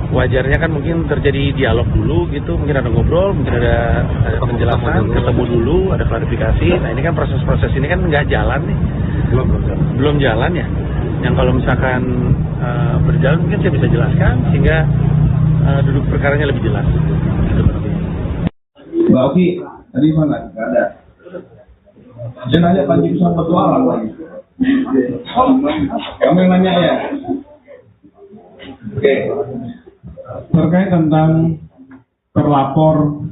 wajarnya kan mungkin terjadi dialog dulu gitu, mungkin ada ngobrol, mungkin ada penjelasan, ketemu dulu, ada klarifikasi. Nah ini kan proses-proses ini kan nggak jalan nih, belum jalan ya. Yang kalau misalkan berjalan mungkin saya bisa jelaskan sehingga duduk perkaranya lebih jelas. Mbak Oki, tadi mana? Nggak ada. Saya nanya Panji bisa bertualang lagi. Kamu yang nanya ya? Oke. Terkait tentang terlapor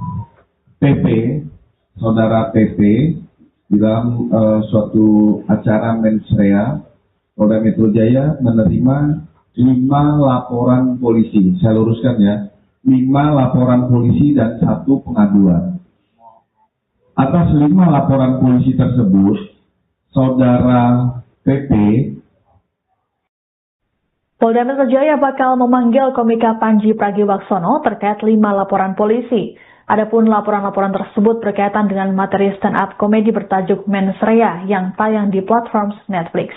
TP, saudara TP, di dalam suatu acara mensrea, Polda Metro Jaya menerima 5 laporan polisi. Saya luruskan ya, 5 laporan polisi dan 1 pengaduan. Atas 5 laporan polisi tersebut, saudara PP Polda Metro Jaya bakal memanggil Komika Panji Pragiwaksono terkait 5 laporan polisi. Adapun laporan-laporan tersebut berkaitan dengan materi stand-up komedi bertajuk Mensrea yang tayang di platform Netflix.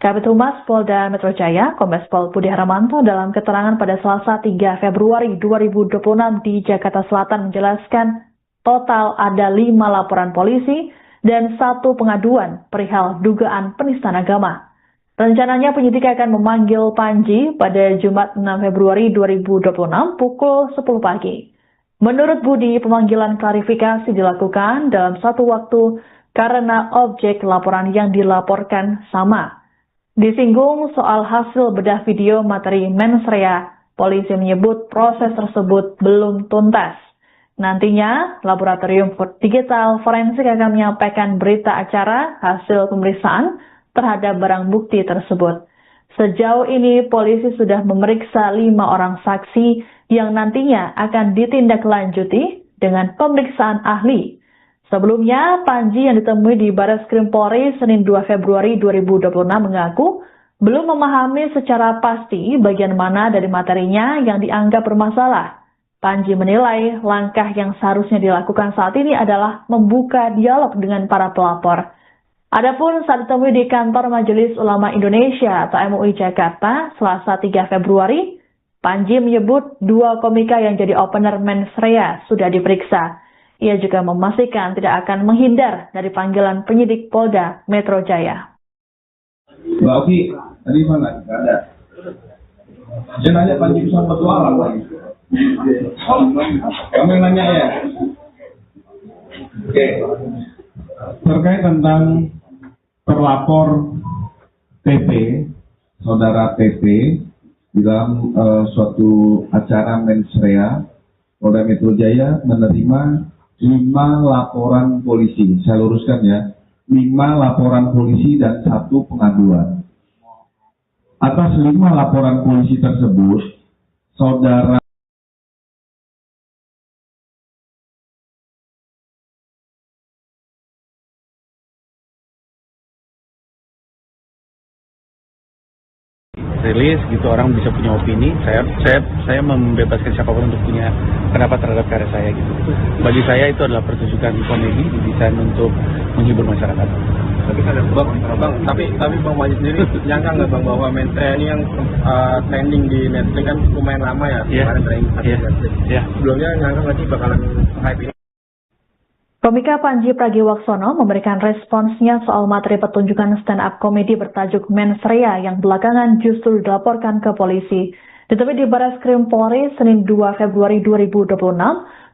Kabid Humas Polda Metro Jaya, Kombes Pol Budi Harmanto dalam keterangan pada Selasa 3 Februari 2026 di Jakarta Selatan menjelaskan total ada 5 laporan polisi dan 1 pengaduan perihal dugaan penistaan agama. Rencananya penyidik akan memanggil Panji pada Jumat 6 Februari 2026 pukul 10 pagi. Menurut Budi, pemanggilan klarifikasi dilakukan dalam satu waktu karena objek laporan yang dilaporkan sama. Disinggung soal hasil bedah video materi mensrea, polisi menyebut proses tersebut belum tuntas. Nantinya, Laboratorium Digital Forensik akan menyampaikan berita acara hasil pemeriksaan terhadap barang bukti tersebut. Sejauh ini, polisi sudah memeriksa 5 orang saksi yang nantinya akan ditindaklanjuti dengan pemeriksaan ahli. Sebelumnya, Panji yang ditemui di Barreskrim Polri Senin 2 Februari 2026 mengaku belum memahami secara pasti bagian mana dari materinya yang dianggap bermasalah. Panji menilai langkah yang seharusnya dilakukan saat ini adalah membuka dialog dengan para pelapor. Adapun saat ditemui di kantor Majelis Ulama Indonesia atau MUI Jakarta, Selasa 3 Februari, Panji menyebut 2 komika yang jadi opener mensrea sudah diperiksa. Ia juga memastikan tidak akan menghindar dari panggilan penyidik Polda Metro Jaya. Mbak Oki, tadi mana? Nggak ada. Saya nanya Panji bisa bertualang lagi. Kamu yang nanya ya? Oke. Terkait tentang terlapor TP, saudara TP, di dalam suatu acara mensrea, Polda Metro Jaya menerima 5 laporan polisi. Saya luruskan ya, 5 laporan polisi dan 1 pengaduan. Atas 5 laporan polisi tersebut, saudara rilis gitu, orang bisa punya opini. Saya membebaskan siapapun untuk punya pendapat terhadap karya saya gitu. Bagi saya itu adalah pertunjukan komedi didesain untuk menghibur masyarakat. Tapi Bang Panji sendiri nyangka nggak Bang bahwa mensrea ini yang trending di Netflix kan lumayan lama ya, kemarin trending di Netflix. Sebelumnya nyangka nggak sih bakalan hype ini? Komika Panji Pragiwaksono memberikan responsnya soal materi pertunjukan stand-up komedi bertajuk Mensrea yang belakangan justru dilaporkan ke polisi. Ditemui di Barreskrim Polri Senin 2 Februari 2026,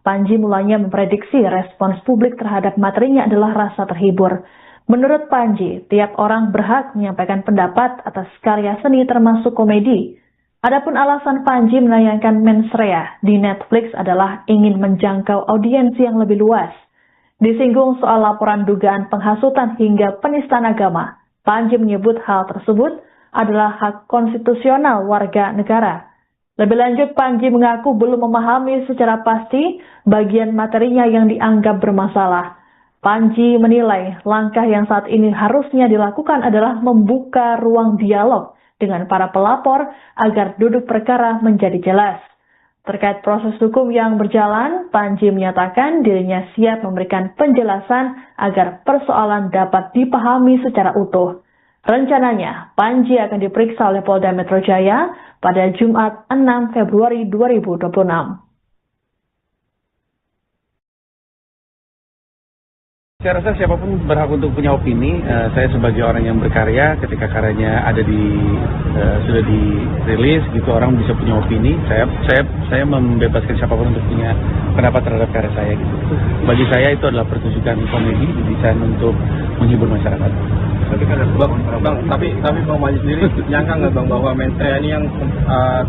Panji mulanya memprediksi respons publik terhadap materinya adalah rasa terhibur. Menurut Panji, tiap orang berhak menyampaikan pendapat atas karya seni termasuk komedi. Adapun alasan Panji menayangkan Mensrea di Netflix adalah ingin menjangkau audiensi yang lebih luas. Disinggung soal laporan dugaan penghasutan hingga penistaan agama, Panji menyebut hal tersebut adalah hak konstitusional warga negara. Lebih lanjut, Panji mengaku belum memahami secara pasti bagian materinya yang dianggap bermasalah. Panji menilai langkah yang saat ini harusnya dilakukan adalah membuka ruang dialog dengan para pelapor agar duduk perkara menjadi jelas. Terkait proses hukum yang berjalan, Panji menyatakan dirinya siap memberikan penjelasan agar persoalan dapat dipahami secara utuh. Rencananya, Panji akan diperiksa oleh Polda Metro Jaya pada Jumat 6 Februari 2026. Saya rasa siapapun berhak untuk punya opini. Saya sebagai orang yang berkarya, ketika karyanya ada sudah dirilis, gitu orang bisa punya opini. Saya membebaskan siapapun untuk punya pendapat terhadap karya saya. Gitu. Bagi saya itu adalah pertunjukan komedi didesain untuk menghibur masyarakat. Tapi Bang Majid sendiri nyangka nggak Bang bahwa Mensreya ini yang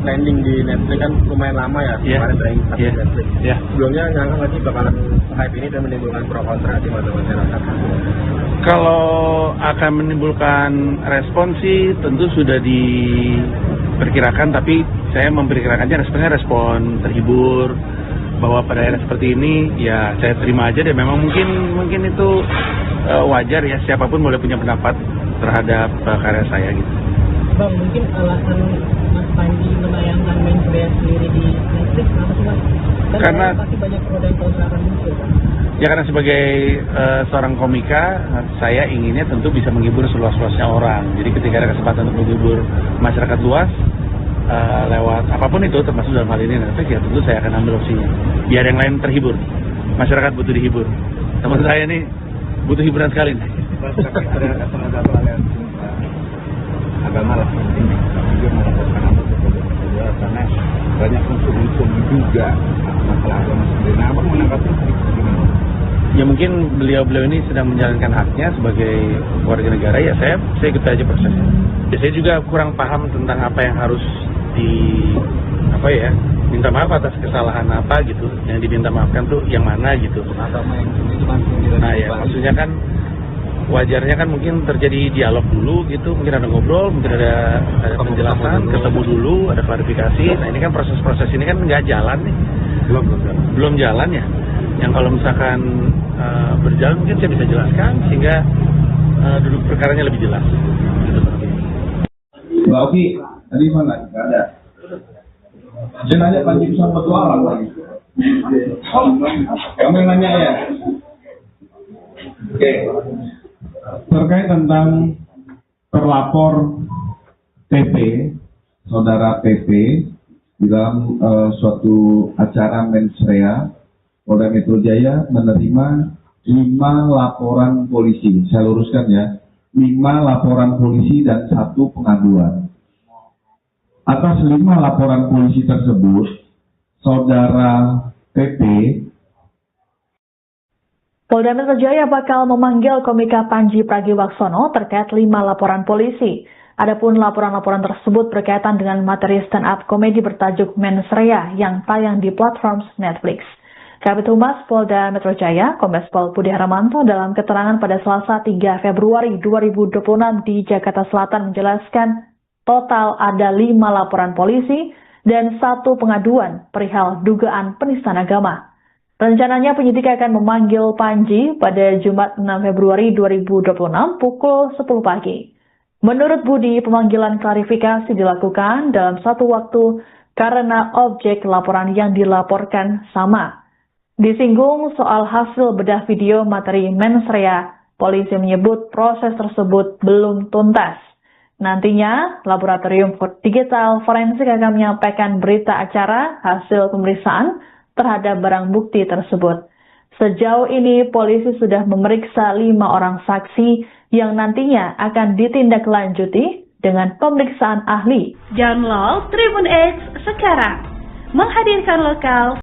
trending di Netflix kan lumayan lama ya, kemarin trending di Netflix. Sebelumnya nyangka nggak sih bakalan hype ini dan menimbulkan pro kontra di mata masyarakat? Kalau akan menimbulkan respon sih tentu sudah diperkirakan, tapi saya memperkirakannya responnya respon terhibur, bahwa pada era seperti ini ya saya terima aja deh. Memang mungkin itu wajar ya, siapapun boleh punya pendapat terhadap karya saya gitu. Bang, mungkin alasan Mas Panji menayangkan Mensreya sendiri di Netflix kenapa sih Mas? Karena pasti banyak pro dan kontra kan muncul kan? Ya karena sebagai seorang komika, saya inginnya tentu bisa menghibur seluas-luasnya orang. Jadi ketika ada kesempatan untuk menghibur masyarakat luas, lewat apapun itu, termasuk dalam hal ini Netflix, ya tentu saya akan ambil opsinya. Biar yang lain terhibur. Masyarakat butuh dihibur. Teman saya nih butuh hiburan sekali nih. Ada salah satu aliansi agama lah penting, tapi dia melaporkan apa kedua karena banyak unsur-unsur juga masalah agama sendiri. Nah, abang menanggapi gimana? Ya mungkin beliau ini sedang menjalankan haknya sebagai warga negara, ya saya ikut aja prosesnya. Ya, saya juga kurang paham tentang apa yang harus minta maaf atas kesalahan apa gitu, yang diminta maafkan tuh yang mana gitu. Nah ya maksudnya kan wajarnya kan mungkin terjadi dialog dulu gitu, mungkin ada ngobrol, mungkin ada penjelasan, ketemu dulu, ada klarifikasi. Nah ini kan proses-proses ini kan nggak jalan nih, belum jalan ya. Yang kalau misalkan berjalan mungkin saya bisa jelaskan sehingga duduk perkaranya lebih jelas. Gitu. Mbak Oki, tadi mana? Nggak ada. Dia nanya Panji bisa petualang lagi. Kamu yang nanya ya? Oke. Terkait tentang terlapor PP, saudara PP, di dalam suatu acara Mensreya, Polda Metro Jaya menerima 5 laporan polisi. Saya luruskan ya, 5 laporan polisi dan 1 pengaduan. Atas 5 laporan polisi tersebut, saudara PP Polda Metro Jaya bakal memanggil komika Panji Pragiwaksono terkait 5 laporan polisi. Adapun laporan-laporan tersebut berkaitan dengan materi stand-up komedi bertajuk Mensreya yang tayang di platform Netflix. Kabid Humas Polda Metro Jaya, Kombes Pol Budi Haramanto dalam keterangan pada Selasa 3 Februari 2026 di Jakarta Selatan menjelaskan total ada 5 laporan polisi dan 1 pengaduan perihal dugaan penistaan agama. Rencananya penyidik akan memanggil Panji pada Jumat 6 Februari 2026 pukul 10 pagi. Menurut Budi, pemanggilan klarifikasi dilakukan dalam satu waktu karena objek laporan yang dilaporkan sama. Disinggung soal hasil bedah video materi Mensreya, polisi menyebut proses tersebut belum tuntas. Nantinya, Laboratorium Digital Forensik akan menyampaikan berita acara hasil pemeriksaan terhadap barang bukti tersebut. Sejauh ini, polisi sudah memeriksa 5 orang saksi yang nantinya akan ditindaklanjuti dengan pemeriksaan ahli. Download Tribun X sekarang, menghadirkan lokal